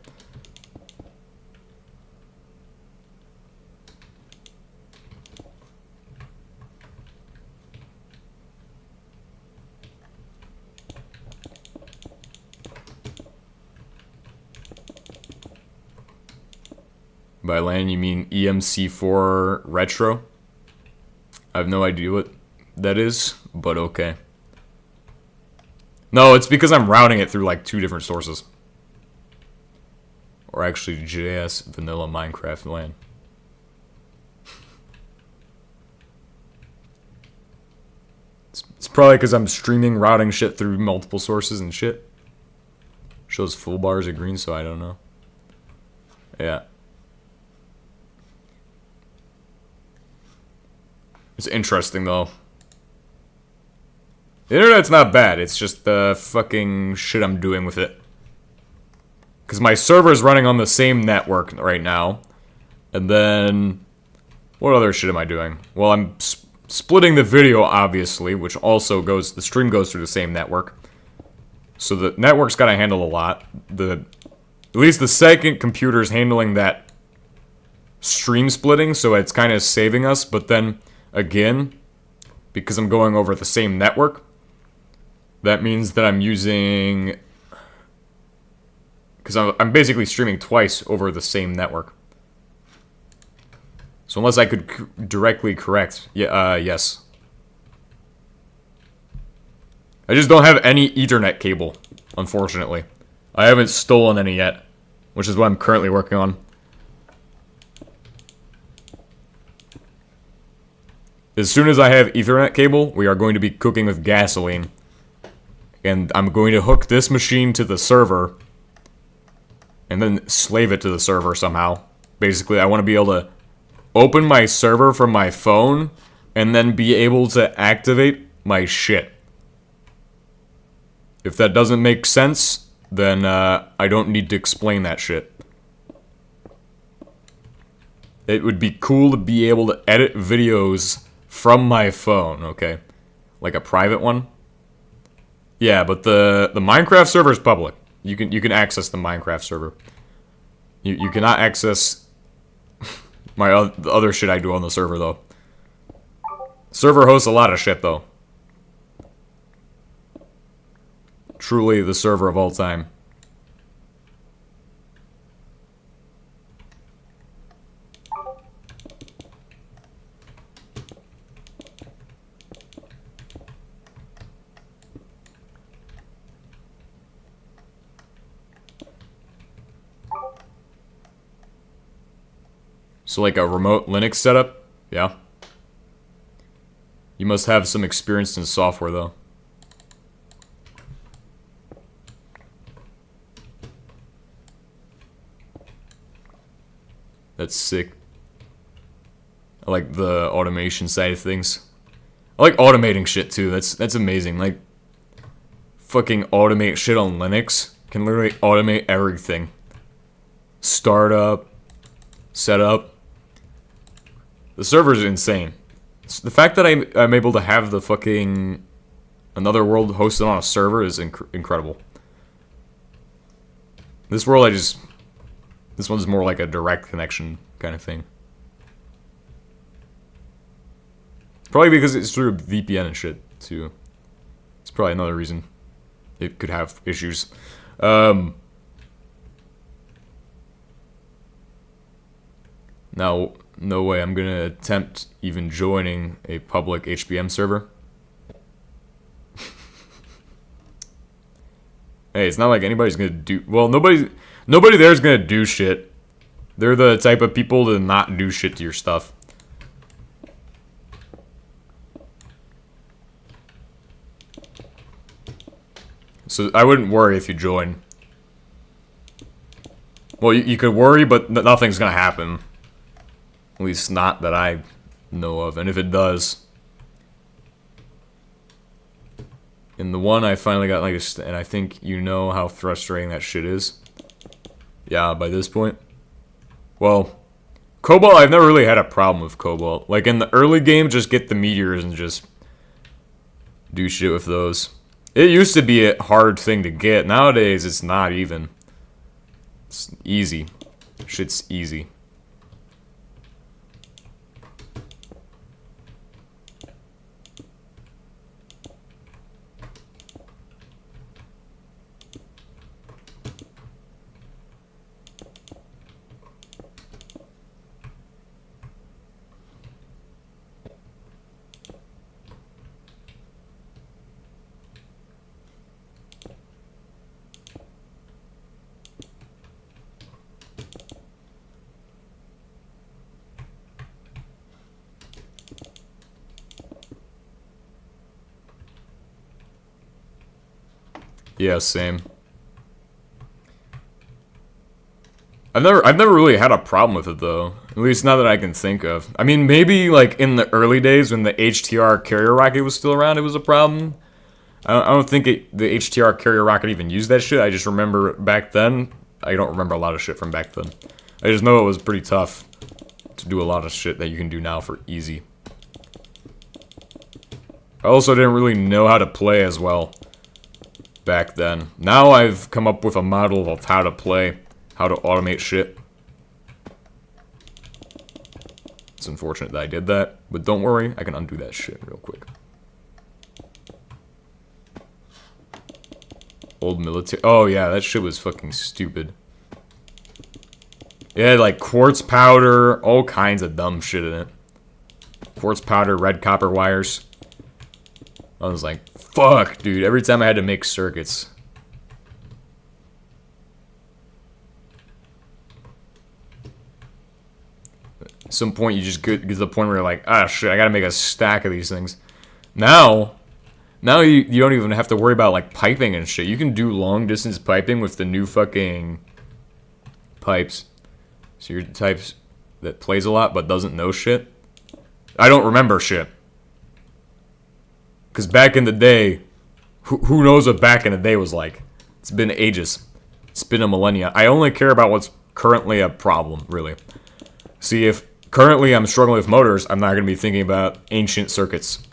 By LAN, you mean EMC4 Retro? I have no idea what that is, but okay. No, it's because I'm routing it through like 2 different sources. Or actually JS Vanilla Minecraft LAN. It's probably because I'm streaming, routing shit through multiple sources and shit. Shows full bars of green, so I don't know. Yeah. It's interesting, though. The internet's not bad, it's just the fucking shit I'm doing with it. Because my server's running on the same network right now. And then... what other shit am I doing? Well, I'm splitting the video, obviously, which also goes... the stream goes through the same network. So the network's gotta handle a lot. At least the second computer's handling that stream splitting, so it's kind of saving us, but then... again, because I'm going over the same network, that means that I'm using... because I'm basically streaming twice over the same network. So unless I could directly correct... yeah, yes. I just don't have any Ethernet cable, unfortunately. I haven't stolen any yet, which is what I'm currently working on. As soon as I have Ethernet cable, we are going to be cooking with gasoline. And I'm going to hook this machine to the server. And then slave it to the server somehow. Basically, I want to be able to open my server from my phone. And then be able to activate my shit. If that doesn't make sense, then I don't need to explain that shit. It would be cool to be able to edit videos from my phone, okay? Like a private one. Yeah, but the Minecraft server is public. You can access the Minecraft server. You cannot access the other shit I do on the server, though. Server hosts a lot of shit, though. Truly the server of all time. So like a remote Linux setup? Yeah. You must have some experience in software, though. That's sick. I like the automation side of things. I like automating shit, too. That's amazing. Like, fucking automate shit on Linux. Can literally automate everything. Startup, setup. The server is insane. The fact that I'm able to have the fucking another world hosted on a server is incredible. This world, this one's more like a direct connection kind of thing. Probably because it's through VPN and shit too. It's probably another reason it could have issues. Now, no way I'm gonna attempt even joining a public HBM server. Hey, it's not like anybody's gonna do... Well, nobody there's gonna do shit. They're the type of people to not do shit to your stuff. So I wouldn't worry if you join. Well, you could worry, but nothing's gonna happen. At least not that I know of. And if it does... In the one, I finally got like a... And I think you know how frustrating that shit is. Yeah, by this point. Well, Cobalt, I've never really had a problem with Cobalt. Like, in the early game, just get the meteors and just do shit with those. It used to be a hard thing to get. Nowadays, it's not even. It's easy. Shit's easy. Yeah, same. I've never really had a problem with it though. At least not that I can think of. I mean, maybe like in the early days when the HTR carrier rocket was still around, it was a problem. I don't think the HTR carrier rocket even used that shit. I just remember back then. I don't remember a lot of shit from back then. I just know it was pretty tough to do a lot of shit that you can do now for easy. I also didn't really know how to play as well back then. Now I've come up with a model of how to play, how to automate shit. It's unfortunate that I did that, but don't worry, I can undo that shit real quick. Old military. Oh yeah, that shit was fucking stupid. It had like quartz powder, all kinds of dumb shit in it. Quartz powder, red copper wires. I was like, fuck, dude. Every time I had to make circuits. At some point, you just get to the point where you're like, ah, shit, I gotta make a stack of these things. Now you don't even have to worry about, like, piping and shit. You can do long-distance piping with the new fucking pipes. So you're the types that plays a lot but doesn't know shit. I don't remember shit. Because back in the day, who knows what back in the day was like? It's been ages. It's been a millennia. I only care about what's currently a problem, really. See, if currently I'm struggling with motors, I'm not going to be thinking about ancient circuits.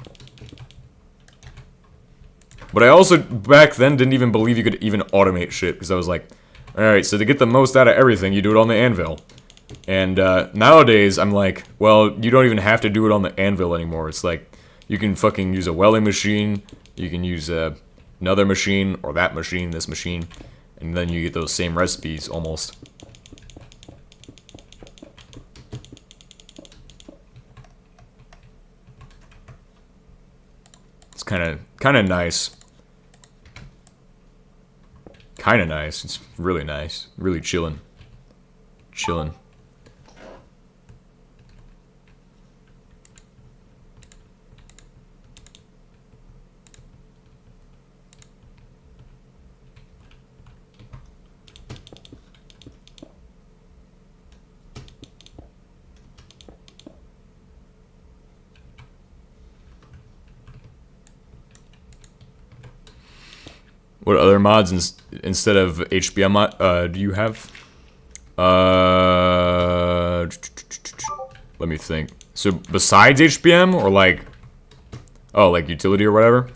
But I also, back then, didn't even believe you could even automate shit. Because I was like, alright, so to get the most out of everything, you do it on the anvil. And nowadays, I'm like, well, you don't even have to do it on the anvil anymore. It's like, you can fucking use a welding machine, you can use another machine, or that machine, this machine, and then you get those same recipes, almost. It's kind of nice. Kind of nice. It's really nice. Really chillin'. Chillin'. What other mods instead of HBM do you have? Let me think. So besides HBM or like, oh, like utility or whatever,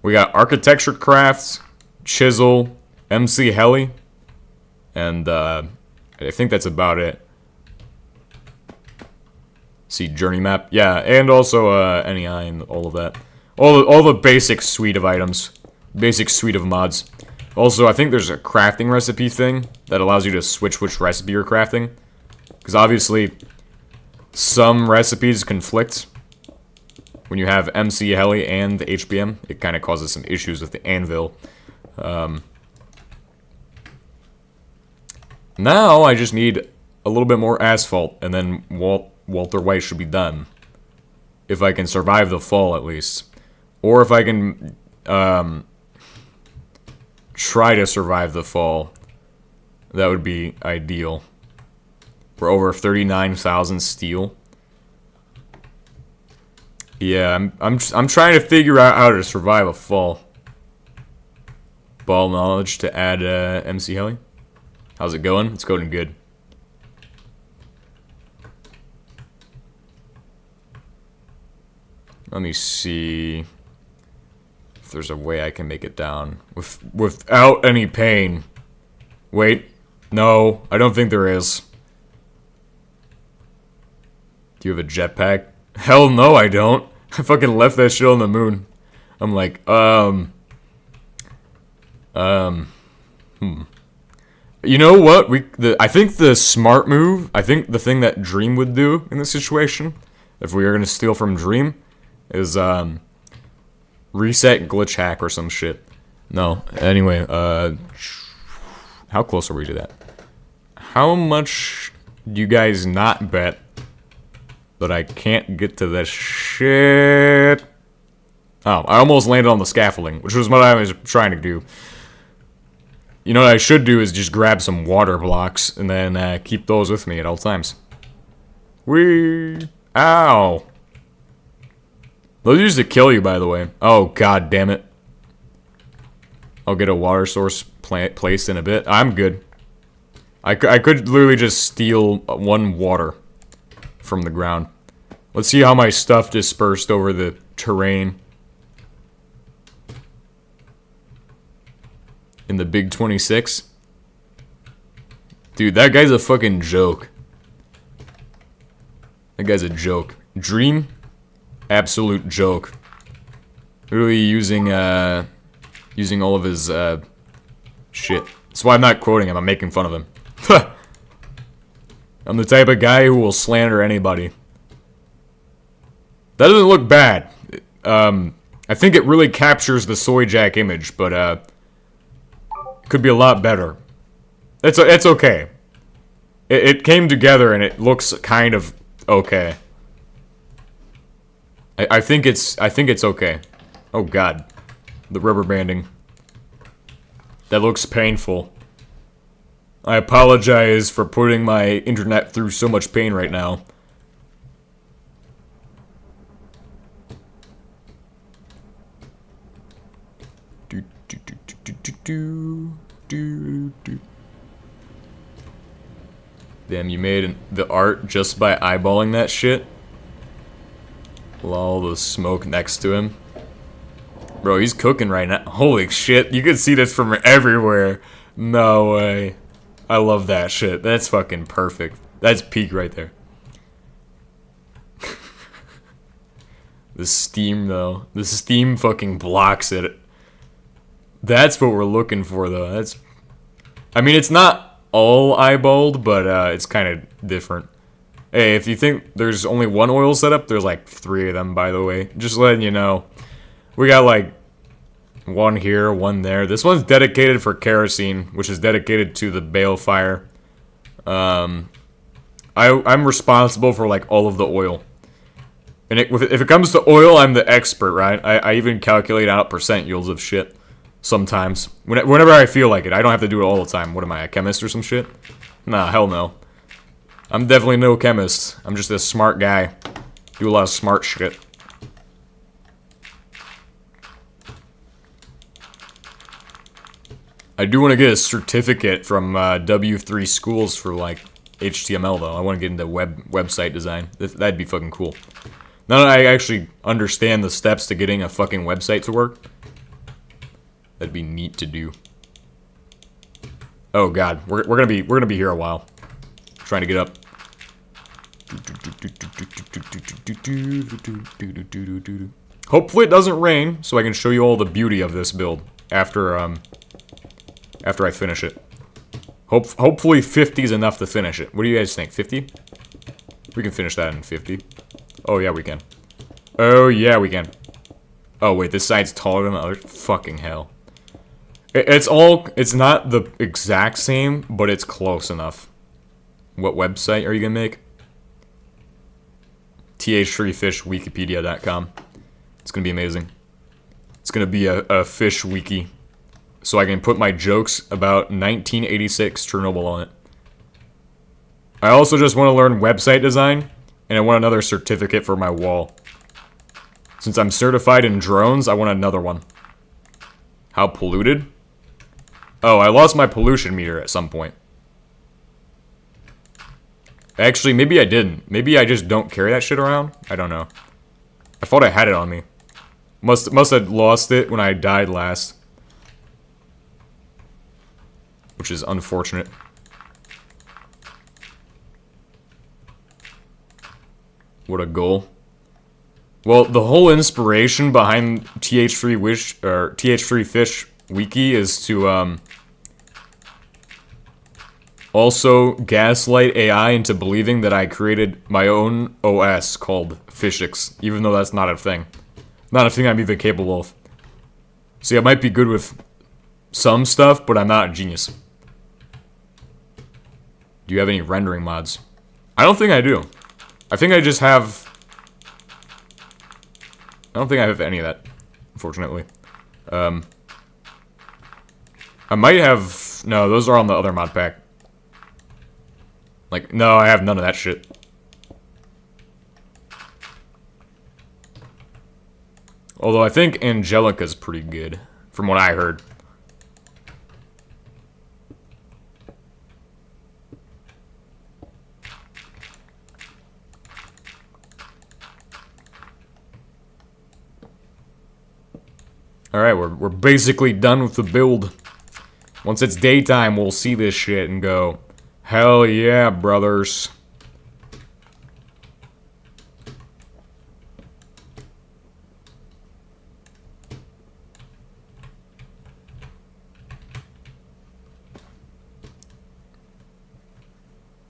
we got architecture crafts, chisel, MC heli, and I think that's about it. See journey map, yeah, and also NEI and all of that. All the basic suite of items, basic suite of mods. Also, I think there's a crafting recipe thing that allows you to switch which recipe you're crafting, because obviously some recipes conflict. When you have MC heli and HBM, it kind of causes some issues with the anvil. Now I just need a little bit more asphalt, and then Walter White should be done. If I can survive the fall, at least. Or if I can try to survive the fall, that would be ideal. We're over 39,000 steel. Yeah, I'm trying to figure out how to survive a fall. Ball knowledge to add MC heli. How's it going? It's going good. Let me see if there's a way I can make it down without any pain. Wait, no, I don't think there is. Do you have a jetpack? Hell no, I don't. I fucking left that shit on the moon. I'm like, You know what? I think the smart move, I think the thing that Dream would do in this situation, if we were gonna steal from Dream, is reset glitch hack or some shit. No. Anyway, how close are we to that? How much do you guys not bet that I can't get to this shit? Oh, I almost landed on the scaffolding, which was what I was trying to do. You know what I should do is just grab some water blocks and then keep those with me at all times. Whee! Ow! Those used to kill you, by the way. Oh, god damn it. I'll get a water source placed in a bit. I'm good. I could literally just steal one water from the ground. Let's see how my stuff dispersed over the terrain. In the big 26. Dude, that guy's a fucking joke. That guy's a joke. Dream? Absolute joke. Literally using all of his, shit. That's why I'm not quoting him, I'm making fun of him. I'm the type of guy who will slander anybody. That doesn't look bad. I think it really captures the Soy Jack image, but, could be a lot better. It's okay. It came together and it looks kind of okay. I think it's okay. Oh god, the rubber banding. That looks painful. I apologize for putting my internet through so much pain right now. Damn, you made the art just by eyeballing that shit? All the smoke next to him. Bro, he's cooking right now. Holy shit, you can see this from everywhere. No way. I love that shit. That's fucking perfect. That's peak right there. The steam, though. The steam fucking blocks it. That's what we're looking for, though. That's... I mean, it's not all eyeballed, but it's kind of different. Hey, if you think there's only one oil setup, there's like 3 of them, by the way. Just letting you know. We got like one here, one there. This one's dedicated for kerosene, which is dedicated to the bale fire. I'm responsible for like all of the oil. And if it comes to oil, I'm the expert, right? I even calculate out percent yields of shit. Sometimes. Whenever I feel like it. I don't have to do it all the time. What am I, a chemist or some shit? Nah, hell no. I'm definitely no chemist. I'm just a smart guy. Do a lot of smart shit. I do want to get a certificate from W3 schools for like HTML though. I want to get into website design. That'd be fucking cool. Now that I actually understand the steps to getting a fucking website to work, that'd be neat to do. Oh god, we're gonna be here a while, trying to get up. Hopefully it doesn't rain, so I can show you all the beauty of this build after I finish it. Hopefully 50 is enough to finish it. What do you guys think? 50? We can finish that in 50. Oh yeah, we can. Oh yeah, we can. Oh wait, this side's taller than the other. Fucking hell. It's not the exact same, but it's close enough. What website are you gonna make? th3fishwikipedia.com. It's gonna be amazing. It's gonna be a fish wiki, so I can put my jokes about 1986 Chernobyl on it. I also just want to learn website design, and I want another certificate for my wall. Since I'm certified in drones, I want another one. How polluted? Oh, I lost my pollution meter at some point. Actually, maybe I didn't. Maybe I just don't carry that shit around. I don't know. I thought I had it on me. Must have lost it when I died last. Which is unfortunate. What a goal. Well, the whole inspiration behind TH3 Fish Wiki is to also gaslight AI into believing that I created my own OS called Fishix, even though that's not a thing. Not a thing I'm even capable of. See, I might be good with some stuff, but I'm not a genius. Do you have any rendering mods? I don't think I do. I think I just have... I don't think I have any of that, unfortunately. I might have... No, those are on the other mod pack. Like, no, I have none of that shit. Although I think Angelica's pretty good, from what I heard. Alright, we're basically done with the build. Once it's daytime, we'll see this shit and go, hell yeah, brothers.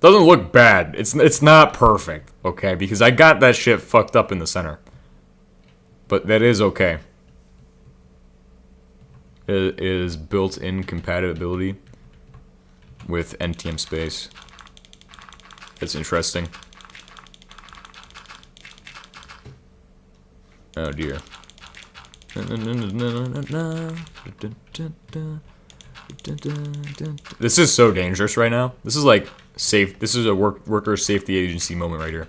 Doesn't look bad. It's not perfect, okay? Because I got that shit fucked up in the center. But that is okay. It is built-in compatibility with NTM space. That's interesting. Oh dear. This is so dangerous right now. This is like safe. This is a worker safety agency moment right here.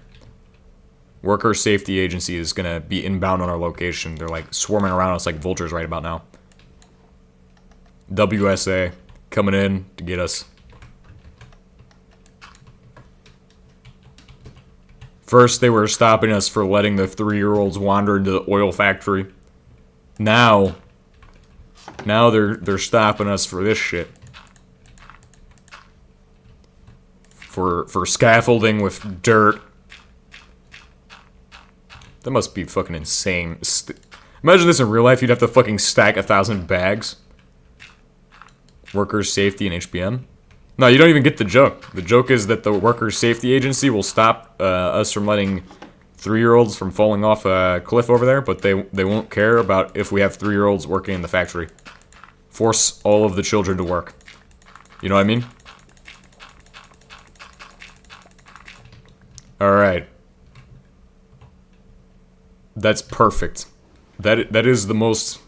Worker safety agency is gonna be inbound on our location. They're like swarming around us like vultures right about now. WSA coming in to get us. First, they were stopping us for letting the 3-year-olds wander into the oil factory. Now they're stopping us for this shit. For scaffolding with dirt. That must be fucking insane. Imagine this in real life. You'd have to fucking stack 1,000 bags. Workers' safety and HBM. No, you don't even get the joke. The joke is that the Workers' Safety Agency will stop us from letting 3-year-olds from falling off a cliff over there, but they won't care about if we have 3-year-olds working in the factory. Force all of the children to work. You know what I mean? Alright. That's perfect. That is the most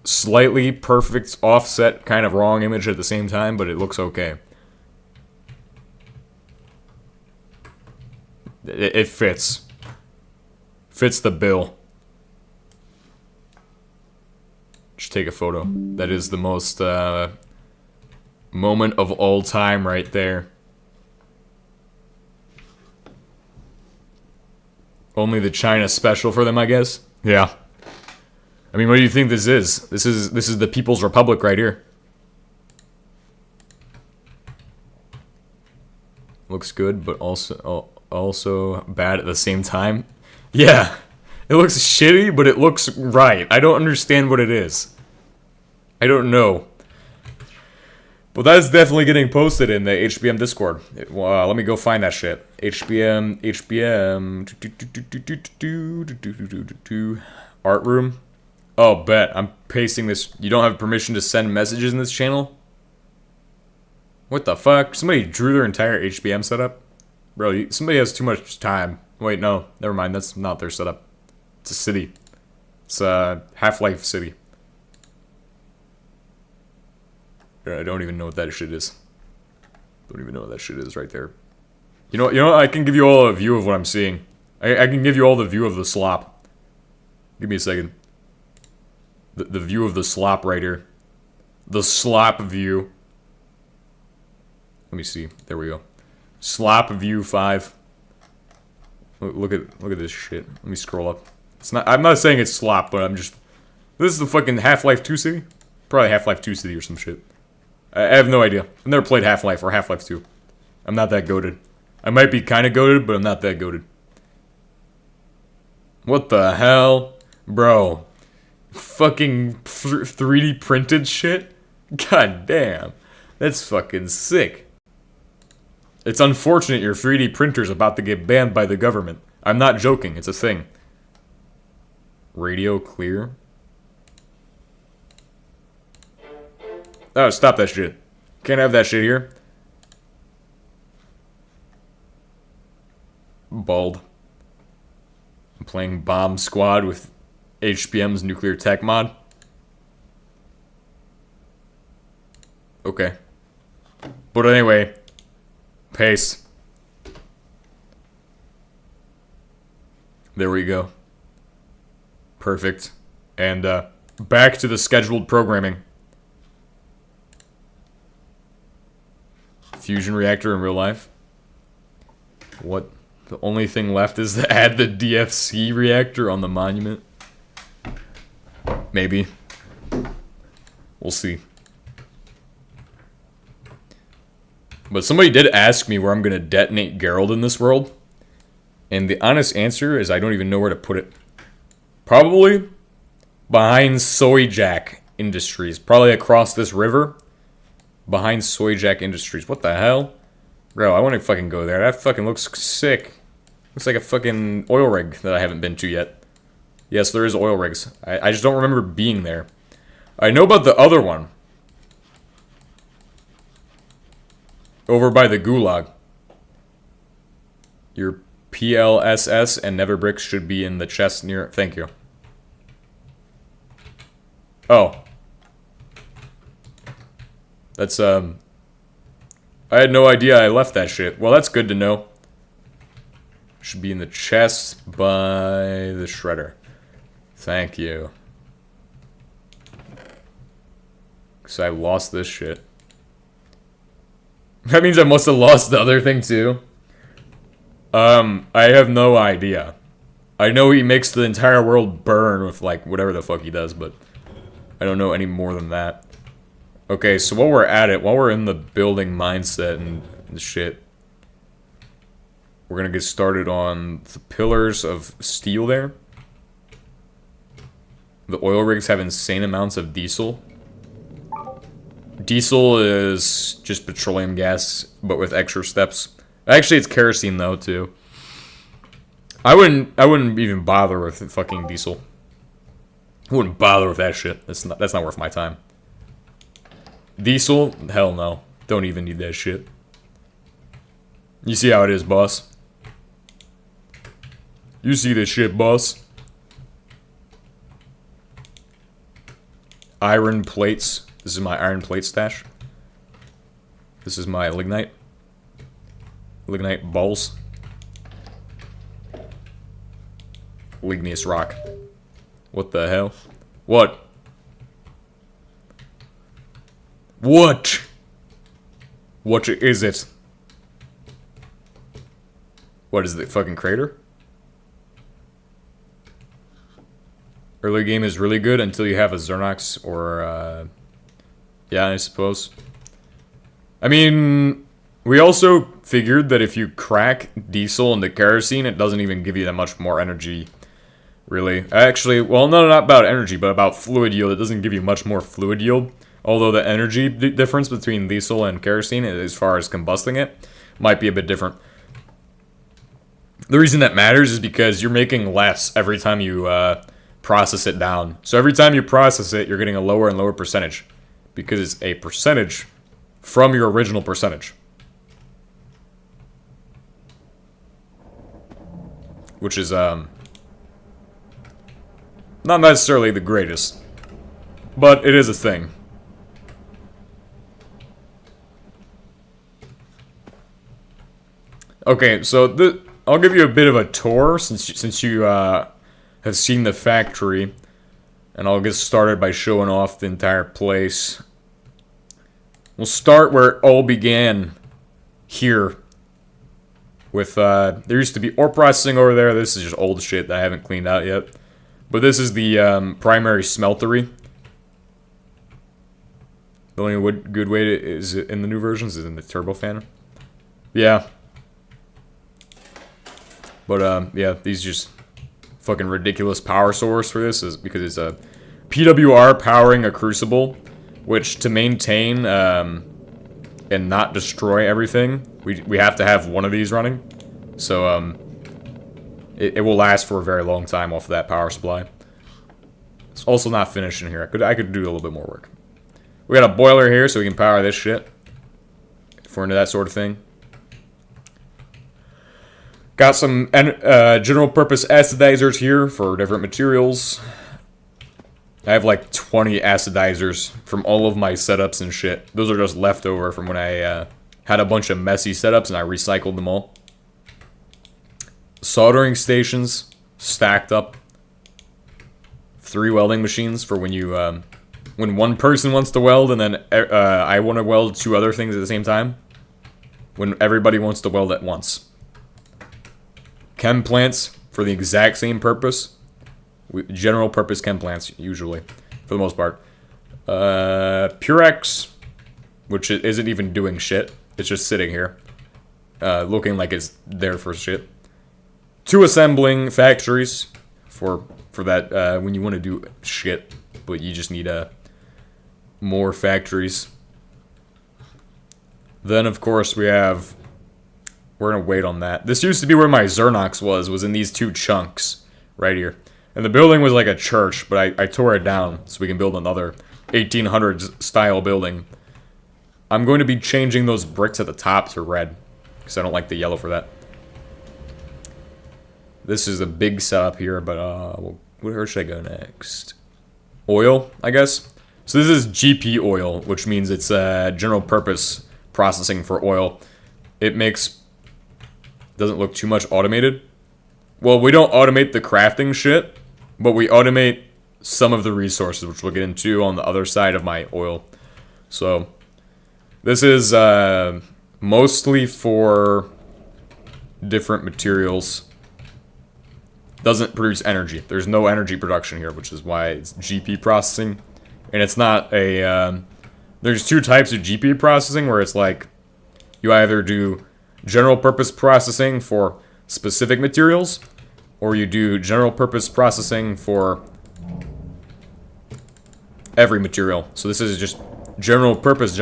slightly perfect offset kind of wrong image at the same time, but it looks okay. It fits. Fits the bill. Just take a photo. That is the most moment of all time right there. Only the China special for them, I guess. Yeah. I mean, what do you think this is? This is the People's Republic right here. Looks good, but also bad at the same time. Yeah. It looks shitty, but it looks right. I don't understand what it is. I don't know. But that's definitely getting posted in the HBM Discord. Let me go find that shit. HBM. Art room. Oh, bet. I'm pasting this. You don't have permission to send messages in this channel? What the fuck? Somebody drew their entire HBM setup? Bro, somebody has too much time. Wait, no. Never mind. That's not their setup. It's a city. It's a Half-Life city. I don't even know what that shit is. Don't even know what that shit is right there. You know, I can give you all a view of what I'm seeing. I can give you all the view of the slop. Give me a second. The view of the slop right here. The slop view. Let me see. There we go. Slop view 5. Look at this shit. Let me scroll up. It's not. I'm not saying it's slop, but I'm just. This is the fucking Half-Life 2 city. Probably Half-Life 2 city or some shit. I have no idea. I've never played Half-Life or Half-Life 2. I'm not that goated. I might be kind of goated, but I'm not that goated. What the hell? Bro. Fucking 3D printed shit? God damn. That's fucking sick. It's unfortunate your 3D printer's about to get banned by the government. I'm not joking. It's a thing. Radio clear. Oh, stop that shit. Can't have that shit here. Bald. I'm playing Bomb Squad with HBM's nuclear tech mod. Okay. But anyway. Pace. There we go. Perfect. And back to the scheduled programming. Fusion reactor in real life. What? The only thing left is to add the DFC reactor on the monument. Maybe. We'll see. But somebody did ask me where I'm going to detonate Geralt in this world. And the honest answer is I don't even know where to put it. Probably behind Soyjack Industries. Probably across this river. Behind Soyjack Industries. What the hell? Bro, I want to fucking go there. That fucking looks sick. Looks like a fucking oil rig that I haven't been to yet. Yes, there is oil rigs. I just don't remember being there. I know about the other one. Over by the Gulag. Your PLSS and Neverbricks should be in the chest near... Thank you. Oh. That's, I had no idea I left that shit. Well, that's good to know. Should be in the chest by the shredder. Thank you. Because I lost this shit. That means I must have lost the other thing too. I have no idea. I know he makes the entire world burn with, like, whatever the fuck he does, but I don't know any more than that. Okay, so while we're at it, while we're in the building mindset and shit, we're gonna get started on the pillars of steel there. The oil rigs have insane amounts of diesel. Diesel is just petroleum gas, but with extra steps. Actually, it's kerosene though too. I wouldn't even bother with fucking diesel. I wouldn't bother with that shit. That's not worth my time. Diesel? Hell no. Don't even need that shit. You see how it is, boss. You see this shit, boss. Iron plates. This is my iron plate stash. This is my lignite. Lignite balls. Ligneous rock. What the hell? What? What? What is it? What is the fucking crater? Early game is really good until you have a Xernox or, yeah, I suppose. I mean, we also figured that if you crack diesel into kerosene, it doesn't even give you that much more energy, really. Actually, well, no, not about energy, but about fluid yield. It doesn't give you much more fluid yield. Although the energy difference between diesel and kerosene, as far as combusting it, might be a bit different. The reason that matters is because you're making less every time you process it down. So every time you process it, you're getting a lower and lower percentage. Because it's a percentage from your original percentage. Which is, not necessarily the greatest. But it is a thing. Okay, so I'll give you a bit of a tour since you have seen the factory, and I'll get started by showing off the entire place. We'll start where it all began, here. With there used to be ore processing over there. This is just old shit that I haven't cleaned out yet. But this is the primary smeltery. The only good way is in the new versions is in the turbofan. Yeah. But, yeah, these just fucking ridiculous power source for this is because it's a PWR powering a crucible, which to maintain and not destroy everything, we have to have one of these running. So, it will last for a very long time off of that power supply. It's also not finished in here. I could do a little bit more work. We got a boiler here so we can power this shit. If we're into that sort of thing. Got some general purpose acidizers here for different materials. I have like 20 acidizers from all of my setups and shit. Those are just leftover from when I had a bunch of messy setups and I recycled them all. Soldering stations stacked up. 3 welding machines for when you when one person wants to weld and then I want to weld 2 other things at the same time. When everybody wants to weld at once. Chem plants for the exact same purpose. General purpose chem plants, usually, for the most part. Purex, which isn't even doing shit. It's just sitting here. Looking like it's there for shit. 2 assembling factories for that when you want to do shit, but you just need more factories. Then, of course, we're gonna wait on that. This used to be where my Xernox was in these 2 chunks right here. And the building was like a church, but I tore it down so we can build another 1800s style building. I'm going to be changing those bricks at the top to red, because I don't like the yellow for that. This is a big setup here, but where should I go next? Oil, I guess. So this is GP oil, which means it's general purpose processing for oil. It doesn't look too much automated. Well, we don't automate the crafting shit, but we automate some of the resources, which we'll get into on the other side of my oil. So, this is mostly for different materials. Doesn't produce energy. There's no energy production here, which is why it's GP processing. And it's not a... there's 2 types of GP processing, where it's like, you either do general purpose processing for specific materials, or you do general purpose processing for every material. So this is just general purpose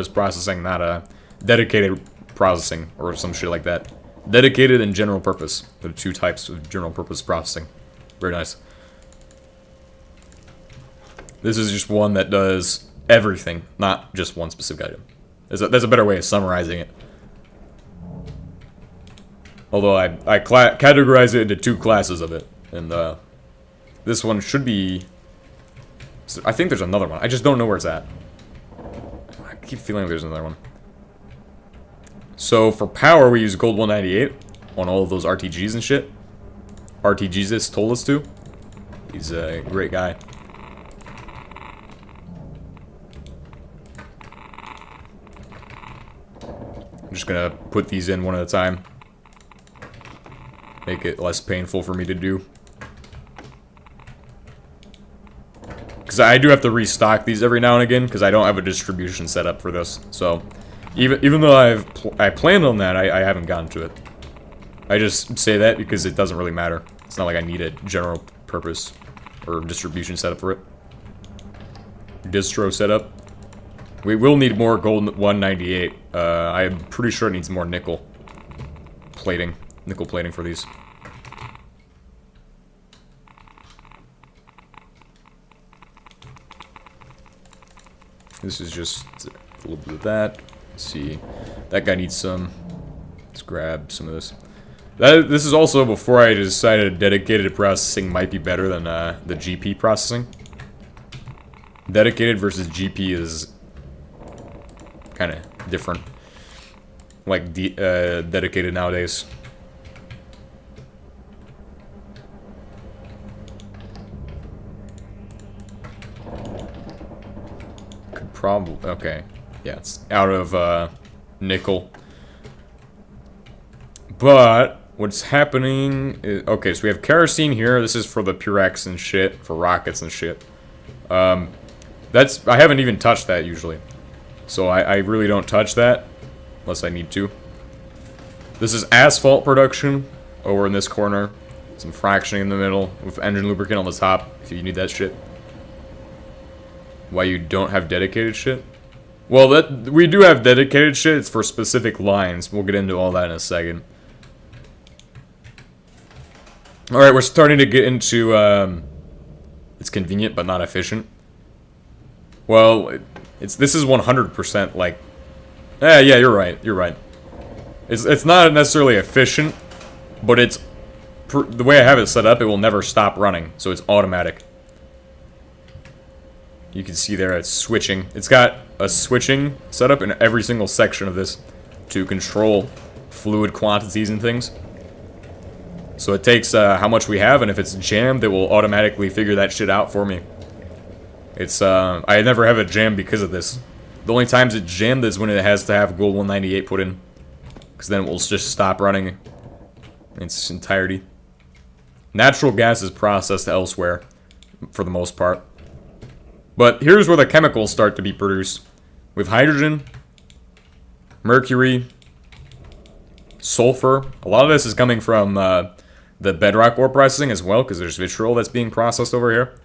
processing, not a dedicated processing or some shit like that. Dedicated and general purpose. There are 2 types of general purpose processing. Very nice. This is just one that does everything, not just one specific item. That's a better way of summarizing it. Although I categorize it into 2 classes of it. And this one should be... I think there's another one. I just don't know where it's at. I keep feeling there's another one. So for power, we use Gold 198 on all of those RTGs and shit. RTGs told us to. He's a great guy. just gonna put these in one at a time. Make it less painful for me to do. Because I do have to restock these every now and again, because I don't have a distribution set up for this. So, even though I planned on that, I haven't gotten to it. I just say that because it doesn't really matter. It's not like I need a general purpose or distribution setup for it. Distro setup. We will need more gold 198. I'm pretty sure it needs more nickel plating. Nickel plating for these. This is just a little bit of that. Let's see. That guy needs some. Let's grab some of this. This is also before I decided dedicated processing might be better than the GP processing. Dedicated versus GP is kind of different. Like dedicated nowadays. Could probably, okay. Yeah, it's out of nickel. But what's happening is, okay, so we have kerosene here. This is for the Purex and shit, for rockets and shit. I haven't even touched that usually. So I really don't touch that unless I need to. This is asphalt production over in this corner. Some fractioning in the middle with engine lubricant on the top if you need that shit. Why you don't have dedicated shit? Well, we do have dedicated shit. It's for specific lines. We'll get into all that in a second. Alright, we're starting to get into, it's convenient but not efficient. Well, this is 100% like, yeah, you're right, It's not necessarily efficient, but it's, the way I have it set up, it will never stop running, so it's automatic. You can see there it's switching. It's got a switching setup in every single section of this to control fluid quantities and things. So it takes how much we have, and if it's jammed, it will automatically figure that shit out for me. It's, I never have it jammed because of this. The only times it's jammed is when it has to have gold 198 put in. Because then it will just stop running in its entirety. Natural gas is processed elsewhere, for the most part. But here's where the chemicals start to be produced. We have hydrogen, mercury, sulfur. A lot of this is coming from the bedrock ore processing as well, because there's vitriol that's being processed over here.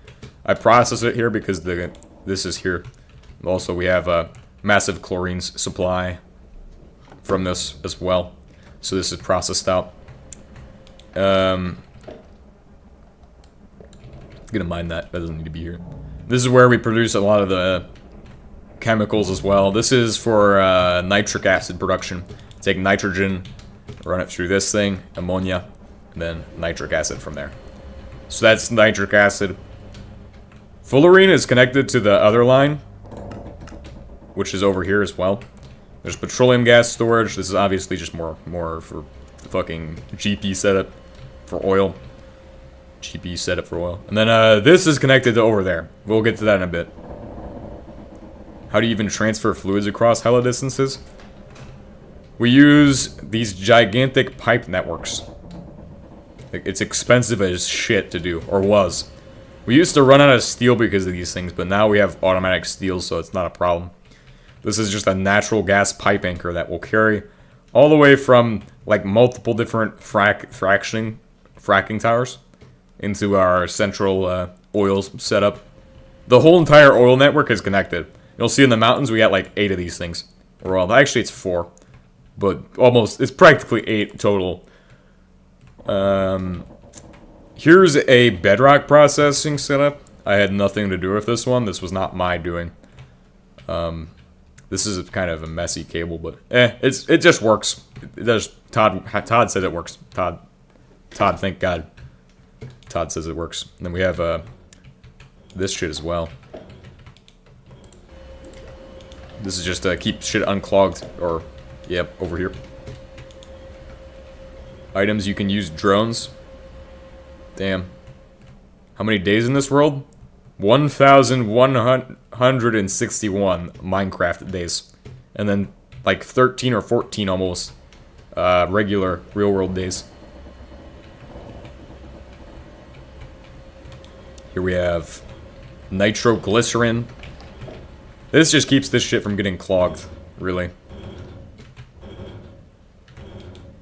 I process it here because this is here. Also, we have a massive chlorine supply from this as well. So this is processed out. Gonna mine that. That doesn't need to be here. This is where we produce a lot of the chemicals as well. This is for nitric acid production. Take nitrogen, run it through this thing, ammonia, and then nitric acid from there. So that's nitric acid. Fullerene is connected to the other line, which is over here as well. There's petroleum gas storage. This is obviously just more for the fucking GP setup for oil. GP setup for oil. And then this is connected to over there. We'll get to that in a bit. How do you even transfer fluids across hella distances? We use these gigantic pipe networks. It's expensive as shit to do, or was. We used to run out of steel because of these things, but now we have automatic steel, so it's not a problem. This is just a natural gas pipe anchor that will carry all the way from like multiple different fracking towers into our central oil setup. The whole entire oil network is connected. You'll see in the mountains we got like 8 of these things. Well, actually it's 4, but almost, it's practically 8 total. Here's a bedrock processing setup. I had nothing to do with this one. This was not my doing. This is kind of a messy cable, but it just works. It does. Todd said it works. Todd, thank God. Todd says it works. And then we have this shit as well. This is just to keep shit unclogged, or yep, over here. Items you can use drones. Damn. How many days in this world? 1,161 Minecraft days. And then like 13 or 14 almost regular real-world days. Here we have nitroglycerin. This just keeps this shit from getting clogged, really.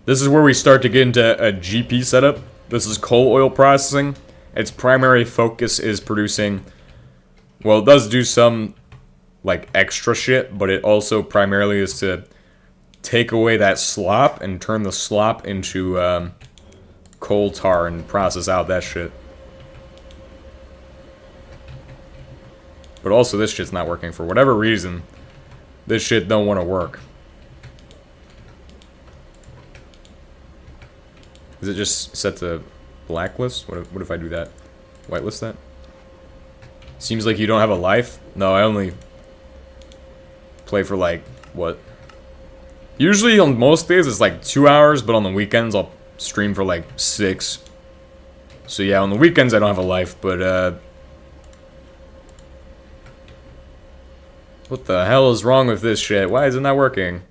This is where we start to get into a GP setup. This is coal oil processing. Its primary focus is producing, well, it does do some, like, extra shit, but it also primarily is to take away that slop and turn the slop into coal tar and process out that shit. But also, this shit's not working for whatever reason. This shit don't want to work. Is it just set to blacklist? What if I do that? Whitelist that? Seems like you don't have a life? No, I only play for like, what? Usually on most days it's like 2 hours, but on the weekends I'll stream for like 6. So yeah, on the weekends I don't have a life, but what the hell is wrong with this shit? Why is it not working?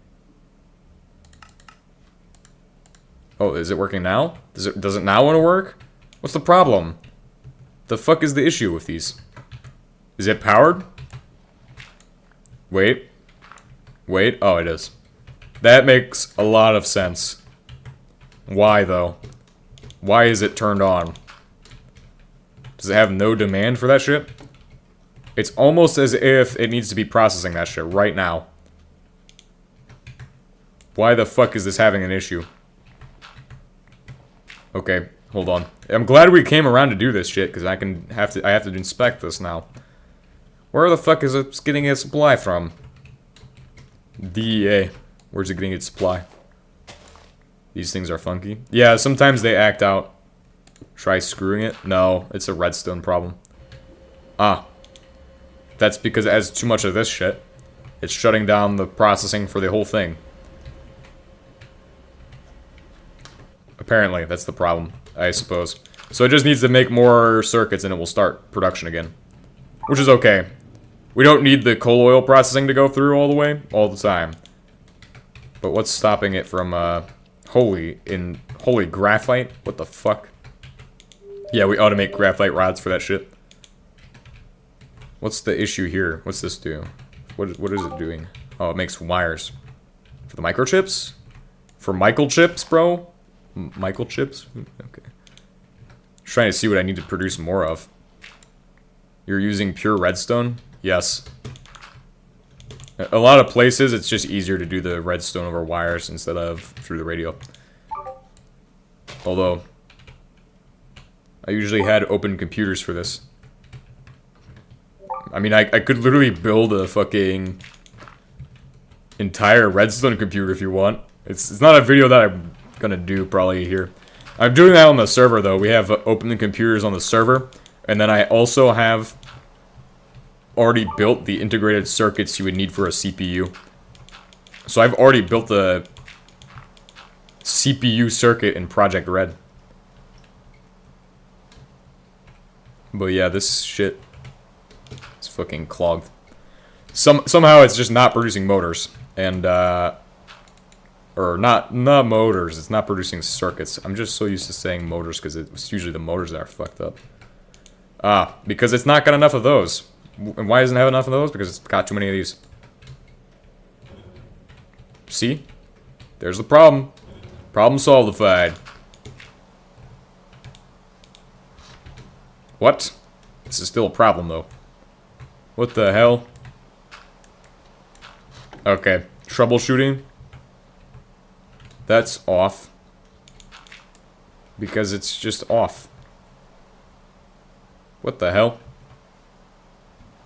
Oh, is it working now? Does it now want to work? What's the problem? The fuck is the issue with these? Is it powered? Wait. Wait. Oh, it is. That makes a lot of sense. Why, though? Why is it turned on? Does it have no demand for that shit? It's almost as if it needs to be processing that shit right now. Why the fuck is this having an issue? Okay, hold on. I'm glad we came around to do this shit, because I have to inspect this now. Where the fuck is it getting its supply from? DEA. Where's it getting its supply? These things are funky. Yeah, sometimes they act out. Try screwing it. No, it's a redstone problem. Ah. That's because it has too much of this shit. It's shutting down the processing for the whole thing. Apparently, that's the problem, I suppose. So it just needs to make more circuits and it will start production again. Which is okay. We don't need the coal oil processing to go through all the way, all the time. But what's stopping it from, holy graphite? What the fuck? Yeah, we automate graphite rods for that shit. What's the issue here? What's this do? What is it doing? Oh, it makes wires. For the microchips? For microchips, bro? Microchips? Okay. Just trying to see what I need to produce more of. You're using pure redstone? Yes. A lot of places, it's just easier to do the redstone over wires instead of through the radio. Although, I usually had open computers for this. I mean, I could literally build a fucking entire redstone computer if you want. It's not a video that I'm gonna do probably here. I'm doing that on the server though. We have open computers on the server, and then I also have already built the integrated circuits you would need for a CPU. So I've already built the CPU circuit in Project Red. But yeah, this shit is fucking clogged. Somehow it's just not producing motors. And, or not motors, it's not producing circuits. I'm just so used to saying motors because it's usually the motors that are fucked up. Because it's not got enough of those. And why doesn't it have enough of those? Because it's got too many of these. See? There's the problem. Problem solvified. What? This is still a problem, though. What the hell? Okay. Troubleshooting. That's off. Because it's just off. What the hell?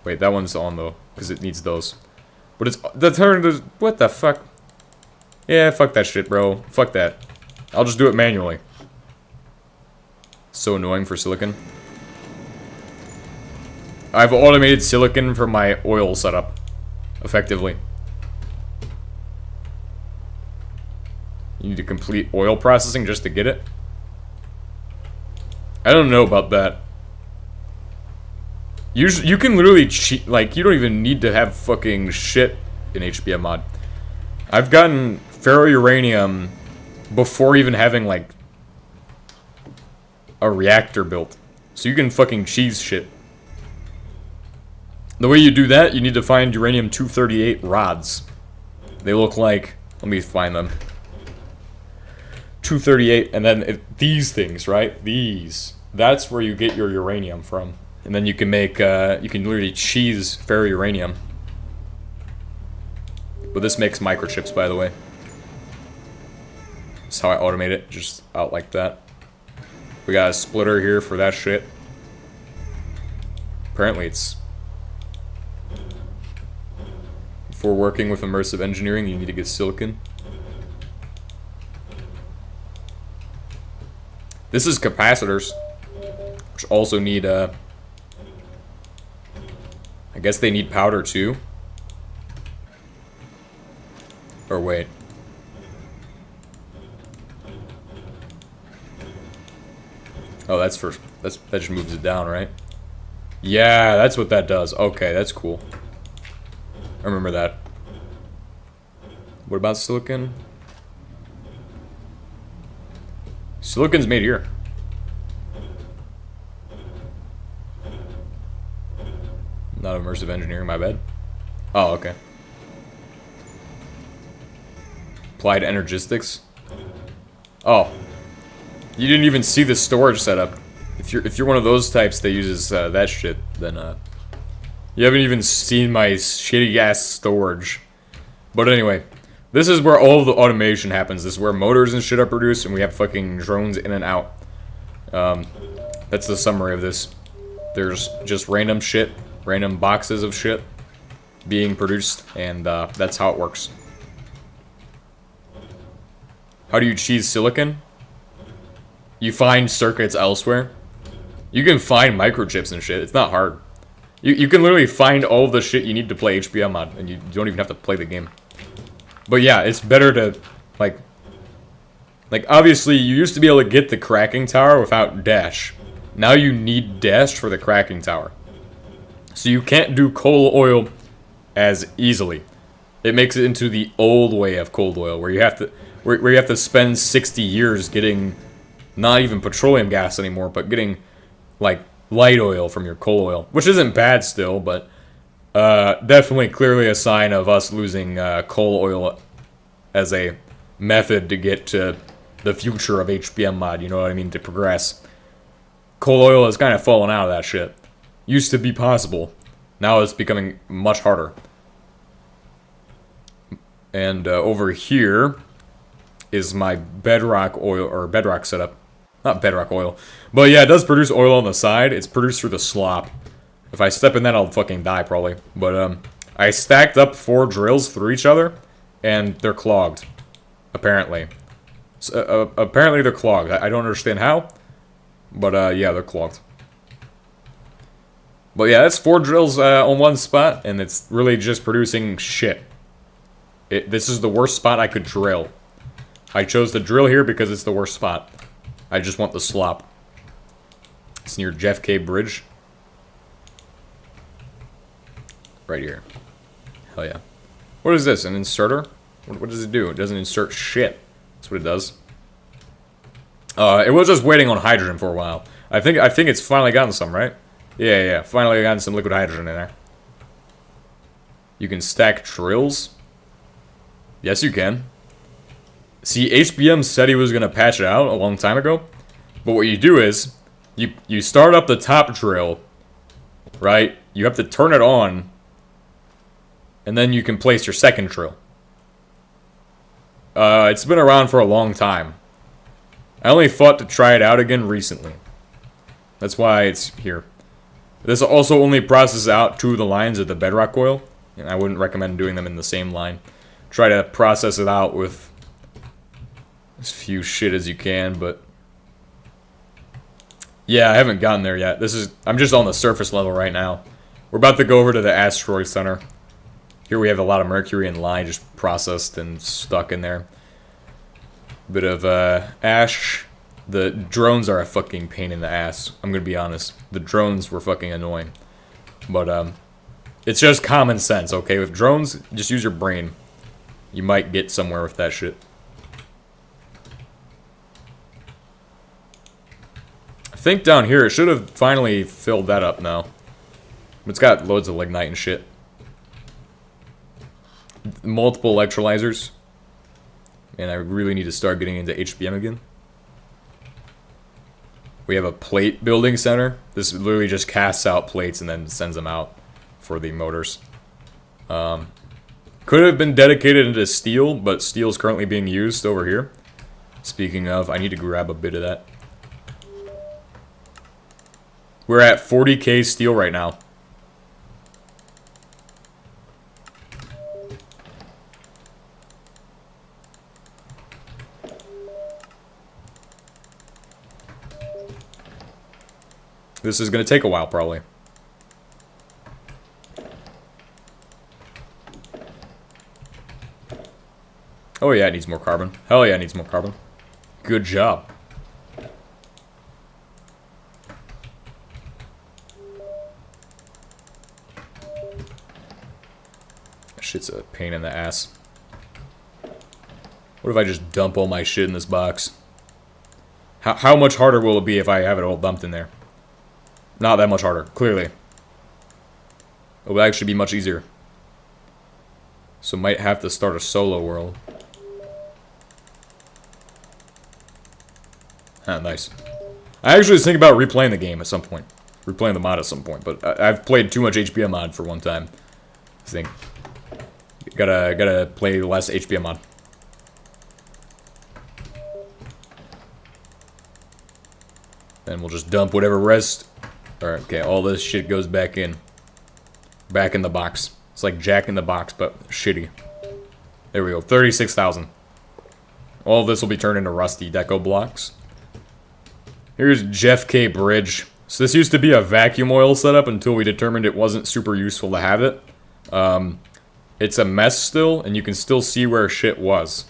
Wait, that one's on, though. Because it needs those. But it's... The turn is... What the fuck? Yeah, fuck that shit, bro. Fuck that. I'll just do it manually. So annoying for silicon. I've automated silicon for my oil setup. Effectively. You need to complete oil processing just to get it? I don't know about that. You can literally cheat, like, you don't even need to have fucking shit in HBM mod. I've gotten ferrouranium before even having, like, a reactor built. So you can fucking cheese shit. The way you do that, you need to find uranium-238 rods. They look like... Let me find them. 238, and then these things, right? These. That's where you get your uranium from. And then you can make, you can literally cheese ferrouranium. But this makes microchips, by the way. That's how I automate it, just out like that. We got a splitter here for that shit. Apparently it's... For working with immersive engineering, you need to get silicon. This is capacitors, which also need, I guess they need powder too. Or wait. Oh, that just moves it down, right? Yeah, that's what that does. Okay, that's cool. I remember that. What about silicon? Silicon's made here. Not immersive engineering, my bad. Oh, okay. Applied energistics. Oh. You didn't even see the storage setup. If you're one of those types that uses that shit, then you haven't even seen my shitty ass storage. But anyway, this is where all of the automation happens. This is where motors and shit are produced, and we have fucking drones in and out. That's the summary of this. There's just random shit, random boxes of shit being produced, and that's how it works. How do you cheese silicon? You find circuits elsewhere. You can find microchips and shit. It's not hard. You can literally find all the shit you need to play HBM mod, and you don't even have to play the game. But yeah, it's better to, like obviously you used to be able to get the cracking tower without dash. Now you need dash for the cracking tower. So you can't do coal oil as easily. It makes it into the old way of cold oil, where you have to spend 60 years getting not even petroleum gas anymore, but getting like light oil from your coal oil, which isn't bad still, but definitely clearly a sign of us losing coal oil as a method to get to the future of HBM mod, you know what I mean, to progress. Coal oil has kind of fallen out of that shit. Used to be possible. Now it's becoming much harder. And over here is my bedrock oil, or bedrock setup. Not bedrock oil. But yeah, it does produce oil on the side. It's produced through the slop. If I step in that, I'll fucking die, probably. But, I stacked up 4 drills through each other, and they're clogged. Apparently. So, apparently they're clogged. I don't understand how, but, yeah, they're clogged. But yeah, that's 4 drills on one spot, and it's really just producing shit. This is the worst spot I could drill. I chose to drill here because it's the worst spot. I just want the slop. It's near Jeff K. Bridge. Right here. Hell yeah. What is this? An inserter? What does it do? It doesn't insert shit. That's what it does. It was just waiting on hydrogen for a while. I think it's finally gotten some, right? Yeah. Finally gotten some liquid hydrogen in there. You can stack drills? Yes, you can. See, HBM said he was going to patch it out a long time ago. But what you do is, you start up the top drill, right? You have to turn it on, and then you can place your second drill. It's been around for a long time. I only thought to try it out again recently. That's why it's here. This also only processes out 2 of the lines of the bedrock oil, and I wouldn't recommend doing them in the same line. Try to process it out with as few shit as you can, but yeah, I haven't gotten there yet. I'm just on the surface level right now. We're about to go over to the asteroid center. Here we have a lot of mercury and lime just processed and stuck in there. Bit of ash. The drones are a fucking pain in the ass. I'm gonna be honest. The drones were fucking annoying. But it's just common sense, okay? With drones, just use your brain. You might get somewhere with that shit. I think down here, it should have finally filled that up now. It's got loads of lignite and shit. Multiple electrolyzers. And I really need to start getting into HBM again. We have a plate building center. This literally just casts out plates and then sends them out for the motors. Could have been dedicated into steel, but steel is currently being used over here. Speaking of, I need to grab a bit of that. We're at 40k steel right now. This is going to take a while, probably. Oh yeah, it needs more carbon. Hell yeah, it needs more carbon. Good job. Shit's a pain in the ass. What if I just dump all my shit in this box? How much harder will it be if I have it all dumped in there? Not that much harder, clearly. It will actually be much easier. So might have to start a solo world. Ah, nice. I actually was thinking about replaying the game at some point. Replaying the mod at some point, but I've played too much HBM mod for one time. I think. Gotta play less HBM mod. And we'll just dump whatever rest. Alright, okay, all this shit goes back in. Back in the box. It's like Jack in the Box, but shitty. There we go, 36,000. All of this will be turned into rusty deco blocks. Here's Jeff K. Bridge. So this used to be a vacuum oil setup until we determined it wasn't super useful to have it. It's a mess still, and you can still see where shit was.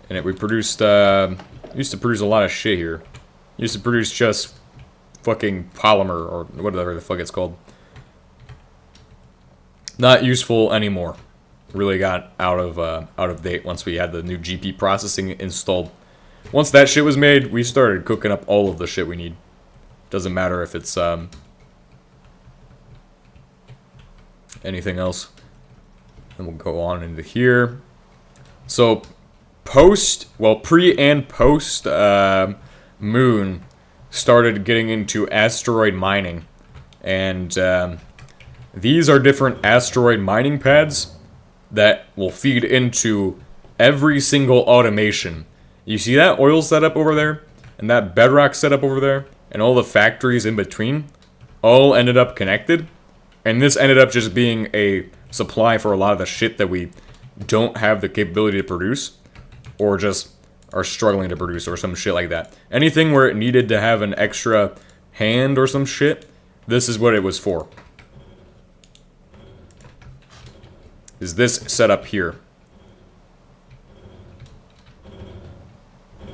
And we produced, used to produce a lot of shit here. Used to produce just fucking polymer, or whatever the fuck it's called. Not useful anymore. Really got out of date once we had the new GP processing installed. Once that shit was made, we started cooking up all of the shit we need. Doesn't matter if it's anything else. And we'll go on into here. So pre and post moon started getting into asteroid mining, and these are different asteroid mining pads that will feed into every single automation. You see that oil setup over there, and that bedrock setup over there, and all the factories in between, all ended up connected, and this ended up just being a supply for a lot of the shit that we don't have the capability to produce, or just are struggling to produce, or some shit like that. Anything where it needed to have an extra hand or some shit, this is what it was for. Is this setup here.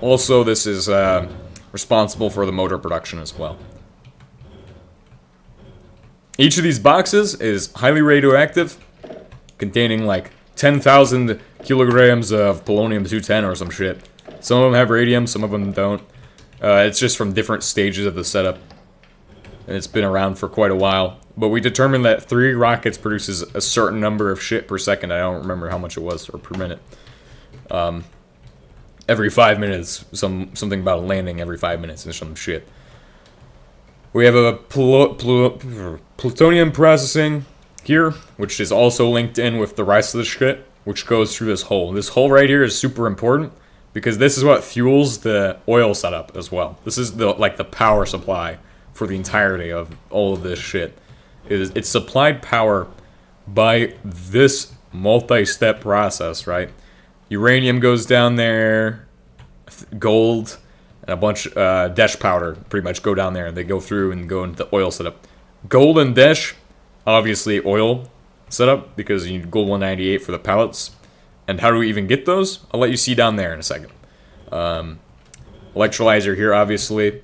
Also, this is responsible for the motor production as well. Each of these boxes is highly radioactive, containing like 10,000 kilograms of polonium-210 or some shit. Some of them have radium, some of them don't. It's just from different stages of the setup. And it's been around for quite a while. But we determined that 3 rockets produces a certain number of shit per second. I don't remember how much it was, or per minute. Every 5 minutes, something about a landing every 5 minutes and some shit. We have a plutonium processing here, which is also linked in with the rest of the shit, which goes through this hole. This hole right here is super important, because this is what fuels the oil setup as well. This is the power supply for the entirety of all of this shit. It's supplied power by this multi-step process, right? Uranium goes down there, gold, and a bunch desh powder pretty much go down there, and they go through and go into the oil setup. Gold and desh, obviously oil setup, because you need gold 198 for the pellets. And how do we even get those? I'll let you see down there in a second. Electrolyzer here, obviously.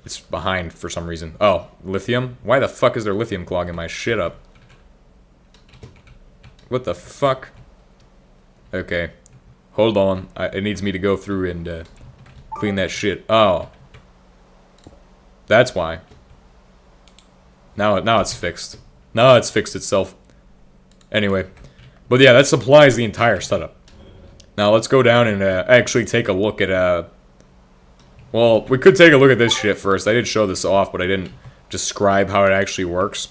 It's behind for some reason. Oh, lithium? Why the fuck is there lithium clogging my shit up? What the fuck? Okay. Hold on. It needs me to go through and clean that shit. Oh. That's why. Now it's fixed. Now it's fixed itself. Anyway. But yeah, that supplies the entire setup. Now let's go down and actually take a look at... Well, we could take a look at this shit first. I did show this off, but I didn't describe how it actually works.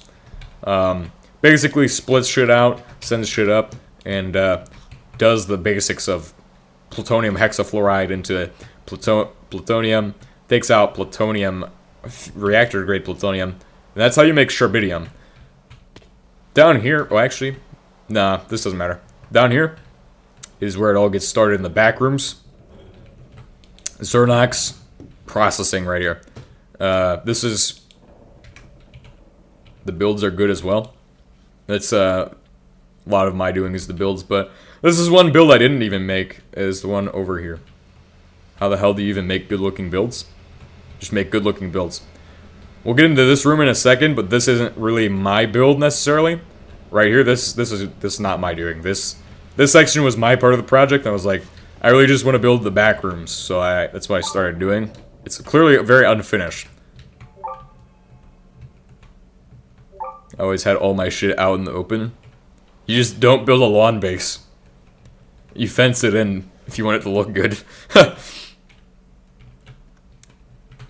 Basically splits shit out, sends shit up, and does the basics of plutonium hexafluoride into plutonium, takes out plutonium, reactor-grade plutonium, and that's how you make sherbidium. Down here, oh actually, nah, this doesn't matter. Down here is where it all gets started in the back rooms. Zernox processing right here. This is... The builds are good as well. That's a lot of my doing is the builds, but this is one build I didn't even make, is the one over here. How the hell do you even make good-looking builds? Just make good-looking builds. We'll get into this room in a second, but this isn't really my build necessarily. Right here, this is not my doing. This section was my part of the project. I was like, I really just want to build the back rooms, so that's what I started doing. It's clearly very unfinished. I always had all my shit out in the open. You just don't build a lawn base. You fence it in if you want it to look good.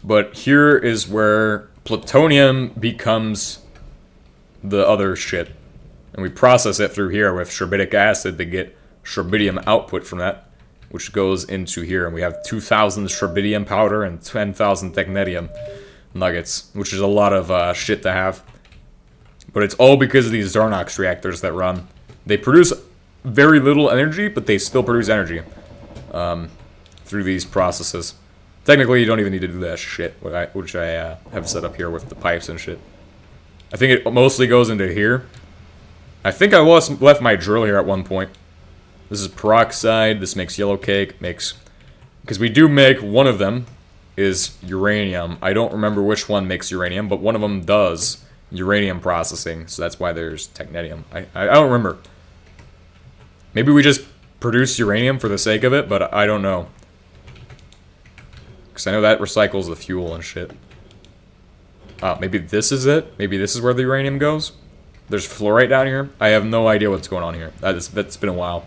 But here is where plutonium becomes the other shit. And we process it through here with sherbidic acid to get sherbidium output from that, which goes into here. And we have 2,000 sherbidium powder and 10,000 technetium nuggets, which is a lot of shit to have. But it's all because of these Zernox reactors that run. They produce very little energy, but they still produce energy through these processes. Technically, you don't even need to do that shit, which I have set up here with the pipes and shit. I think it mostly goes into here. I think I left my drill here at one point. This is peroxide. This makes yellow cake. Because we do make one of them is uranium. I don't remember which one makes uranium, but one of them does uranium processing. So that's why there's technetium. I don't remember. Maybe we just produce uranium for the sake of it, but I don't know. Because I know that recycles the fuel and shit. Oh, maybe this is it? Maybe this is where the uranium goes? There's fluorite down here? I have no idea what's going on here. That's been a while.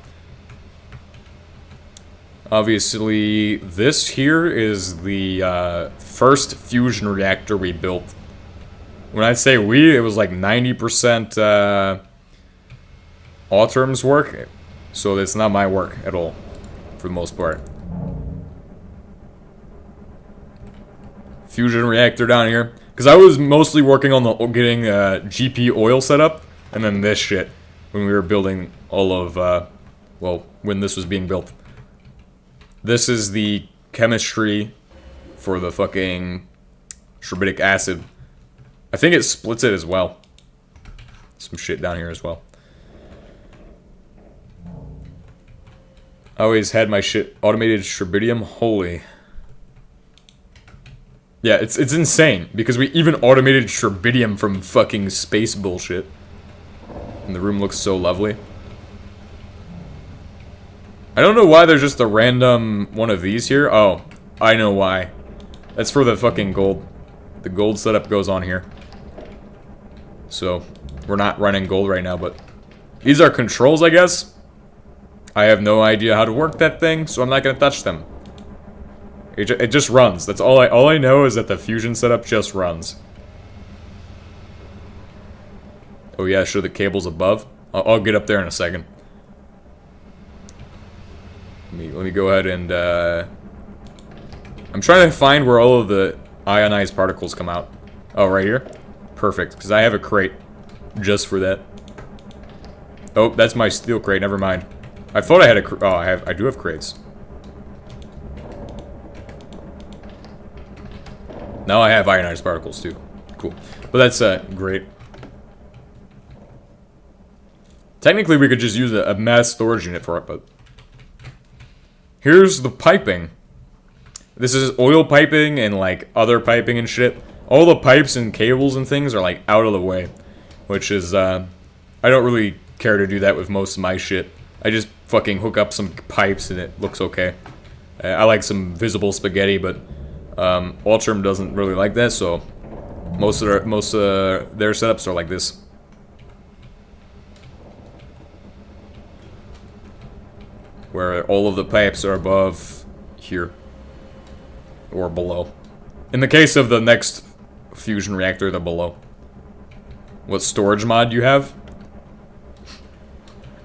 Obviously, this here is the first fusion reactor we built. When I say we, it was like 90% Autumn's work. So it's not my work at all, for the most part. Fusion reactor down here. Because I was mostly working on getting GP oil set up, and then this shit, when we were building all of, well, when this was being built. This is the chemistry for the fucking sherbidic acid. I think it splits it as well. Some shit down here as well. I always had my shit automated sherbidium. Holy. Yeah, it's insane, because we even automated sherbidium from fucking space bullshit. And the room looks so lovely. I don't know why there's just a random one of these here. Oh, I know why. That's for the fucking gold. The gold setup goes on here. So, we're not running gold right now, but these are controls, I guess. I have no idea how to work that thing, so I'm not gonna touch them. It just runs. That's all I know is that the fusion setup just runs. Oh yeah, show the cables above. I'll get up there in a second. Let me go ahead and I'm trying to find where all of the ionized particles come out. Oh, right here? Perfect, because I have a crate just for that. Oh, that's my steel crate, never mind. I thought I had a I do have crates. Now I have ionized particles too. Cool. But that's great. Technically we could just use a mass storage unit for it, but here's the piping. This is oil piping and like other piping and shit. All the pipes and cables and things are like out of the way, which is I don't really care to do that with most of my shit. I just fucking hook up some pipes and it looks okay. I like some visible spaghetti, but Ultram doesn't really like that, so most of their setups are like this. Where all of the pipes are above here. Or below. In the case of the next fusion reactor, they're below. What storage mod you have?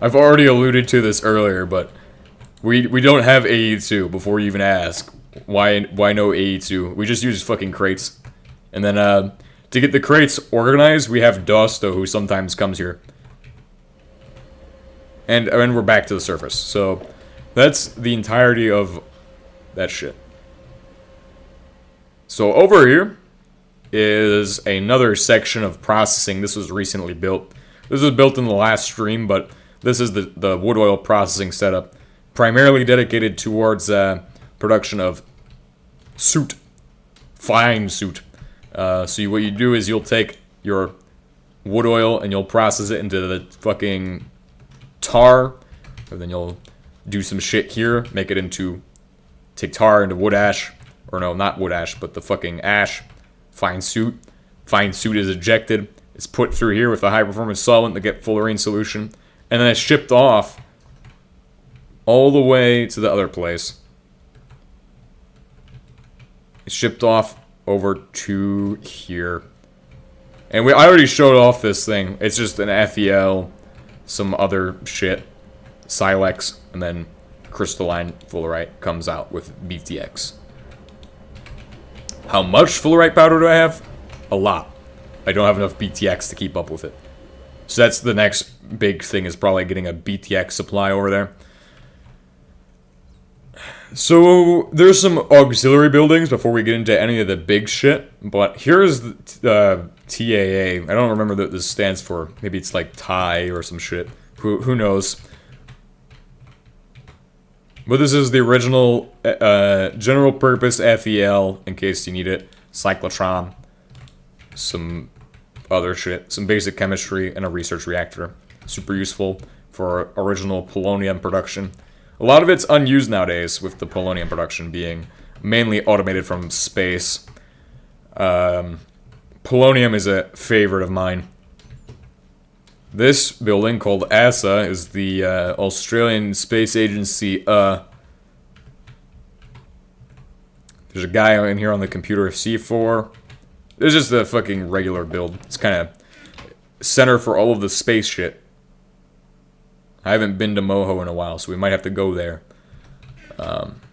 I've already alluded to this earlier, but we don't have AE2 before you even ask. Why no AE2? We just use fucking crates. And then to get the crates organized, we have Dosto, who sometimes comes here. And we're back to the surface. So that's the entirety of that shit. So over here is another section of processing. This was recently built. This was built in the last stream, but this is the wood oil processing setup. Primarily dedicated towards production of soot. Fine soot. So what you do is you'll take your wood oil and you'll process it into the fucking tar. And then you'll do some shit here. Make it into... Take tar into wood ash. Or no, not wood ash, but the fucking ash. Fine soot. Fine soot is ejected. It's put through here with a high-performance solvent to get fullerene solution. And then it's shipped off all the way to the other place. It's shipped off over to here. And I already showed off this thing. It's just an FEL, some other shit, Silex, and then crystalline fullerite comes out with BTX. How much fullerite powder do I have? A lot. I don't have enough BTX to keep up with it. So that's the next big thing, is probably getting a BTX supply over there. So there's some auxiliary buildings before we get into any of the big shit. But here's the TAA. I don't remember what this stands for. Maybe it's like Thai or some shit. Who knows? But this is the original general purpose FEL, in case you need it. Cyclotron. Some other shit. Some basic chemistry and a research reactor. Super useful for original polonium production. A lot of it's unused nowadays, with the polonium production being mainly automated from space. Polonium is a favorite of mine. This building, called ASA, is the Australian Space Agency. There's a guy in here on the computer, C4. It's just a fucking regular build. It's kind of center for all of the space shit. I haven't been to Moho in a while, so we might have to go there.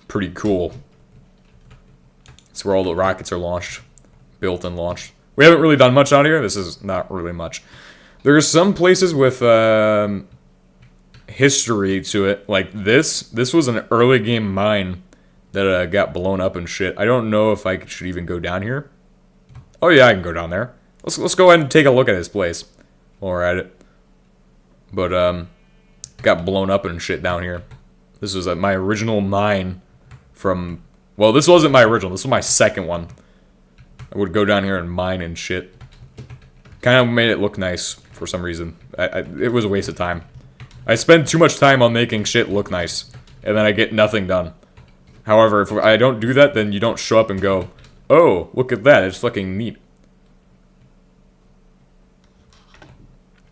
Pretty cool. It's where all the rockets are launched. Built and launched. We haven't really done much out here. This is not really much. There's some places with history to it. Like this. This was an early game mine that got blown up and shit. I don't know if I should even go down here. Oh yeah, I can go down there. Let's go ahead and take a look at this place while we're at it. But got blown up and shit down here. This was my original mine from... Well, this wasn't my original. This was my second one. I would go down here and mine and shit. Kind of made it look nice for some reason. It was a waste of time. I spend too much time on making shit look nice, and then I get nothing done. However, if I don't do that, then you don't show up and go, oh, look at that, it's fucking neat.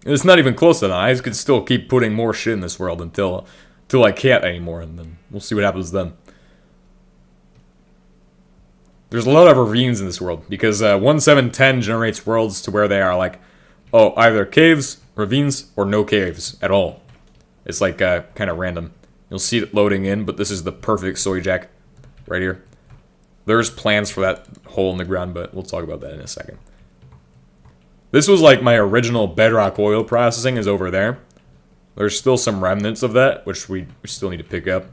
It's not even close to that. I could still keep putting more shit in this world until I can't anymore, and then we'll see what happens then. There's a lot of ravines in this world, because 1710 generates worlds to where they are like, oh, either caves, ravines, or no caves at all. It's like kind of random. You'll see it loading in, but this is the perfect soy jack right here. There's plans for that hole in the ground, but we'll talk about that in a second. This was like my original bedrock oil processing is over there. There's still some remnants of that, which we still need to pick up.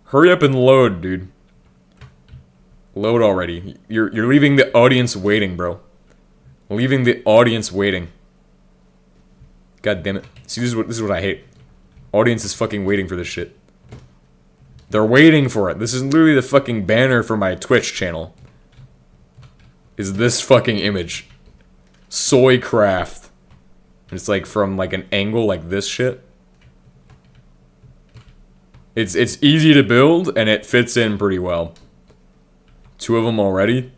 Hurry up and load, dude. Load already. You're leaving the audience waiting, bro. Leaving the audience waiting. God damn it. See, this is what I hate. Audience is fucking waiting for this shit. They're waiting for it. This is literally the fucking banner for my Twitch channel. Is this fucking image. Soycraft. It's like from like an angle like this shit. It's easy to build and it fits in pretty well. 2 of them already.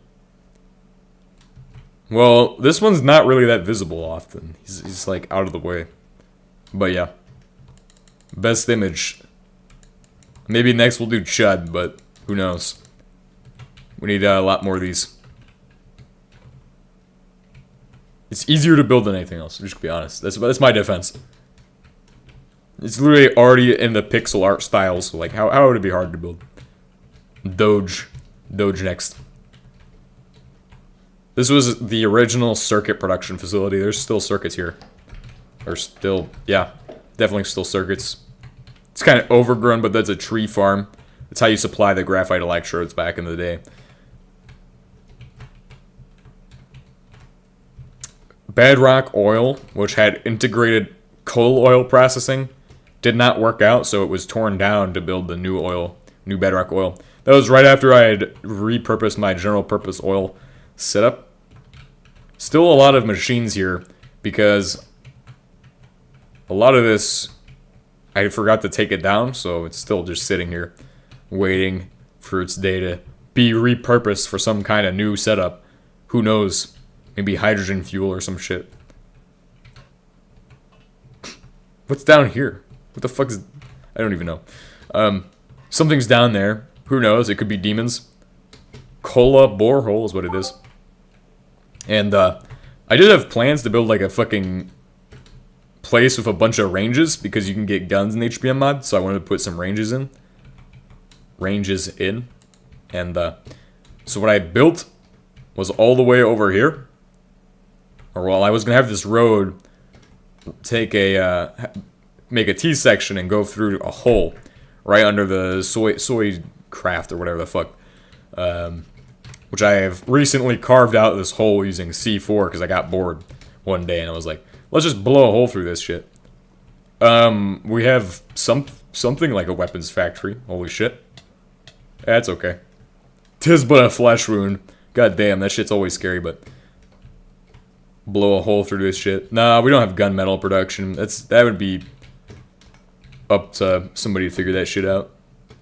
Well, this one's not really that visible often. He's like out of the way. But yeah. Best image. Maybe next we'll do Chud, but who knows. We need a lot more of these. It's easier to build than anything else, just to be honest. That's my defense. It's literally already in the pixel art style, so like, how would it be hard to build? Doge next. This was the original circuit production facility. There's still circuits here. Or still, yeah, definitely still circuits. It's kind of overgrown, but that's a tree farm. That's how you supply the graphite electrodes back in the day. Bedrock oil, which had integrated coal oil processing, did not work out, so it was torn down to build the new bedrock oil. That was right after I had repurposed my general purpose oil setup. Still a lot of machines here, because a lot of this, I forgot to take it down, so it's still just sitting here, waiting for its day to be repurposed for some kind of new setup. Who knows? Maybe hydrogen fuel or some shit. What's down here? What the fuck is... I don't even know. Something's down there. Who knows? It could be demons. Cola borehole is what it is. And I did have plans to build like a fucking place with a bunch of ranges, because you can get guns in the HBM mod, so I wanted to put some ranges in. And so what I built was all the way over here. Or well, I was gonna have this road take make a T-section and go through a hole right under the soy craft or whatever the fuck, which I have recently carved out this hole using C4 because I got bored one day and I was like, let's just blow a hole through this shit. We have something like a weapons factory. Holy shit. That's okay. 'Tis but a flesh wound. God damn, that shit's always scary, but blow a hole through this shit. Nah, we don't have gunmetal production. That would be up to somebody to figure that shit out.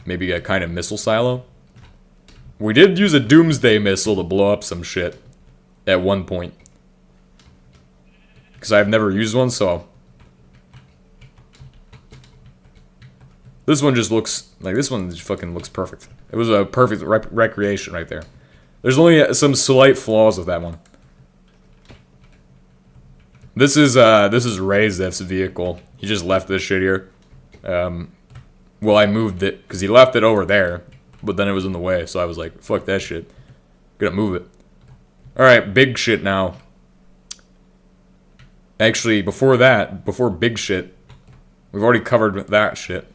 Maybe a kind of missile silo. We did use a doomsday missile to blow up some shit at one point. Because I've never used one, so... This one just looks... Like, this one just fucking looks perfect. It was a perfect recreation right there. There's only some slight flaws with that one. This is Ray's vehicle. He just left this shit here. Well, I moved it, because he left it over there, but then it was in the way, so I was like, fuck that shit. Gonna move it. Alright, big shit now. Actually, before big shit, we've already covered that shit.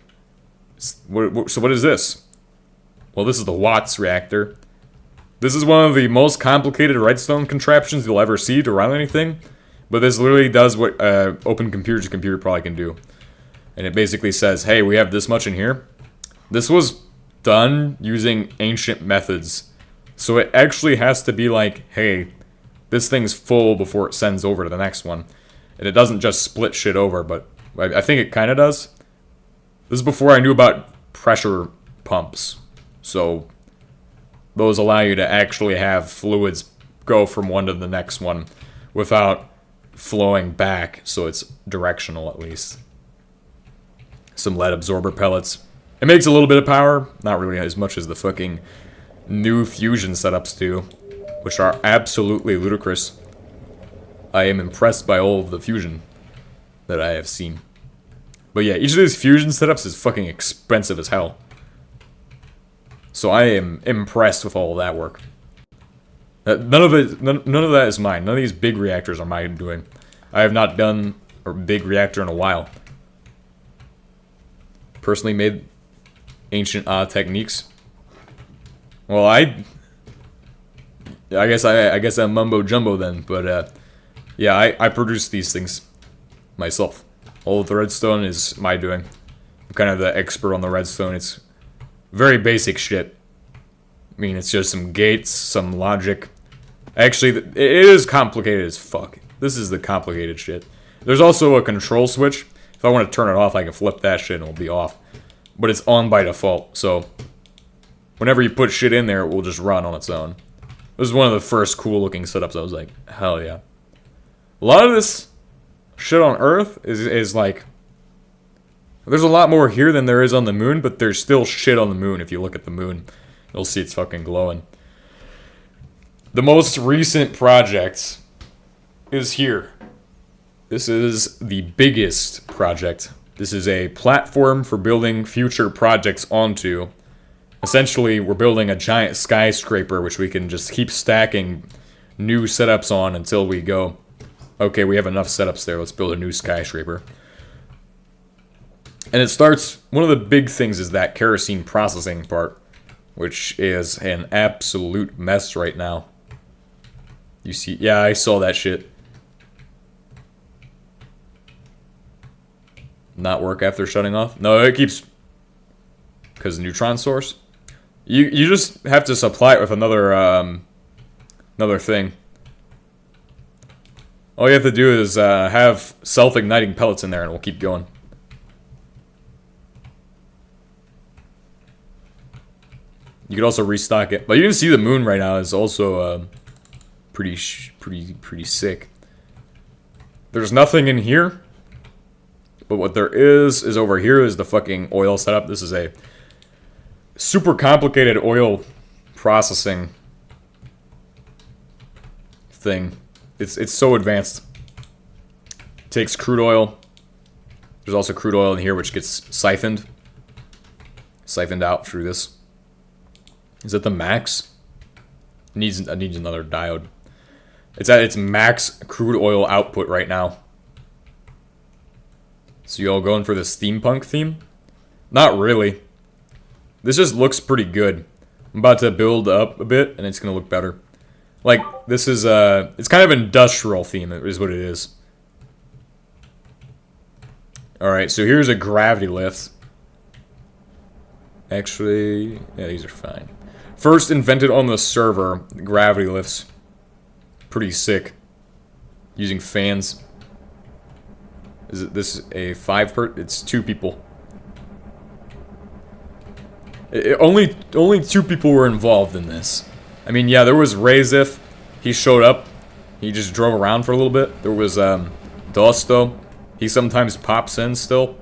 So what is this? Well, this is the Watts reactor. This is one of the most complicated redstone contraptions you'll ever see to run anything. But this literally does what open computer to computer probably can do. And it basically says, hey, we have this much in here. This was done using ancient methods. So it actually has to be like, hey, this thing's full before it sends over to the next one. And it doesn't just split shit over, but I think it kind of does. This is before I knew about pressure pumps. So those allow you to actually have fluids go from one to the next one without flowing back, so it's directional at least. Some lead absorber pellets. It makes a little bit of power, not really as much as the fucking new fusion setups do, which are absolutely ludicrous. I am impressed by all of the fusion that I have seen. But yeah, each of these fusion setups is fucking expensive as hell. So I am impressed with all of that work. None of that is mine. None of these big reactors are mine doing. I have not done a big reactor in a while. Personally made ancient techniques. Well, I guess I'm mumbo jumbo then, but yeah, I produce these things myself. All of the redstone is my doing. I'm kind of the expert on the redstone. It's very basic shit. I mean, it's just some gates, some logic. Actually, it is complicated as fuck. This is the complicated shit. There's also a control switch. If I want to turn it off, I can flip that shit and it'll be off. But it's on by default, so whenever you put shit in there, it will just run on its own. This is one of the first cool looking setups. I was like, hell yeah. A lot of this shit on Earth is like, there's a lot more here than there is on the moon, but there's still shit on the moon. If you look at the moon, you'll see it's fucking glowing. The most recent project is here. This is the biggest project. This is a platform for building future projects onto. Essentially, we're building a giant skyscraper which we can just keep stacking new setups on until we go, okay, we have enough setups there, let's build a new skyscraper. And it starts, one of the big things is that kerosene processing part, which is an absolute mess right now. You see, yeah, I saw that shit. Not work after shutting off? No, it keeps, because neutron source. You just have to supply it with another another thing. All you have to do is have self-igniting pellets in there, and we'll keep going. You could also restock it, but you can see the moon right now is also pretty sick. There's nothing in here. But what there is over here is the fucking oil setup. This is a super complicated oil processing thing. It's so advanced. It takes crude oil. There's also crude oil in here which gets siphoned out through this. Is that the max? It needs another diode. It's at its max crude oil output right now. So you all going for the steampunk theme? Not really. This just looks pretty good. I'm about to build up a bit, and it's going to look better. Like, this is, it's kind of industrial theme, is what it is. Alright, so here's a gravity lift. Actually, yeah, these are fine. First invented on the server, gravity lifts. Pretty sick. Using fans. Is this a 5-person? It's 2 people. Only 2 people were involved in this. I mean, yeah, there was Razif. He showed up. He just drove around for a little bit. There was Dosto. He sometimes pops in still,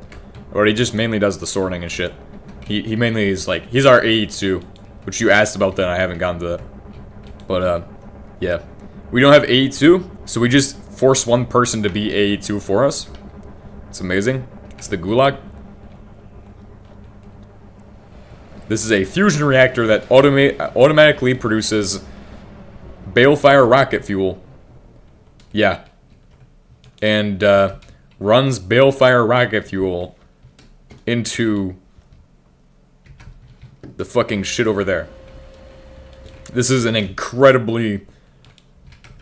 or he just mainly does the sorting and shit. He mainly is like, he's our AE2, which you asked about that. I haven't gotten to that, but yeah, we don't have AE2, so we just force one person to be AE2 for us. It's amazing. It's the gulag. This is a fusion reactor that automatically produces balefire rocket fuel. Yeah. And runs balefire rocket fuel into the fucking shit over there. This is an incredibly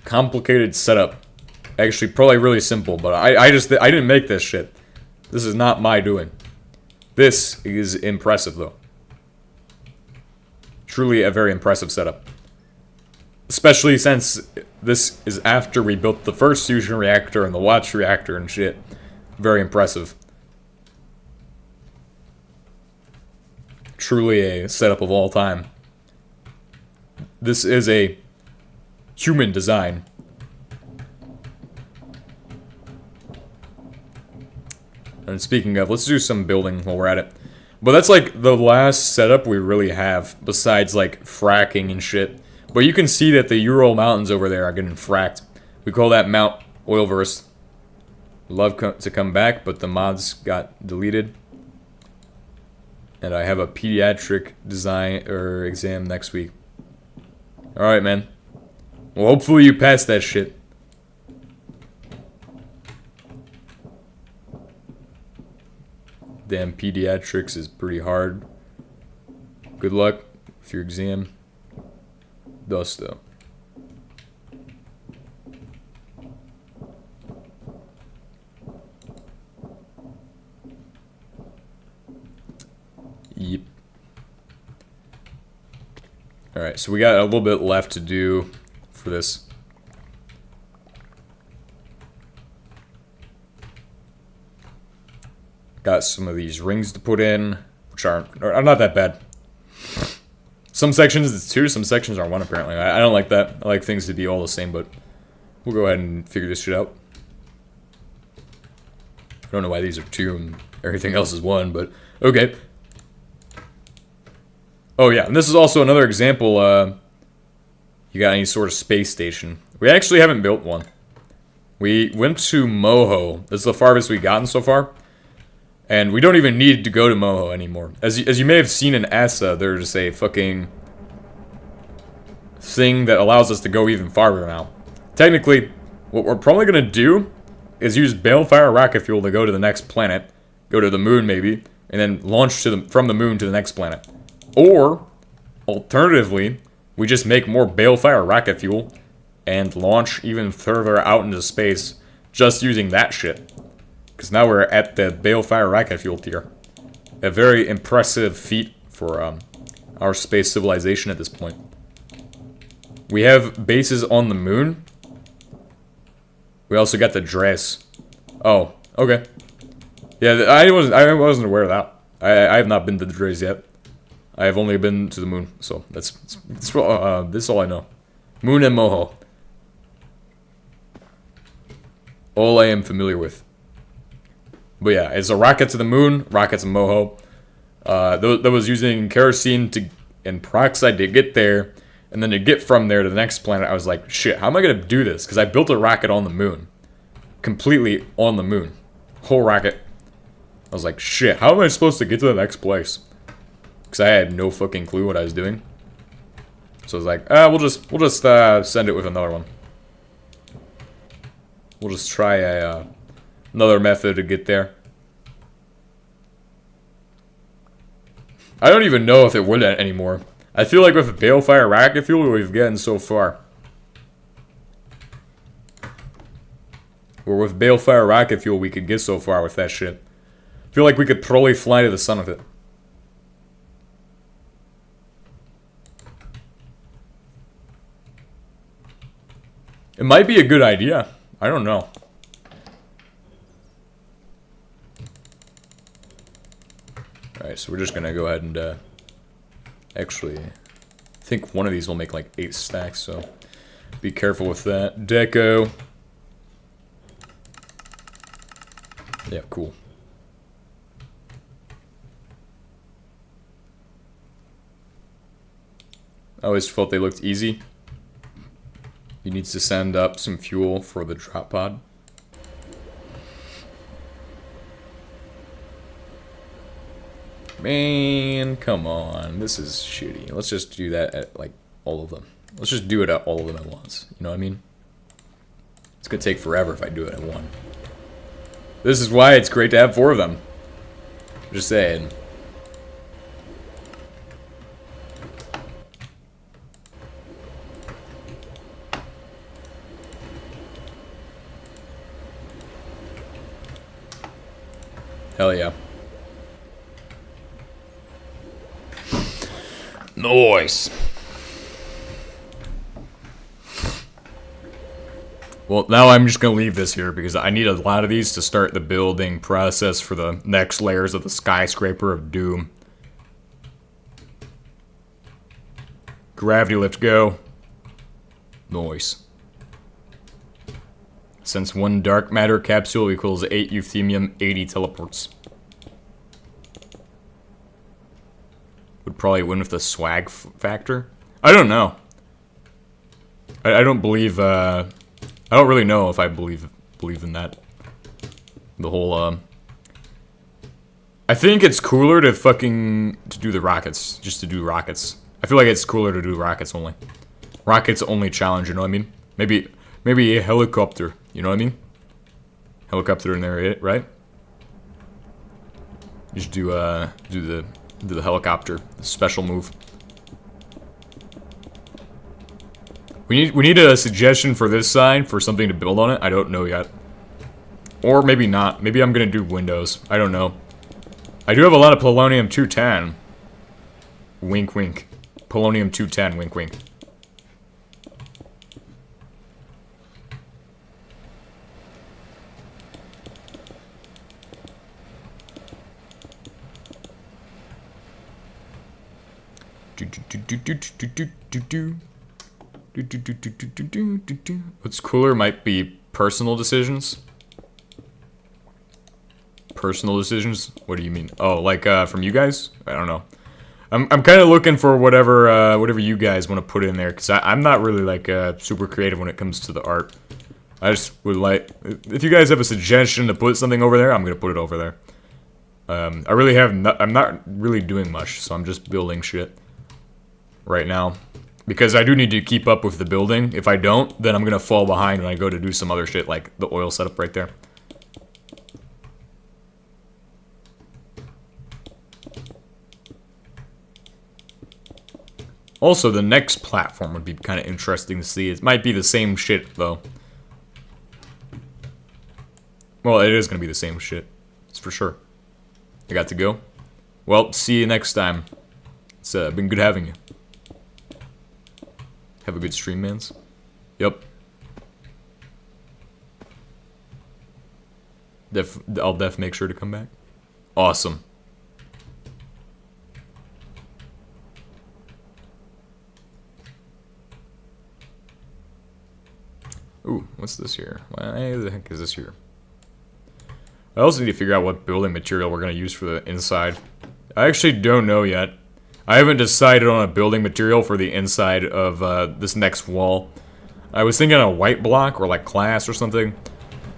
complicated setup. Actually, probably really simple, but I didn't make this shit. This is not my doing. This is impressive, though. Truly a very impressive setup. Especially since this is after we built the first fusion reactor and the watch reactor and shit. Very impressive. Truly a setup of all time. This is a human design. And speaking of, let's do some building while we're at it. But that's like the last setup we really have, besides like fracking and shit. But you can see that the Ural Mountains over there are getting fracked. We call that Mount Oilverse. Love to come back, but the mods got deleted. And I have a pediatric design or exam next week. Alright, man. Well, hopefully you pass that shit. Damn, pediatrics is pretty hard. Good luck with your exam. Dusto. Yep. Alright, so we got a little bit left to do for this. Got some of these rings to put in, which are not that bad. Some sections it's 2, some sections are 1 apparently. I don't like that. I like things to be all the same, but we'll go ahead and figure this shit out. I don't know why these are 2 and everything else is 1, but okay. Oh yeah, and this is also another example, you got any sort of space station. We actually haven't built one. We went to Moho. This is the farthest we've gotten so far. And we don't even need to go to Moho anymore. As you may have seen in Asa, there's a fucking thing that allows us to go even farther now. Technically, what we're probably going to do is use balefire rocket fuel to go to the next planet. Go to the moon, maybe. And then launch from the moon to the next planet. Or, alternatively, we just make more balefire rocket fuel and launch even further out into space just using that shit. Because now we're at the balefire rocket fuel tier. A very impressive feat for our space civilization at this point. We have bases on the moon. We also got the dress. Oh, okay. Yeah, I wasn't aware of that. I have not been to the dress yet. I have only been to the moon, so that's all I know. Moon and Moho. All I am familiar with. But yeah, it's a rocket to the moon, rocket to Moho. That was using kerosene and peroxide to get there, and then to get from there to the next planet, I was like, shit, how am I gonna do this? Because I built a rocket on the moon. Completely on the moon. Whole rocket. I was like, shit, how am I supposed to get to the next place? Because I had no fucking clue what I was doing. So I was like, we'll just send it with another one. We'll just try another method to get there. I don't even know if it would anymore. I feel like with balefire rocket fuel, we've gotten so far. Or with balefire rocket fuel, we could get so far with that shit. I feel like we could probably fly to the sun with it. It might be a good idea. I don't know. Alright, so we're just gonna go ahead and, actually, I think one of these will make like 8 stacks, so be careful with that. Deco. Yeah, cool. I always felt they looked easy. He needs to send up some fuel for the drop pod. Man, come on. This is shitty. Let's just do that at, like, all of them. Let's just do it at all of them at once. You know what I mean? It's gonna take forever if I do it at one. This is why it's great to have 4 of them. Just saying. Hell yeah. Nice. Well, now I'm just gonna leave this here because I need a lot of these to start the building process for the next layers of the skyscraper of doom. Gravity lift go. Nice. Since 1 dark matter capsule equals 8 euthemium, 80 teleports. Would probably win with the swag factor. I don't know. I don't believe, I don't really know if I believe in that. The whole, I think it's cooler to do the rockets. Just to do rockets. I feel like it's cooler to do rockets only. Rockets only challenge, you know what I mean? Maybe a helicopter, you know what I mean? Helicopter in there, right? Just do the helicopter, the special move. We need a suggestion for this side for something to build on it. I don't know yet. Or maybe not. Maybe I'm gonna do windows. I don't know. I do have a lot of polonium-210. Wink wink. Polonium-210, wink wink. What's cooler might be personal decisions. Personal decisions? What do you mean? Oh, like from you guys? I don't know. I'm kind of looking for whatever whatever you guys want to put in there, because I'm not really like super creative when it comes to the art. I just would like, if you guys have a suggestion to put something over there, I'm gonna put it over there. I really have I'm not really doing much, so I'm just building shit right now, because I do need to keep up with the building. If I don't, then I'm gonna fall behind when I go to do some other shit, like the oil setup right there. Also, the next platform would be kind of interesting to see. It might be the same shit, though. Well, it is going to be the same shit. It's for sure. I got to go. Well, see you next time. It's been good having you. Have a good stream, mans. Yep. I'll make sure to come back. Awesome. Ooh, what's this here? Why the heck is this here? I also need to figure out what building material we're going to use for the inside. I actually don't know yet. I haven't decided on a building material for the inside of this next wall. I was thinking a white block or like glass or something,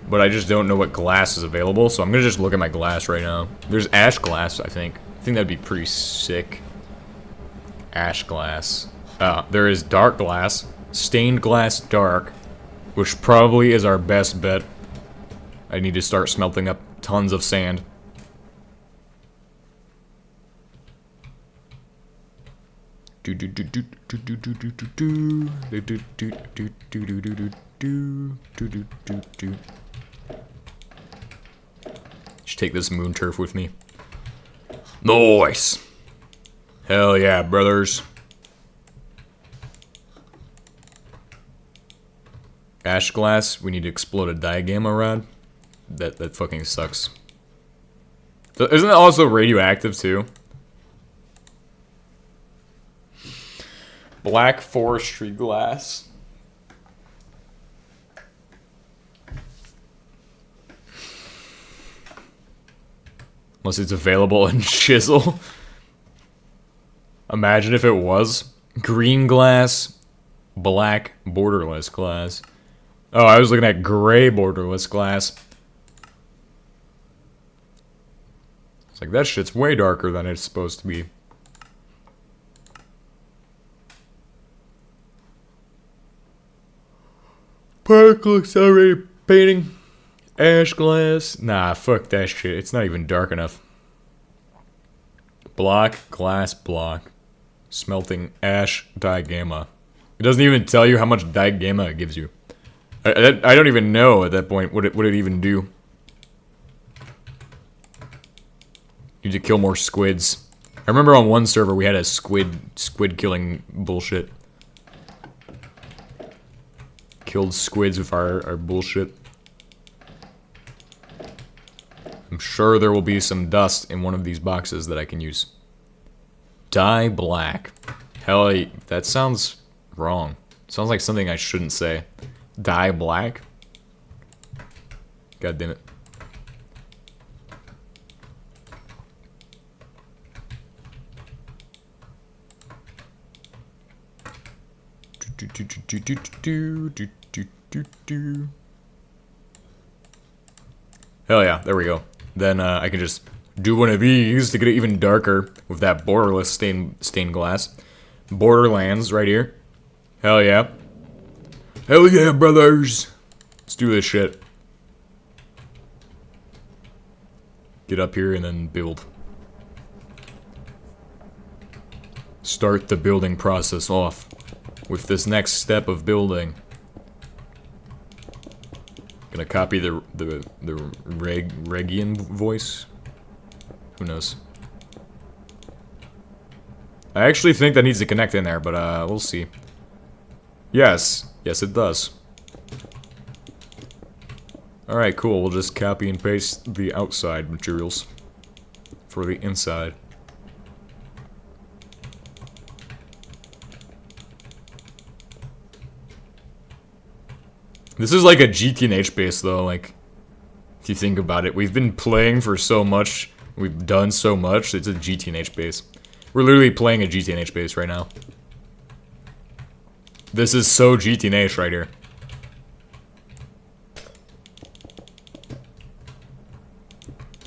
but I just don't know what glass is available, so I'm going to just look at my glass right now. There's ash glass, I think. I think that'd be pretty sick. Ash glass. There is dark glass. Stained glass dark, which probably is our best bet. I need to start smelting up tons of sand. Just take this moon turf with me. Nice. Hell yeah, brothers. Ash glass, we need to explode a digamma rod. That fucking sucks. So, isn't it also radioactive too? Black forestry glass. Unless it's available in chisel. Imagine if it was. Green glass, black borderless glass. Oh, I was looking at gray borderless glass. It's like, that shit's way darker than it's supposed to be. Particle accelerated painting. Ash glass. Nah, fuck that shit. It's not even dark enough. Block, glass block. Smelting ash digamma. It doesn't even tell you how much digamma it gives you. I don't even know at that point what it even do. Need to kill more squids. I remember on one server we had a squid killing bullshit. Killed squids with our bullshit. I'm sure there will be some dust in one of these boxes that I can use. Dye black. Hell, that sounds wrong. Sounds like something I shouldn't say. Dye black? God damn it. Hell yeah, there we go. Then I can just do one of these to get it even darker with that borderless stained glass. Borderlands right here. Hell yeah. Hell yeah, brothers. Let's do this shit. Get up here and then build. Start the building process off with this next step of building. Gonna copy the Regian voice. Who knows? I actually think that needs to connect in there, but we'll see. Yes, yes it does. Alright, cool. We'll just copy and paste the outside materials for the inside. This is like a GTNH base, though, like, if you think about it. We've been playing for so much, we've done so much, it's a GTNH base. We're literally playing a GTNH base right now. This is so GTNH right here.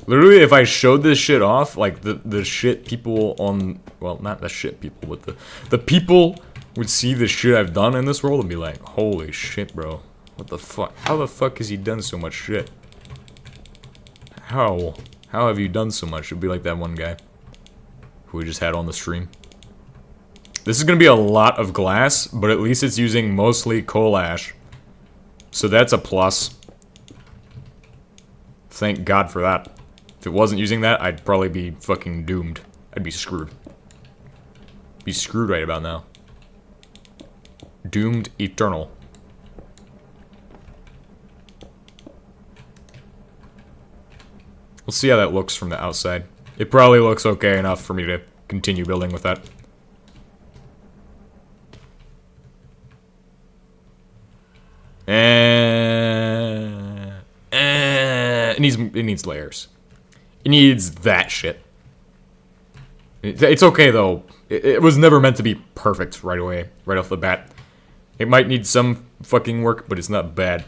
Literally, if I showed this shit off, like, the shit people on... Well, not the shit people, but the people would see the shit I've done in this world and be like, holy shit, bro. What the fuck? How the fuck has he done so much shit? How? How have you done so much? It'd be like that one guy who we just had on the stream. This is gonna be a lot of glass, but at least it's using mostly coal ash. So that's a plus. Thank God for that. If it wasn't using that, I'd probably be fucking doomed. I'd be screwed. Be screwed right about now. Doomed eternal. We'll see how that looks from the outside. It probably looks okay enough for me to continue building with that. It needs layers. It needs that shit. It's okay though. It was never meant to be perfect right away, right off the bat. It might need some fucking work, but it's not bad.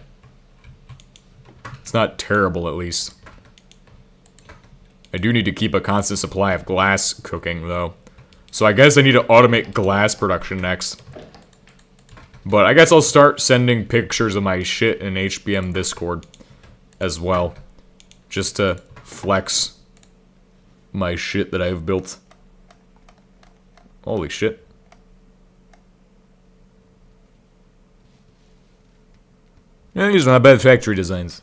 It's not terrible, at least. I do need to keep a constant supply of glass cooking, though. So I guess I need to automate glass production next. But I guess I'll start sending pictures of my shit in HBM Discord as well. Just to flex my shit that I've built. Holy shit. Yeah, these are not bad factory designs.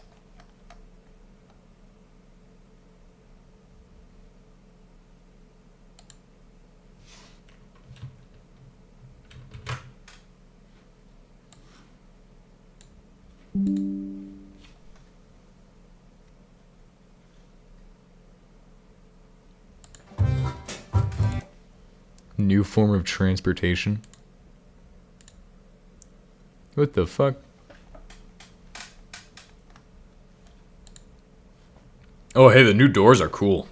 New form of transportation? What the fuck? Oh, hey, the new doors are cool.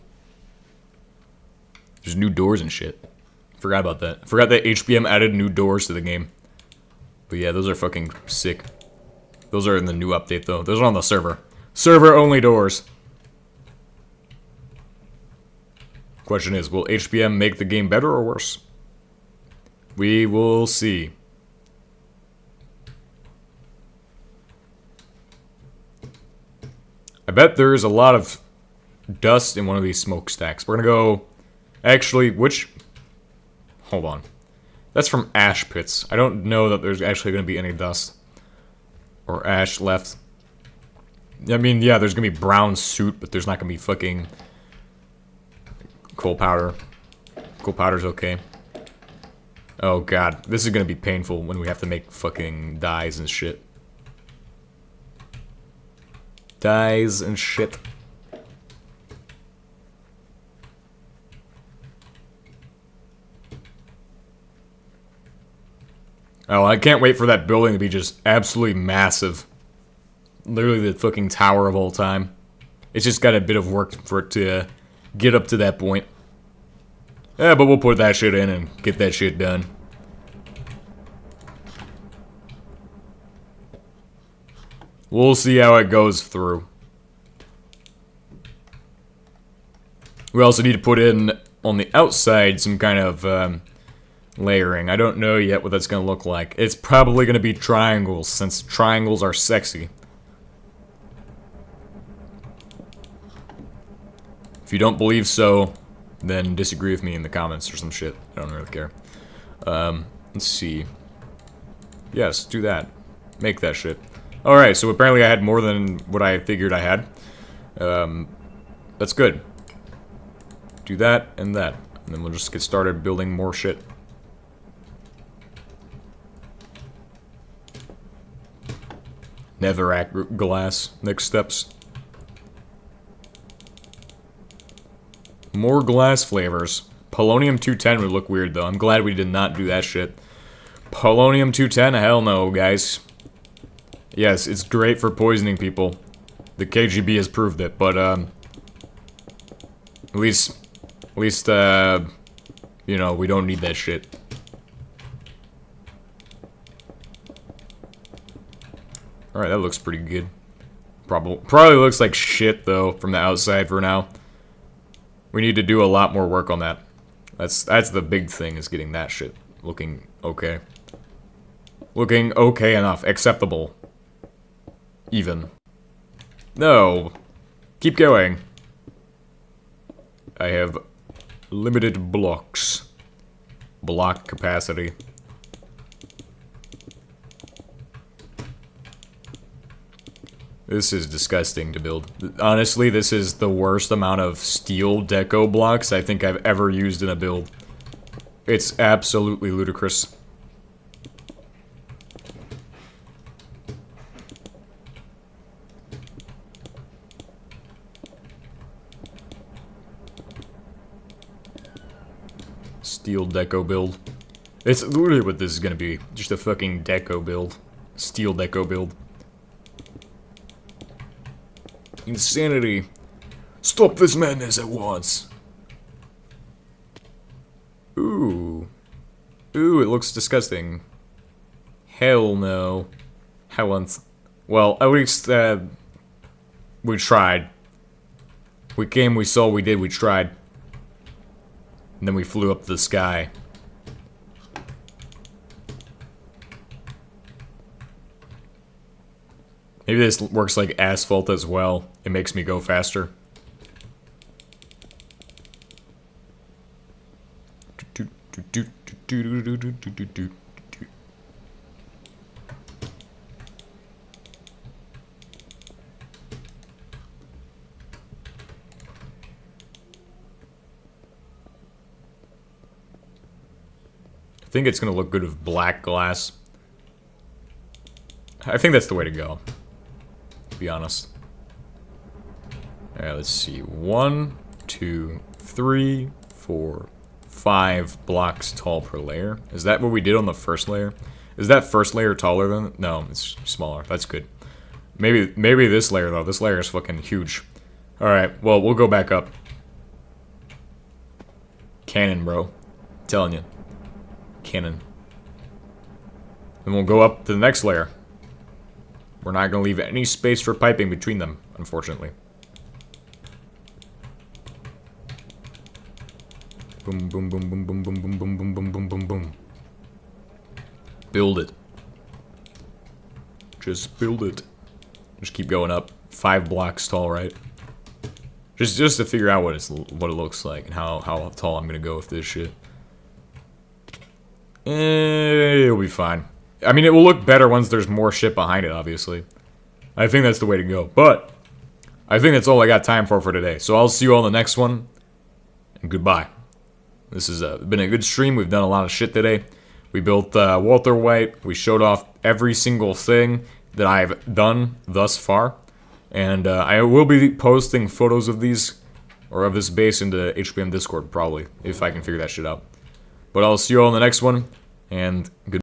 There's new doors and shit. Forgot about that. Forgot that HBM added new doors to the game. But yeah, those are fucking sick. Those are in the new update, though. Those are on the server. Server-only doors. Question is, will HBM make the game better or worse? We will see. I bet there's a lot of dust in one of these smokestacks. We're gonna go... Actually, which... Hold on. That's from ash pits. I don't know that there's actually gonna be any dust. Or ash left. I mean, yeah, there's gonna be brown soot, but there's not gonna be fucking... coal powder. Coal powder's okay. Oh god, this is gonna be painful when we have to make fucking dyes and shit. Dyes and shit. Oh, I can't wait for that building to be just absolutely massive. Literally the fucking tower of all time. It's just got a bit of work for it to get up to that point. Yeah, but we'll put that shit in and get that shit done. We'll see how it goes through. We also need to put in, on the outside, some kind of layering. I don't know yet what that's going to look like. It's probably going to be triangles, since triangles are sexy. If you don't believe so, then disagree with me in the comments or some shit. I don't really care. Let's see. Yes, do that. Make that shit. Alright, so apparently I had more than what I figured I had. That's good. Do that and that. And then we'll just get started building more shit. Netherrack glass. Next steps. More glass flavors. Polonium 210 would look weird, though. I'm glad we did not do that shit. Polonium 210? Hell no, guys. Yes, it's great for poisoning people. The KGB has proved it, but, at least, you know, we don't need that shit. Alright, that looks pretty good. Probably looks like shit, though, from the outside for now. We need to do a lot more work on that. That's the big thing, is getting that shit looking okay. Looking okay enough. Acceptable. Even. No. Keep going. I have limited blocks. Block capacity. This is disgusting to build. Honestly, this is the worst amount of steel deco blocks I think I've ever used in a build. It's absolutely ludicrous. Steel deco build. It's literally what this is gonna be. Just a fucking deco build. Steel deco build. Insanity. Stop this madness at once. Ooh. Ooh, it looks disgusting. Hell no. Well, at least, we tried. We came, we saw, we did, we tried. And then we flew up to the sky. Maybe this works like asphalt as well. It makes me go faster. I think it's gonna look good with black glass. I think that's the way to go, to be honest. Alright, let's see. 1, 2, 3, 4, 5 blocks tall per layer. Is that what we did on the first layer? Is that first layer taller than? No, it's smaller. That's good. Maybe this layer, though. This layer is fucking huge. Alright, well, we'll go back up. Cannon, bro. I'm telling you. Cannon. Then we'll go up to the next layer. We're not going to leave any space for piping between them, unfortunately. Boom, boom, boom, boom, boom, boom, boom, boom, boom, boom, boom, boom, boom. Build it. Just build it. Just keep going up. 5 blocks tall, right? Just to figure out what it looks like and how tall I'm gonna go with this shit. It'll be fine. I mean, it will look better once there's more shit behind it, obviously. I think that's the way to go. But I think that's all I got time for today. So I'll see you all in the next one. And goodbye. This has been a good stream. We've done a lot of shit today. We built Walter White. We showed off every single thing that I've done thus far. And I will be posting photos of these, or of this base, into HBM Discord, probably, if I can figure that shit out. But I'll see you all in the next one, and good.